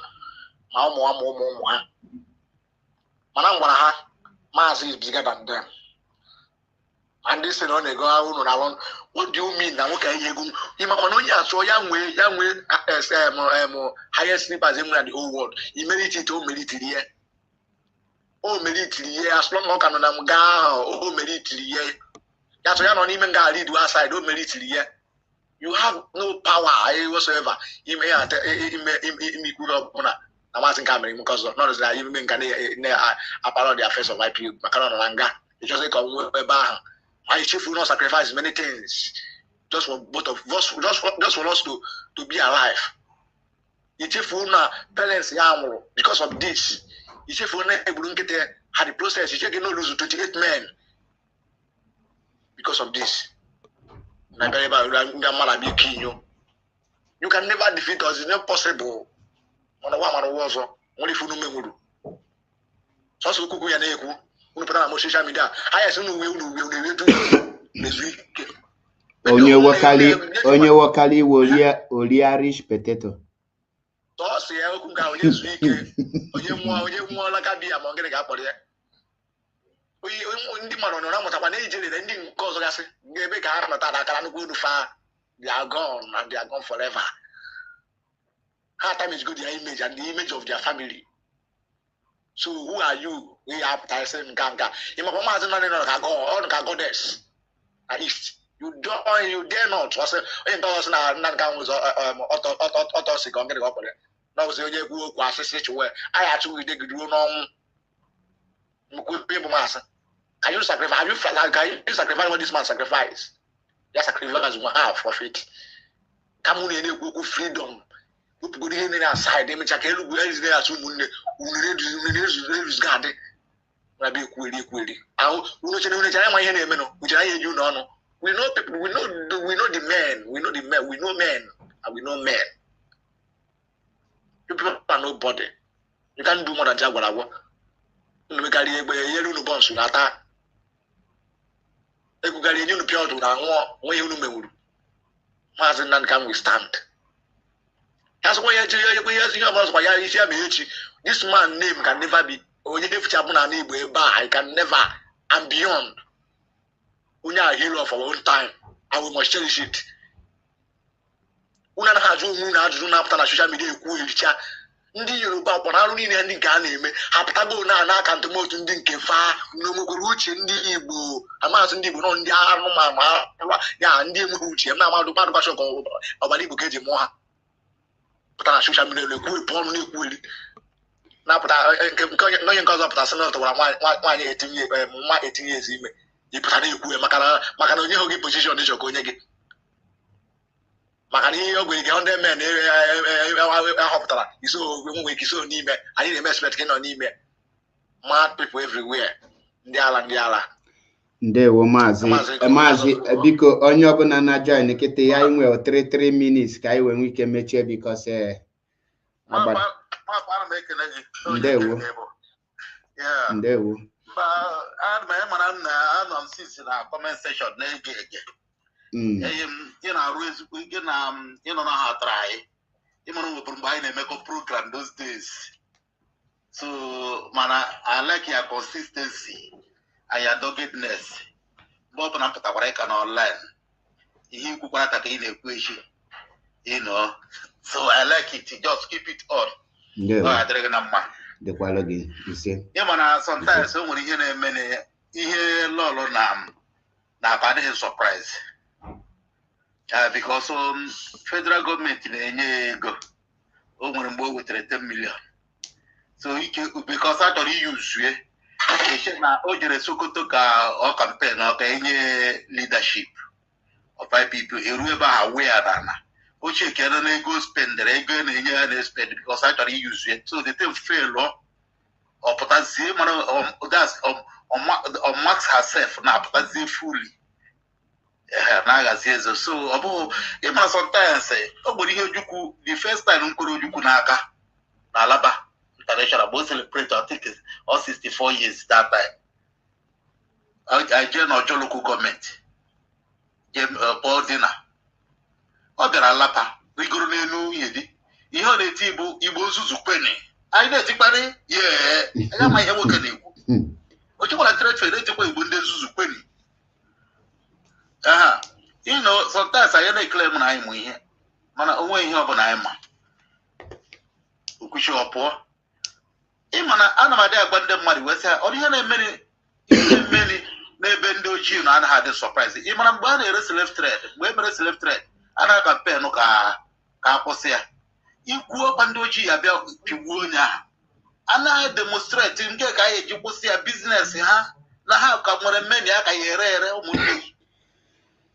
Manangwana Mars is bigger than them. And this is on the go out alone. What do you mean? Now okay, you so young way, highest sleepers in the whole world. He made it to military. Oh, military, as long as I'm going, oh, military, that's why I don't even go lead outside, oh, military. You have no power whatsoever. You may have good up on a Martin Cameron because not as I even can apologize the affairs of IPU, Macaron, it just like a bar. My chief will not sacrifice many things just for both of us, just for us to be alive. The chief will not balance because of this. If you had the process, you can lose 28 men because of this. You can never defeat us, it's not possible. Only if you know. So, social media. I assume we will Onye wakali Oliarish potato. So say I could go this week. Onye more like a beer, I'm going to get for it. We the man on an age ending cause us gave a car that go to far. They are gone and they are gone forever. Her time is good, their image and the image of their family. So who are you? We have Tyson Ganga. You must not go goddess. At least you dare not. Was in those not was autosic on the opera. Now, so you was a situation I actually did do no people master. Can you sacrifice? Can you sacrifice what this man sacrifice? Yes, sacrifice one half of it. Come on in freedom. Go in outside, they make a look where is there to reduce garden. Maybe query. We know people, we know the men, we know men, and we know men. People are nobody. You can't do more than Jaguar. You make a yellow bones with that. You can get a new pure to that when you know. Mazen can withstand. That's why this man's name can never be. I can never and beyond. We are a hero of our own time, and we must cherish it. We have to do after social media. Ndi Yoruba kpọrọ niile ndị nke a na-eme apụtago na akantụ motu ndị nke fa n'omogoro uche ndị Igbo amasị ndị Igbo nọ ndị anụmanụ ya ndị enweghị uche m na-amadụ mmadụ gbasọ ka ọbara Igbo ka eji mụọ ha pụtara na soshal midia na-ekwu ọnụ na-ekwueli na-apụta onye nke ọzọ pụta sị na ọtụwara nwaanyị etinye ezi ime ịpụta na-ekwu maka na onye hụ gị pozishọn ịchọ ka onye gị maka na ihe ogwe gị ndị men ahọpụtara nwere ike iso n'ime anyị na-eme expect gị nọ n'ime mad people everywhere ndị ala ndewo maazị biko onye ọbụla na join kịta ya inwe 3 minutes ka anyị wee ike mechie because ndewo comment section na-ege you na-arụ ezigbo ike na ịnọ na ha atara anyị ịmara nwebụrụ mgbe anyị na-emekọ program those days so mana I like your consistency and your doggedness mgbe ọ bụla mpụtakwara ịka na online ihe ikwukwara ka ị na-ekwu echi so I like it, just keep it on. Adịrịghị na mma dịkwala gị ise ịmana sometimes o nwere ihe na-eme ihe lọlọ na-akpa adịghị surprise because federal government na-enye ego o nwere mgbe o wetara 10 million so because a chọrọ iyuzue na o jere Sokoto ka ọ campaign ọ ka enye leadership of people eru ebe ha wee na ochie kere na ego spendere ego na-enye ya na spend because a chọrọ iyuzue so the thing fail ọ pụtazie mana ọ marks herself na apụtazie fully na-agazi ezo so ọ bụ ịmara sometimes ọ gbere ihe Ojukwu the first time mkpụrụ Ojukwu n'aka na Alaba International bụ celebrate I think all 64 years that time I joined Ojo local government Paul Dina ọ bịara Alaba rigoro n'elu ihe ọ na-eti Igbo nzuzu kweni anyị na-etikparị anya ma ihe nwoke na-ekwu ochekwara trade na-etikwa Igbo ndị nzuzu kweni sometimes I na-ekele m na anyị mụ ihe mana onwe ihe ọ bụla anyị ma okwuchi ọpụọ ịmana ana m adị agwa ndị mmadụ wee sị ọ ihe na-emeri n'ebe ndị ojii na anaghị adị surprise ịmana mgbe a na-ere slave trade mgbe e mere slave trade a na-aka pen ka akwụsị ya ikwu ọkwa ndị ojii ya bịa pigbuo onye ahụ a na-demonstrate nke ka anyị eji kwụsị ya biznes ha na ha ka nwere mmeni aka ya ere ụmụnne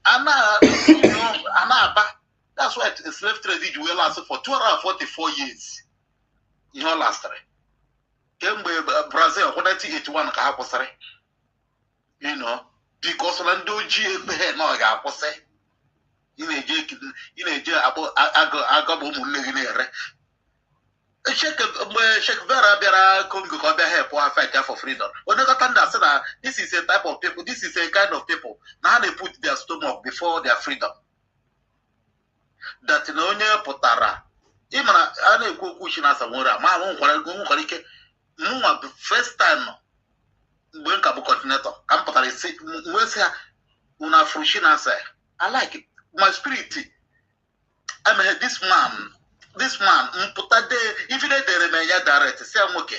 a na-aba that's why slave trade ji wee last for 244 years ihe ọ lastịrị kemgbe Brazil 1981 ka ha kwụsịrị because na ndị ojii ekpeghị na ọ ga-akwụsị ị na-eje agaba ụmụnne gị na-ere mgbe Sheikh Vera bịara Congo ka ọ bịa help ha fight for freedom onye kọta ndị asị na this is a type of people, this is a kind of people na ha na-put their stomach before their freedom that na onye pụtara ịmara a na-ekwu okwu chi na asamora ma nwekwara ike mụnwa first time mgbe nka bụ coordinator ka m pụtara isi wee sị ha una frushi na asa I like it. My spirit I mean this man mpụta if they dere me ya direct say am okay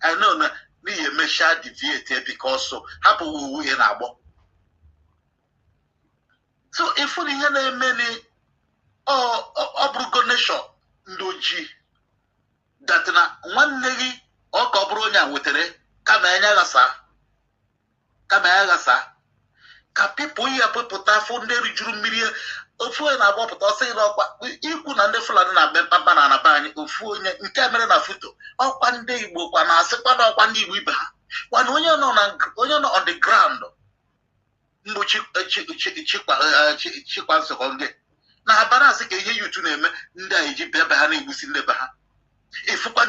I know na me mesha deviate because so hapụ uwe ihe na-agbọ so if we ihe na-eme ni ọ bụrụgo nation ndị ojii that na nwanne gị ọ ka ọ bụrụ onye a wetara kama ya gasa ka people ya pụta afọ ndị rijuru mmiri ofu onye na-agbapụta ọsọ ịrụ ọkwa ikwu na ndị Fulani na-agba mkpamkpa na anaba anyị ofu onye nke mere na foto ọkwa ndị Igbo kwa na-asịkwa na ọkwa ndị Igbo ibe ha kwana onye nọ on the ground mbụ chikwa nsọkọ ndị na abara asị ka ihe yutu na-eme ndị a eji bịa be ha na-egbusi ndị be ha ifụkwa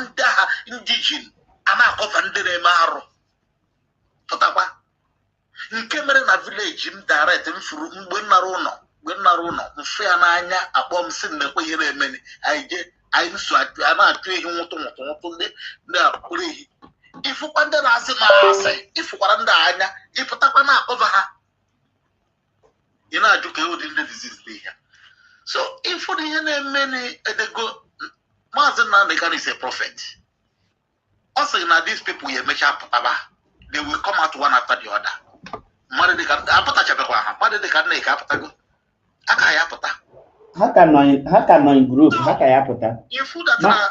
ndị agha ndị ji a na-akọfa ndị na-eme arụ pụtakwa nke mere na village m direct m furu mgbe m nara ụlọ mgbe m nara ụlọ mfe ya n'anya akpọ m sị na ekwe ihe na-emeni anyị nso a na-achụ ehi nwụtụ ndị akpụrụ ehi ịfụkwa ndị na-asị na-asị ịfụkwara ndị anya ịpụtakwa na-akpọba ha ị na-ajụ ka ụdị ndị disease dị ya so ịfụrụ ihe na-emeni edego Maazị Nnamdi Kanu is a prophet ọ sị na these people ya emecha pụtaba they will come out one after the other mmadụ dịka apụtachabekwa ha mmadụ dịka nna ike apụtago aka ya apụta ha ka nọ in group ha ka ya pụta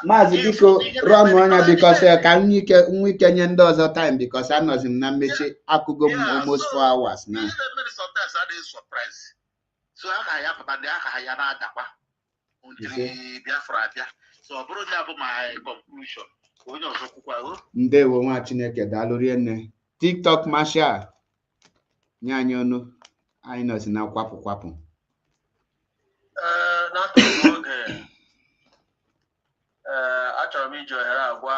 maazị biko rọnụ anya bikos ka nwa ike nye ndị ọzọ time bikos anọzi m na mmechi akụgo m almost 4 hours na so aka ya pụta ndị aka ya na-adakwa ntiri Biafra abịa so ọ bụrụ ya bụ my conclusion onye ọzọ kwukwa ndewo nwa Chineke daalụ rinne TikTok Marshal nye anyị ọnụ anyị nọzi na kwapụ n'akụkụ oge achọrọ m iji ohere agwa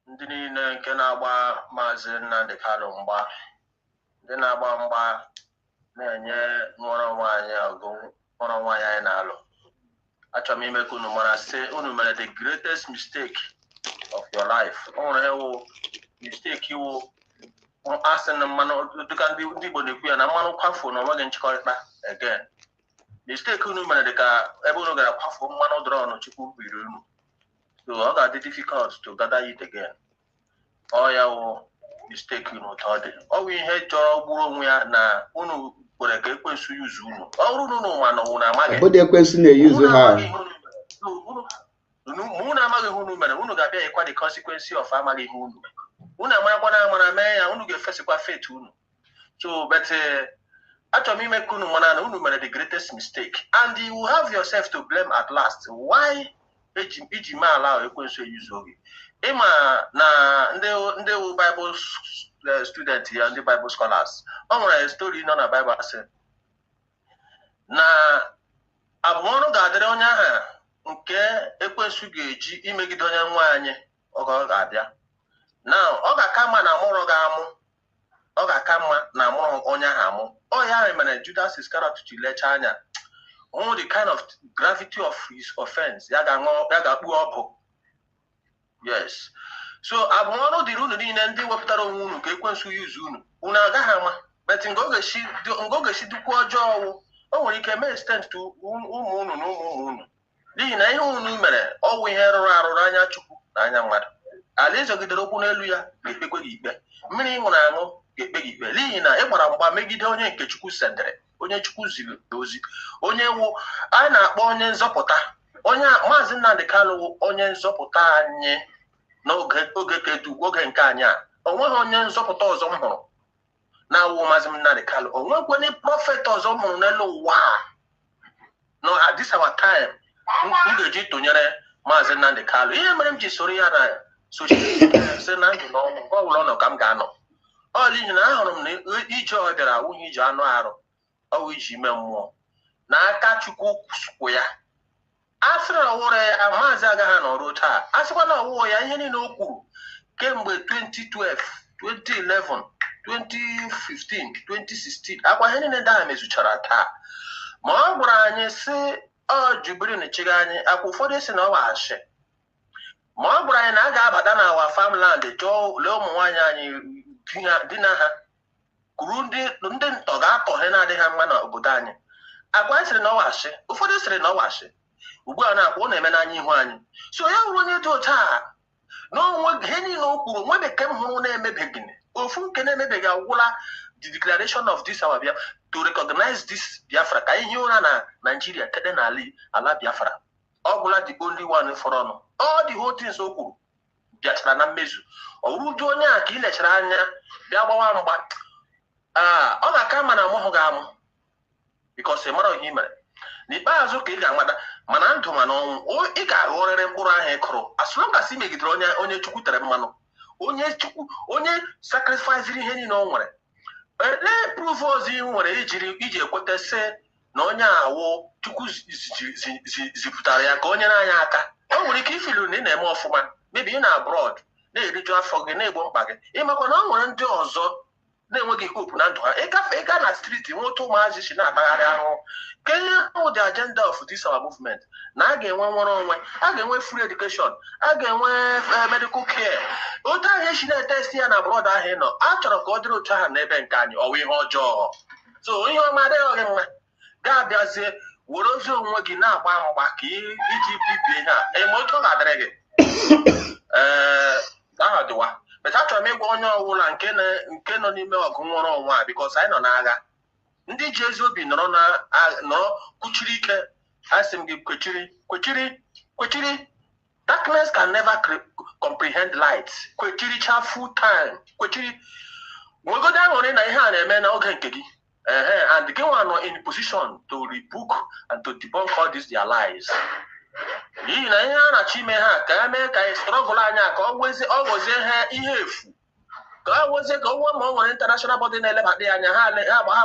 ndị niile nke na-agba Maazị Nnamdi Kanu mgba ndị na-agba mgba na-enye nwụrụ nwaanyị ọgụ nwụrụ nwaanyị anyị na-alụ achọrọ m ime ka unu mara sị unu mere the greatest mistake of your life o nwere ewu mistake iwu asị na mmanụ dịka ndị Igbo na-ekwu ya na mmanụ kwafuo na onweghị nchịkọrịta again mistake unu mere dịka ebe unu gara kwafuo mmanụ drọn Chukwu biri unu so ọ ga-adị difficult to gather it again ọ ya wụ mistake unu ụtọ dị ọ bụ ihe chọrọ gburu onwe ya na unu kwere ka ekwensu yuzu unu ọ bụrụ na unu ma na unu amaghị obodo ekwensu na-eyuzu ha unu amaghị ihe unu mere unu ga-abịa ịkwa the consequence of amaghị ihe unu unu amarakwa na amara mee ya unu ga-efesikwa faith unu so but achọrọ m ime ka unu mara na unu mere the greatest mistake and you have yourself to blame at last why iji mee ala ahụ ekwensu eyuzu oge ịma na ndị Bible student ya ndị Bible scholars ọ nwere story nọ na Bible asị na abụmọnụ ga-adịrị onye ahụ nke ekwensu ga-eji imegide onye nwaanyị oge ọ ga-abịa now ọ ga-aka mma na amụrụ ga-amụ ọ ga-aka mma na amụrụ onye ahụ amụ ọ ya mere Judas Iscariot ji lecha anya hụ the kind of gravity of his offense ya ga-akpụ ọbụ yes so abụmọnụ dịrị unu niile ndị wepụtara onwe unu ka ekwensu yuzu unu agaghị ama but nga ọ ga-esi dịkwa ọjọọ ọwụ o nwere ike mee extent to ụmụ unu na ụmụ unu n'ihi na ihe unu mere ọwụ ihe rụrụ arụ n'anya Chukwu na anya mmadụ ala ezogidere okwu n'elu ya ga-ekpekwe gị ikpe mmiri ị ṅụrụ aṅụ ga-ekpe gị ikpe n'ihi na ị gbara mgba megide onye nke Chukwu sendere onye Chukwu ziri ozi onye wụ anyị na-akpọ onye nzọpụta onye Maazị Nnamdi Kanu wụ onye nzọpụta anyị n'oge nke anyị a o nweghị onye nzọpụta ọzọ m hụrụ na-awụ Maazị Nnamdi Kanu o nwekwenye prọfet ọzọ m hụrụ n'elu ụwa no at this our time m ga-eji tụnyere Maazị Nnamdi Kanu ihe mere m ji soro ya na social media sị na ndụ n'ọnwụ ọ bụla ọnọ ka m ga-anọ ọ n'ihi na ahụrụ m na ije ọ bịara awụghị iji anụ arụ ọwụ iji ime mmụọ n'aka Chukwu kwụ ya a sịrị na ọwụrụ ya Maazị agaghị anọrụ taa a sịkwa na ọwụwụ ya ihe niile o kwuru kemgbe 2012 2011 2015 2016 akwa ihe niile ndị ahụ mezuchara taa ma ọ gwara anyị sị ọ Jibrin chiga anyị akwa ụfọdụ si na ọ waghachi ma ọ gwara anyị na a ga-abata na awa farmland chọọ lee ụmụ nwaanyị anyị dina ha kwuru ndị ntọ ga-atọhe na-adịghị mma n'obodo anyị agwa anyị sịrị na ọ waghachi ụfọdụ sịrị na ọ waghachi ugbu a na-akwa ọ na-eme n'anya ihu anyị so ya hụrụ onye dị otu a n'onwe ihe niile o kwuru nwe bekee m hụrụ na-emebeghị ofu nke na-emebeghị agwụla the declaration of this our Biafra to recognize this Biafra ka ihe ụra na Nigeria kede n'ala ala Biafra ọ gwụla the only one fọrọ ọnụ all the whole things o kwuru bịachara na mmezu ọ bụrụ ụdị onye a ka ị lechara anya bịa gbawa mgba ọ ga-aka ma na amụghị ga-amụ because ị mara ihe i mere n'ikpeazụ ka ị ga-amata mana ndụ mana ọnwụ ị ga-aghọrịrị mkpụrụ ahụ ị kụrụ as long as ị megidere onye Chukwu tere mmanụ onye sacrifice ihe niile o nwere ele proof ozi ị nwere iji ekweta sị na onye awụ Chukwu zipụtara ya ka o nyere anyị aka o nwere ike ifilu na ị na-eme ọfụma mebi ị na abroad na-eriju afọ gị na-egbo mkpa gị ịmakwa na o nwere ndị ọzọ na-enweghị hope na ndụ ha ịga na street nweta ụmụazị si na-akpagharị ahụhụ ka ihe ahụ the agenda of this our movement na a ga-enwe nwere onwe a ga-enwe free education a ga-enwe medical care otu ahụ esi na-etesti ya na brọd ahụ nọ a chọrọ ka ọ dịrị otu ahụ n'ebe nke anyị ọwa ihe ọjọọ so ihe ọma adịghị mma ga-abịazie were ozi onwe gị na-agba mgba ka iji bibie ha eme otu ọ ga-adịrị gị aha dịwa beta achọrọ m ịgwa onye ọbụla nke nọ n'ime ọgụ nwere onwe a bikos anyị nọ n'agha ndị ji ezi obi nọrọ kwuchiri ike asị m gị kwechiri darkness can never comprehend light kwechiricha full time kwechiri nwegodo aṅụrị na ihe a na-eme n'oge nke gị and gị nwa nọ in position to rebuke and to debunk all these their lies n'ihi na ihe a na-achọ ime ha ka ya mee ka anyị strọgụl anya ka ọ gọzie ha ihe efu ka ọ gọzie ka ọnwa ma ọ nwere international body na-elebadị anya ha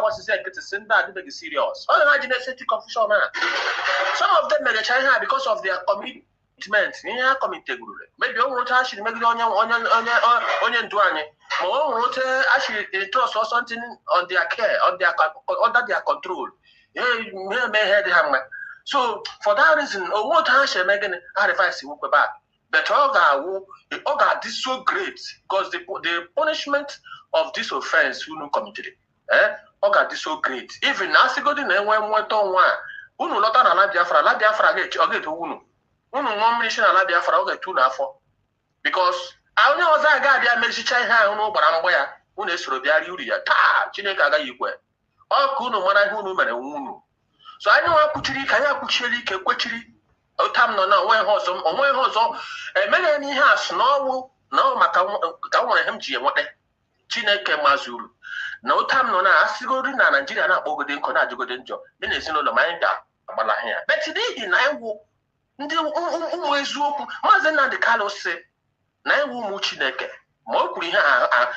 gbasisi nkịtị si ndị adịbeghị serious ọ ha ji na-eseti confusion ha some of them merecha ihe ha because of their commitment ihe ha kọmiteguru maybe o nwere oche ha shiri megide onye ndu anyị ma o nwere oche ha shiri trust or something on their care under their control eme ihe dị ha mma. So for that reason, what I shall make an advice you back. But all that is so great because the punishment of this offense who no committed. All that is so great. Even as you go to name when one unu lota na Biafra get unu one mission na Biafra get 2 na 4 because I only was that guy there make chai ha unu gbara mgbe ya unu esoro bịa uri ya taa Chineke agaghị ikwe ọ ka unu mara ihe unu mere unu. So anyị nwa kwuchiri ka anyị akwuchieli ike kwechiri otam nọ na onwe ihe ọzọ emeghị n'ihe asụ n'ọnwụ na maka ka nwere ihe m ji enweta Chineke mazuru na otam nọ na asịgori na Naịjirịa na-akpọgode nkọ na-ajụgode njọ dị na ezinụlọ ma anyị ga-agbala ha ya bet n'ihi na iwu ndị ụmụ eziokwu Maazị Nnamdi Kanu sị na iwu ụmụ Chineke ma o kwuru ihe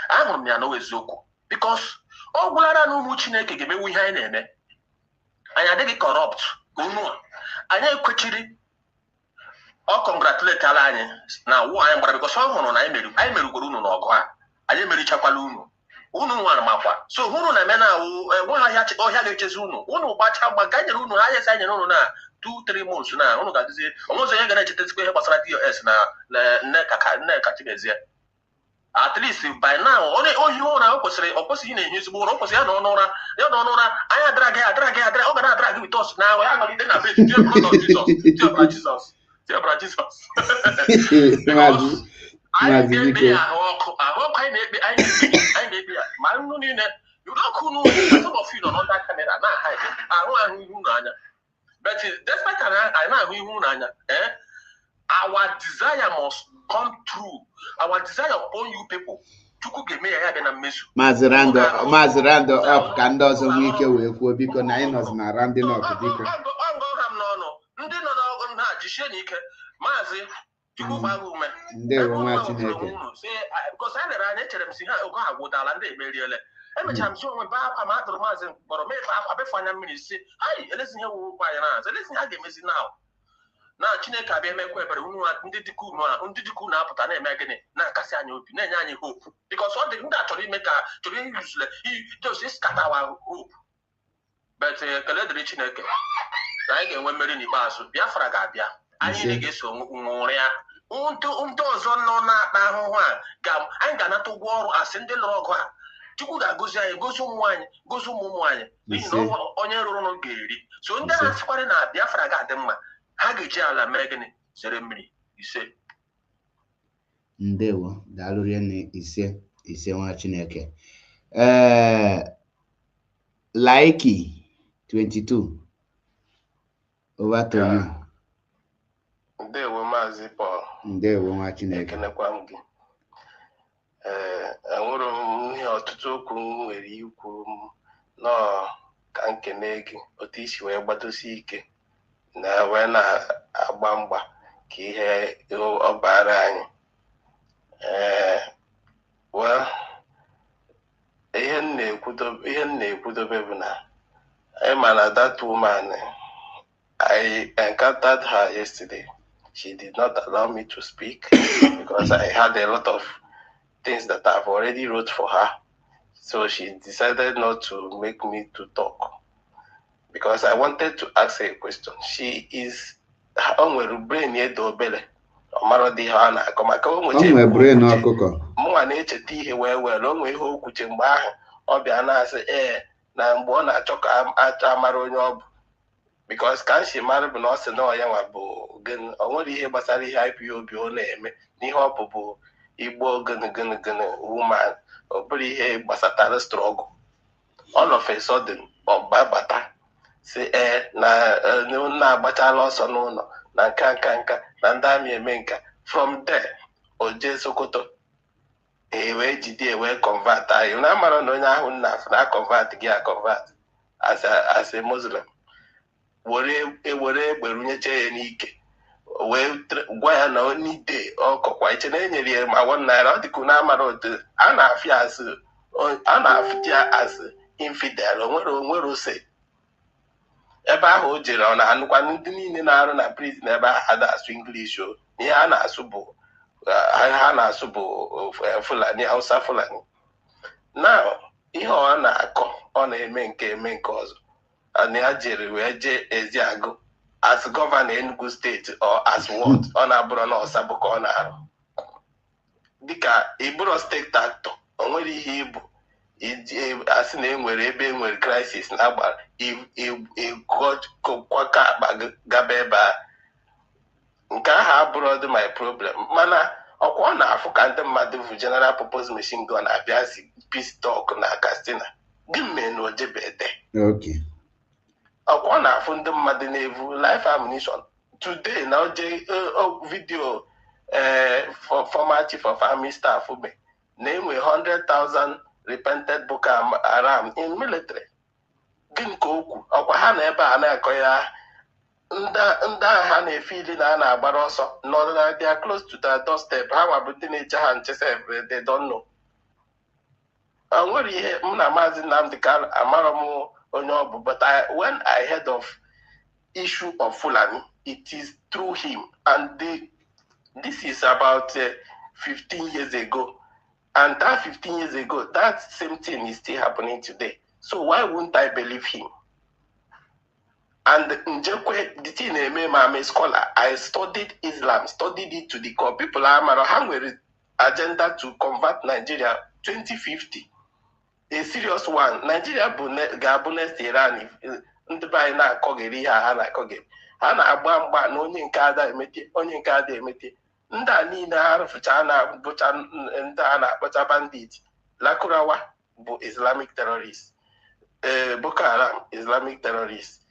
ahụrụ m ya na eziokwu bikos ọ gwụlara na ụmụ Chineke ga-emewu ihe anyị na-eme anyị adịghị corrupt ka unu anyị ekwechiri ọ congratulate ala anyị na wụ anyị gbara bikos ọ hụrụ na anyị merugoro unu n'ọgụ a anyị emerichakwala unu nwara makwa so hụrụ na eme na nwe ọhịa ga-echezi unu gbacha mgba nke anyị nyere unu ha yesi anyị nyere unu na 2-3 months na unu ga-adịzi onwezi onye ga na-echetazikwa ihe gbasara DOS na Nneka Chimezie at least by now onye ohi ụra ọ kwesịrị na-ehi ezigbo ụra ọ kwesịrị ya nọ n'ụra anyị adịraghị ọ ga na-adịraghị with us na ya nọgide na bed Jizọs anyị ga-ekpe ya ahụ ọkụ anyị na-ekpe ya ma nnu niile ọkụ some of you nọ n'ọnda kamera na-aha ahụ ihu unu anya but despite anyị na-ahụ ihu unu anya our desire must come true. Our desire upon you people. Chukwu ga-eme ya bịa na mmezu. Maazị Rando up ka ndị ọzọ nwee ike wee kwuo biko na anyị nọzi na rounding up biko. Ọgọ ha m n'ọnụ ndị nọ n'ọgụ ha jisie n'ike Maazị Chukwu gbaa ume. Ndewo nwa Chineke. Because anyị lere anya echere m si ha ogo ha gwụdala ndị emeriele. Emechara m si onwe baa akwa ma a tụrụ Maazị kpọrọ mee akwa befu anya mmiri si anyị elezi ihe wuru ụgwọ anyị na-azụ elezi ihe a ga-emezi now. Na Chineke abịa emekwa ebere ndị dịka unu apụta na-eme gịnị na-akasị anyị obi na-enye anyị hope because ọ dị ndị a chọrọ ime ka chọrọ iyuzule just scatter our hope but ekele dịrị Chineke na anyị ga-enwe mmeri n'ikpeazụ Biafra ga-abịa anyị ga-eso nwụrịa ndị ọzọ nọ na-akpa ahụhụ a anyị ga-anata ụgwọ ọrụ asị ndị lụrụ ọgụ a Chukwu ga-agọzi anyị gozi ụmụ anyị gozi ụmụ anyị n'ihi na onye rụrụ ọrụ ga-eri so ndị na-asịkwara na Biafra ga-adị mma ha ga-eji ala mee gịnị zere mmiri ise. Ndewo daalụ rinne ise nwa Chineke. Laiki 22 over to you. Ndewo Maazị Paul. Ndewo nwa Chineke. Ekenekwa m gị. Enwere m ihe ọtụtụ okwu nwere ikwu nọ ka nkene gị otu isi wee gbadosi ike na wee na-agba mgba ka ihe ọ bara anyị ihe m na-ekwudobe bụ na I man, that woman, I encountered her yesterday. She did not allow me to speak because I had a lot of things that I've already wrote for her. So she decided not to make me to talk because I wanted to ask her a question. She is on her brain yet obele. Omaro di ha na akomaka o nweche brain ọkụkọ. Mụnwa na-echeta ihe wee were onwe ihe o kwuche mgbe ahụ ọ bịa na-asị na mgbe ọ na-achọ ka achọ amara onye ọ bụ because ka nshi mara bụ na ọ sị na ọ ya nwa bụ gịnị o nwere ihe gbasara ihe IPOB ọ na-eme n'ihe ọ bụ igbo gịnị woman ọ bụrụ ihe gbasatara struggle all of a sudden ọ gbabata si na-agbachala ọsọ n'ụlọ na nka na ndị amị eme nka from there o jee Sokoto wee jide wee convert anyị na amara na onye ahụ na convert gị a convert as a Muslim were egbe runyeche ya n'ike wee gwa ya na onye ide ọkọkwa iche na enyere ya ma 1 naira ọ dịka na amara otu a na-afịa asị infidel onwere ose ebe ahụ o jere ọ na-anụkwa ndị niile na-arụ na prison ebe ahụ ada asụ English o ihe ha na-asụ bụ Fulani Hausa Fulani na ihe ọ na-akọ ọ na-eme nke ọzọ na ya jere wee jee Eziagụ as gọvanọ Enugu steeti or as what ọ na-abụrụ na ọsabụ ka ọ na-arụ dịka ịbụrụ steeti aktọ o nwere ihe ịbụ asị na enwere ebe enwere crisis na agbara ịkwaka akpa gaba ebe a nke ahụ abụrụ dị my problem mana ọkwa ọ na-afụ ka ndị mmadụ bụ general purpose machine gun abịa si peace talk na Katsina gị mee na ojebede ọkwa ọ na-afụ ndị mmadụ na-evu life ammunition today na oje video former chief of army staff ube na enwe 100,000 repented Boko Haram in military gịnị ka okwu ọkwa ha na ebe a na-akọ ya ndị agha ha na-efe ili na a na-agbara ọsọ n'ọdịna they are close to the doorstep ha nwa bụ ndị na-eche ha nchesa they don't know o nwere ihe m na Maazị Nnamdi Kanu amara m onye ọ bụ but when I heard of issue of Fulani it is through him and this is about 15 years ago. And that 15 years ago, that same thing is still happening today. So why wouldn't I believe him? And Njekwe, the thing I'm a scholar. I studied Islam, studied it to the core. People are hungry agenda to convert Nigeria 2050. A serious one. Nigeria Gabonese Iran ndị be anyị na-akọgeri ihe ha na-akọgeri. Ha na-agba mgba na onye nke ada emete, onye nke ada emete. Ndị a niile ha rụfụcha na-abụcha ndị a na-akpọcha bandit. Lakurawa bụ Islamic terrorist. Boko Haram Islamic terrorist.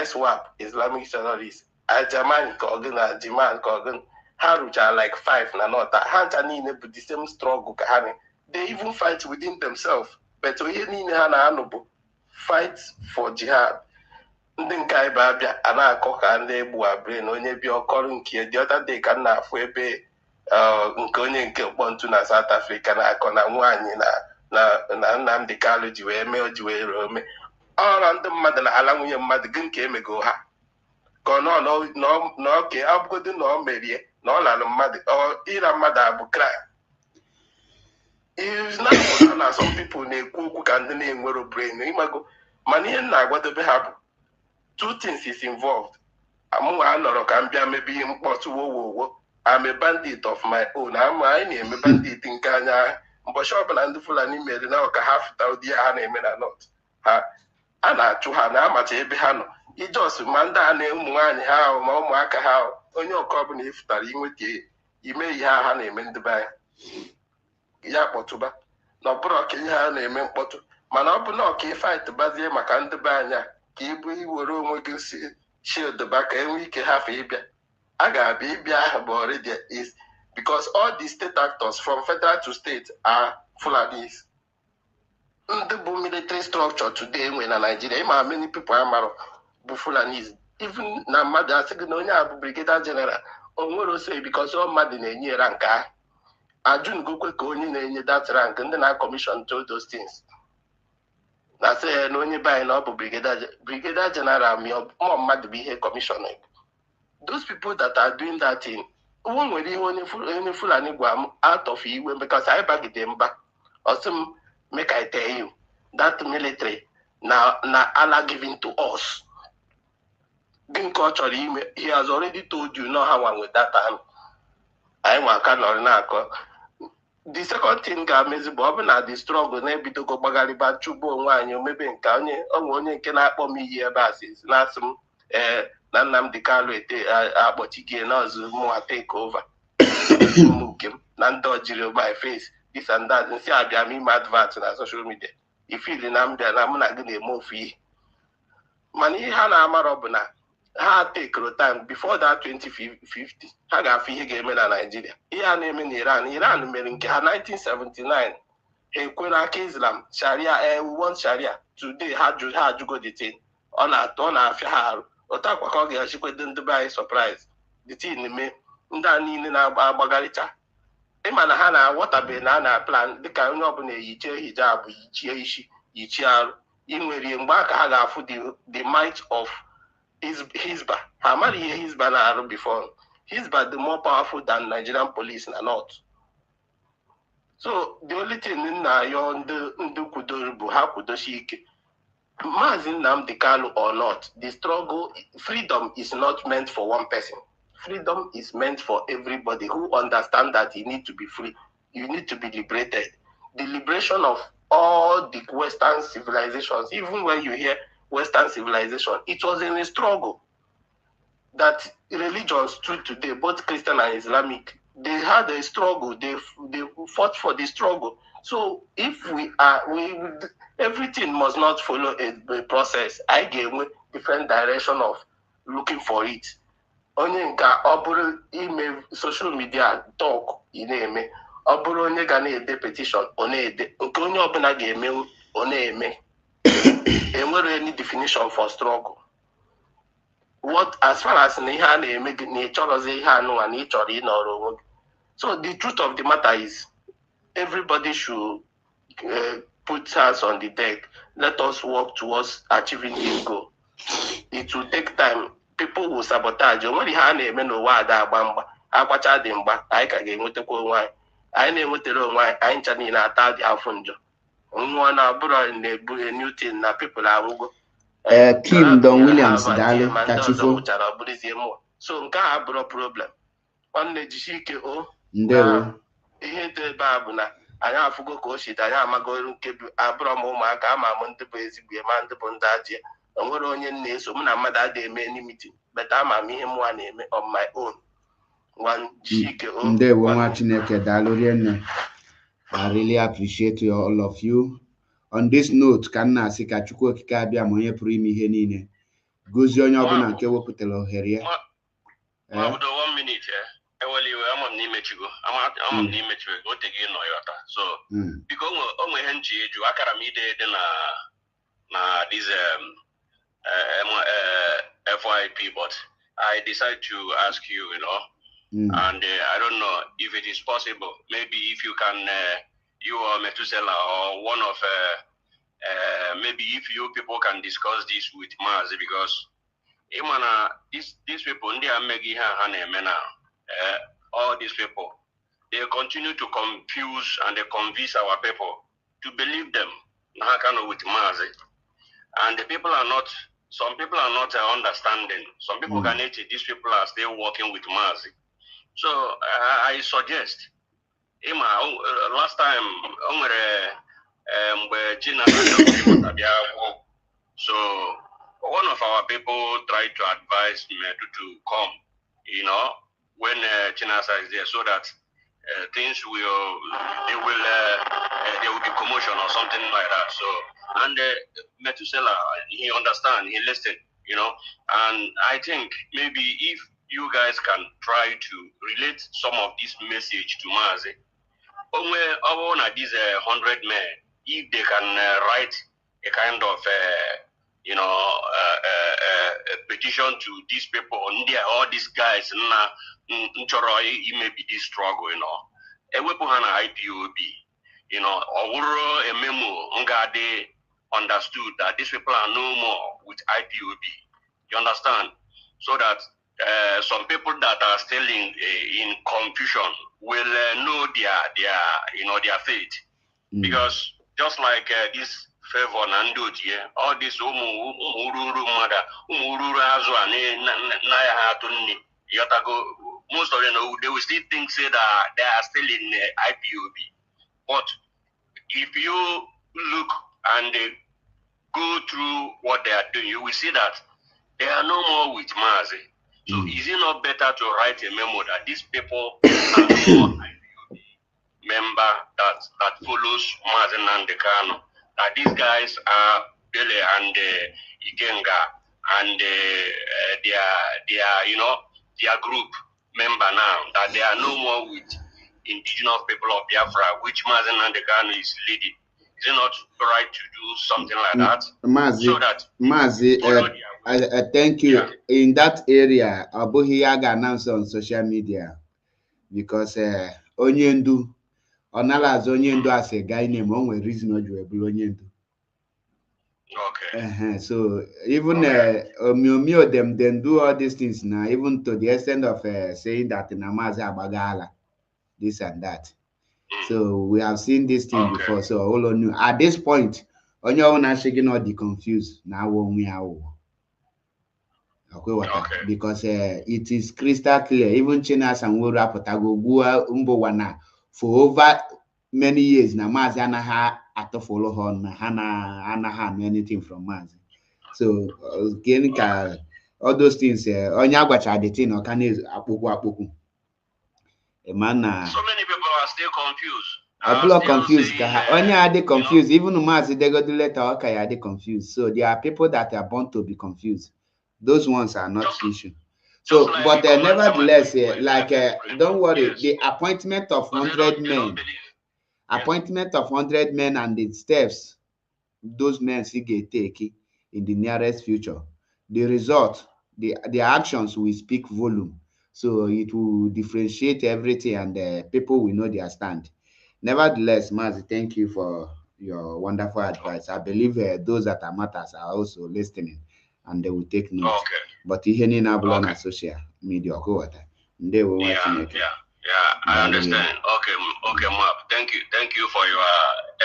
ISWAP Islamic terrorist. Ajamani ka ọgụ na Jiman ka ọgụ ha rụcha like 5 na North. Ha ncha niile bụ the same struggle ka ha ne. They even fight within themselves. But ihe niile ha na-anụ bụ fight for jihad. Ndị nke anyị abịa a na-akọ ka ndị egbu abịa na onye bịa ọkọrọ nke the other day ka na-afụ ebe nke onye nke mkpọntu na South Africa na-akọ na nwaanyị na Nnamdi Kanu ji wee mee ji wee ome ọrụ ndị mmadụ na ala nwunye mmadụ gị nke emego ha ka ọ nọ oke abụgodị na ọ merie na ọ lara mmadụ ịra mmadụ abụ crime. Is now na some people na-ekwu okwu ka ndị na-enwero brain ịmago mana ihe na-agwadobe ha bụ two things is involved. Amụnwa anọrọ ka m bịa mebe ihe mkpọtụ wowowo I'm a bandit of my own. Anyị na-eme bandit nke anya mbọchị ọbụla ndị Fulani mere na ọka ha fụta ụdị ha na-eme na North a na-achụ ha na-amacha ebe ha nọ ijos ma ndị a na ụmụ nwaanyị ha ma ụmụaka ha onye ọka ọbụla ifụtara inweta ime ihe ha na-eme ndị be anyị ya kpọtụba na ọ bụrụ ọka ihe ha na-eme mkpọtụ mana ọ bụ na ọka ifait bazie maka ndị be anya ka ibu iwere onwe gị si shield ba ka enwe ike hafe ịbịa a ga-abịa ịbịa ahụ bụ already is because all the state actors from federal to state are Fulanis. The military structure today enwe na Nigeria ịma many people amaro bụ Fulanis. Even na mmadụ asị gị na onye a bụ brigadier general o nwere ose because all mmadụ na-enye rank ahụ ajụn gokwe ka onye na-enye that rank ndị na-commission to those things na sị na onye be anyị na ọ bụ brigadier general mmụọ mmadụ bụ ihe commission. Those people that are doing that thing one nwere ihe onye Fulani gwa m out of iwe because I bagide mba ọsị m make I tell you, that military now Allah giving to us. He has already told you know how one with that time. I want to the second thing ga-amezi bụ ọ bụ na the struggle na-ebidogo gbagharịba chụgbu onwe anyị omebe nke onye nke na-akpọ m iyi ebe a si na-asị m na Nnamdi Kanu akpọchigie n'ọzụ mụnwa take over nke m na ndị ojiri my face this and that nsị abịa m ime advert na social media ifili na mbịa na mụ na gị na-eme ofu ihe mana ihe ha na-amarọ bụ na ha tekro time before that 2050 ha ga-afụ ihe ga-eme na Nigeria. Ihe a na-eme na Iran mere nke ha 1979 ha ekwere aka Islam Sharia we want Sharia today ha ajụgo the thing ọ na-afịa ha arụ otu akwa ka ọ ga-achịkwado ndị be anyị surprise the thing mee ndị a niile na-agbagharịcha ịma na ha na-aghọtabeghị na a na-plan dịka onye ọbụla eyichie hijab yichie isi yichie arụ inwere mgbe aka ha ga-afụ the might of Hizba. How many Hizba na before? Hizba the more powerful than Nigerian police in the north. So the only thing in ndu kudorubu ha kudoshike. Mazin Nnamdi Kanu or not, the struggle, freedom is not meant for one person. Freedom is meant for everybody who understand that you need to be free. You need to be liberated. The liberation of all the Western civilizations, even when you hear Western civilization, it was in a struggle that religions stood today, both Christian and Islamic. They had a struggle. They fought for the struggle. So if everything must not follow a process. I gave different direction of looking for it. Onye nka oburu ime social media talk ine-eme. Oburu onye ga na-ede petition one-ede. Nke onye ọbụla ga-eme one-eme. Enwere any definition for struggle. What as far as ihe a na-eme na ịchọrọzi ihe anụnwa na ịchọrọ ịnọrọ onwe. So the truth of the matter is everybody should put hands on the deck. Let us work towards achieving this goal. It will take time. People will sabotage. Onwere ihe a na-eme n'ụwa ada agba mgba. Agbacha dị mgba, anyị ka ga-enwetakwa onwe anyị. Anyị na-enwetara onwe anyị, anyị ncha niile ata dị afọ njọ. Nwa na-abụrụ na-ebu Newton na people anwụgo. Kim Don Williams daalụ kachifo. So nke a abụrụ problem. Nwanne jisi ike o. Ndewo. Ihe dị ebe a bụ na anyị afụgo ka o si anyị amago nke bụ abụrụ m ụmụaka ama m ndị bụ ezigbo ma ndị bụ ndị ajị. Onwere onye na-eso m na mmadụ adịghị eme any meeting. But ama m ihe mụnwa na-eme on my own. Nwan jisi ike o. Ndewo nwa Chineke daalụ rienne. I really appreciate all of you. On this note, ka nna asị ka Chukwu okike abịa ma onye pụrụ ime ihe niile. Gozie onye ọbụla nke wepụtara ohere ya. 1 minute, I'm on Nimechigo. I'm on Nimechigo. Go take in Noyota. So, because only Henchi, you Akaramide, then this FYP, but I decided to ask you, and I don't know if it is possible. Maybe if you can, you or Methuselah or one of, maybe if you people can discuss this with Maz, because these people, they are making all these people, they continue to confuse and they convince our people to believe them with Maz. And the people are not, some people are not understanding. Some people can hate it. These people are still working with Maz. So I suggest, last time, so one of our people tried to advise me to come, when Chinasa is there, so that things will, there will be commotion or something like that. So, and Methuselah, he understand, he listened, and I think maybe if you guys can try to relate some of this message to Mazi, over these 100 men, if they can write a kind of a petition to these people, all these guys, it may be this struggle, a weapon IPOB, or a memo, they understood that these people are no more with IPOB. You understand? So that some people that are still in confusion will know their faith, because just like this favor and do here, all this umururu mother, umururu azwa na ya hatunni. Yotago, most of them they will still think say that they are still in IPOB. But if you look and go through what they are doing, you will see that they are no more with Mazi. So is it not better to write a memo that these people are no more IPOB member that follows Mazi Nandekano? That these guys are Bele and Ikenga and their group member now, that they are no more with indigenous people of Biafra, which Mazi Nandekano is leading. Is it not right to do something like that? Mazi, So that Mazi, thank you. Yeah. In that area, Abuhiyaga announced on social media because Onyendu, Onala's Onyendu as a guy named Onwe reason Onyendu. Okay. So even Mio them then do all these things now, even to the extent of saying that Namazi Abagala, this and that. So we have seen this thing before. So all on you at this point, on your own shaking not be confused now when we are because it is crystal clear. Even Chinas and Wura Potago Gua Umbowana for over many years now. Mazi Anaha at the follow on Hana Anaha anything from Mazi. So again, all those things on Yagwacha the thing or can is Apuku. Man, so many people are still confused. People are confused. Only are they confused? Even Umazi, they got the letter. Okay, are they confused? So there are people that are born to be confused. Those ones are not issue. So, like but nevertheless, don't worry. Yes. The appointment of 100 men, appointment of 100 men, and the steps those men see get take in the nearest future. The result, the actions will speak volume. So it will differentiate everything, and people will know their stand. Nevertheless, Mazi, thank you for your wonderful advice. I believe those that are matters are also listening, and they will take note. Okay. But ihe niile abụla na social media ọkụghọta. Ndewo nwa Chineke. Yeah, I understand. Okay, Mark. Thank you for your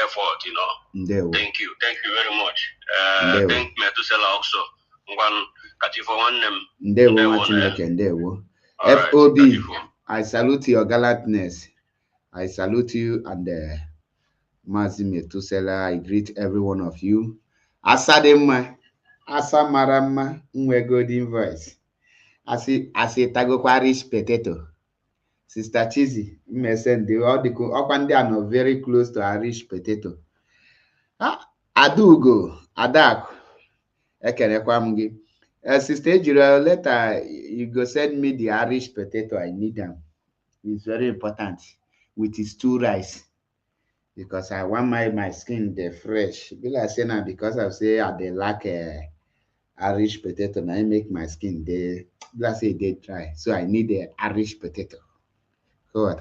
effort. Ndewo. Thank you very much. Thank Metusela also. Ndewo nwa Chineke, ndewo. FOB, I salute your galantness. I salute you, and Mazi Metusela, I greet every one of you. Asadema, Asamarama, Nwe golden voice. Asi tagokwa rich potato. Sister Chizi, send all the Okwandi are not very close to a rich potato. Adugo, Adak, Ekenekwamgi. Sister Ejiro, later you go send me the Irish potato. I need them. It's very important with his 2 rice. Because I want my skin they fresh. Be like say now because I say they lack Irish potato, now I make my skin they let's say they dry. So I need the Irish potato. So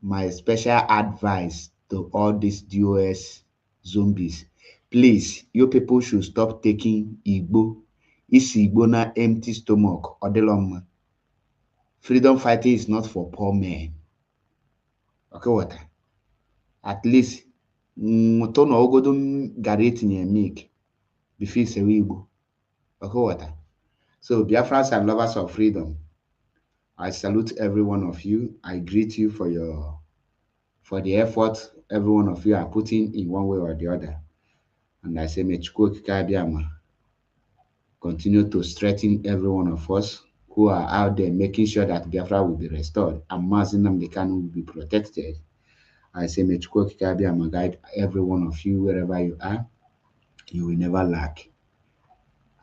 my special advice to all these DOS zombies, please, you people should stop taking Igbo. It's Igbo na empty stomach or the long. Freedom fighting is not for poor men. Okay, at least Motono Ogodum Garet in your milk before it's a Igbo. Okay, so Biafrans and lovers of freedom, I salute every one of you. I greet you for the effort every one of you are putting in one way or the other. And I say, may Chukwu Kikabiama continue to strengthen every one of us who are out there making sure that Biafra will be restored and Mazi Nnamdi Kanu will be protected. I say, may Chukwu Kikabiama guide every one of you wherever you are. You will never lack.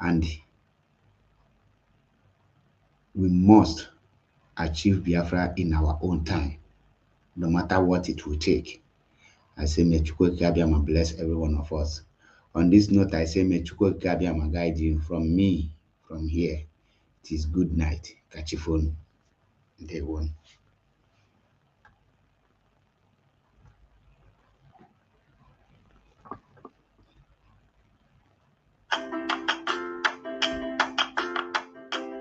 And we must achieve Biafra in our own time, no matter what it will take. I say, may Chukwu Kikabiama bless every one of us. On this note, I say, may Chukwu Kikabiama guide you from me, from here. It is good night. Catch your phone. Day one.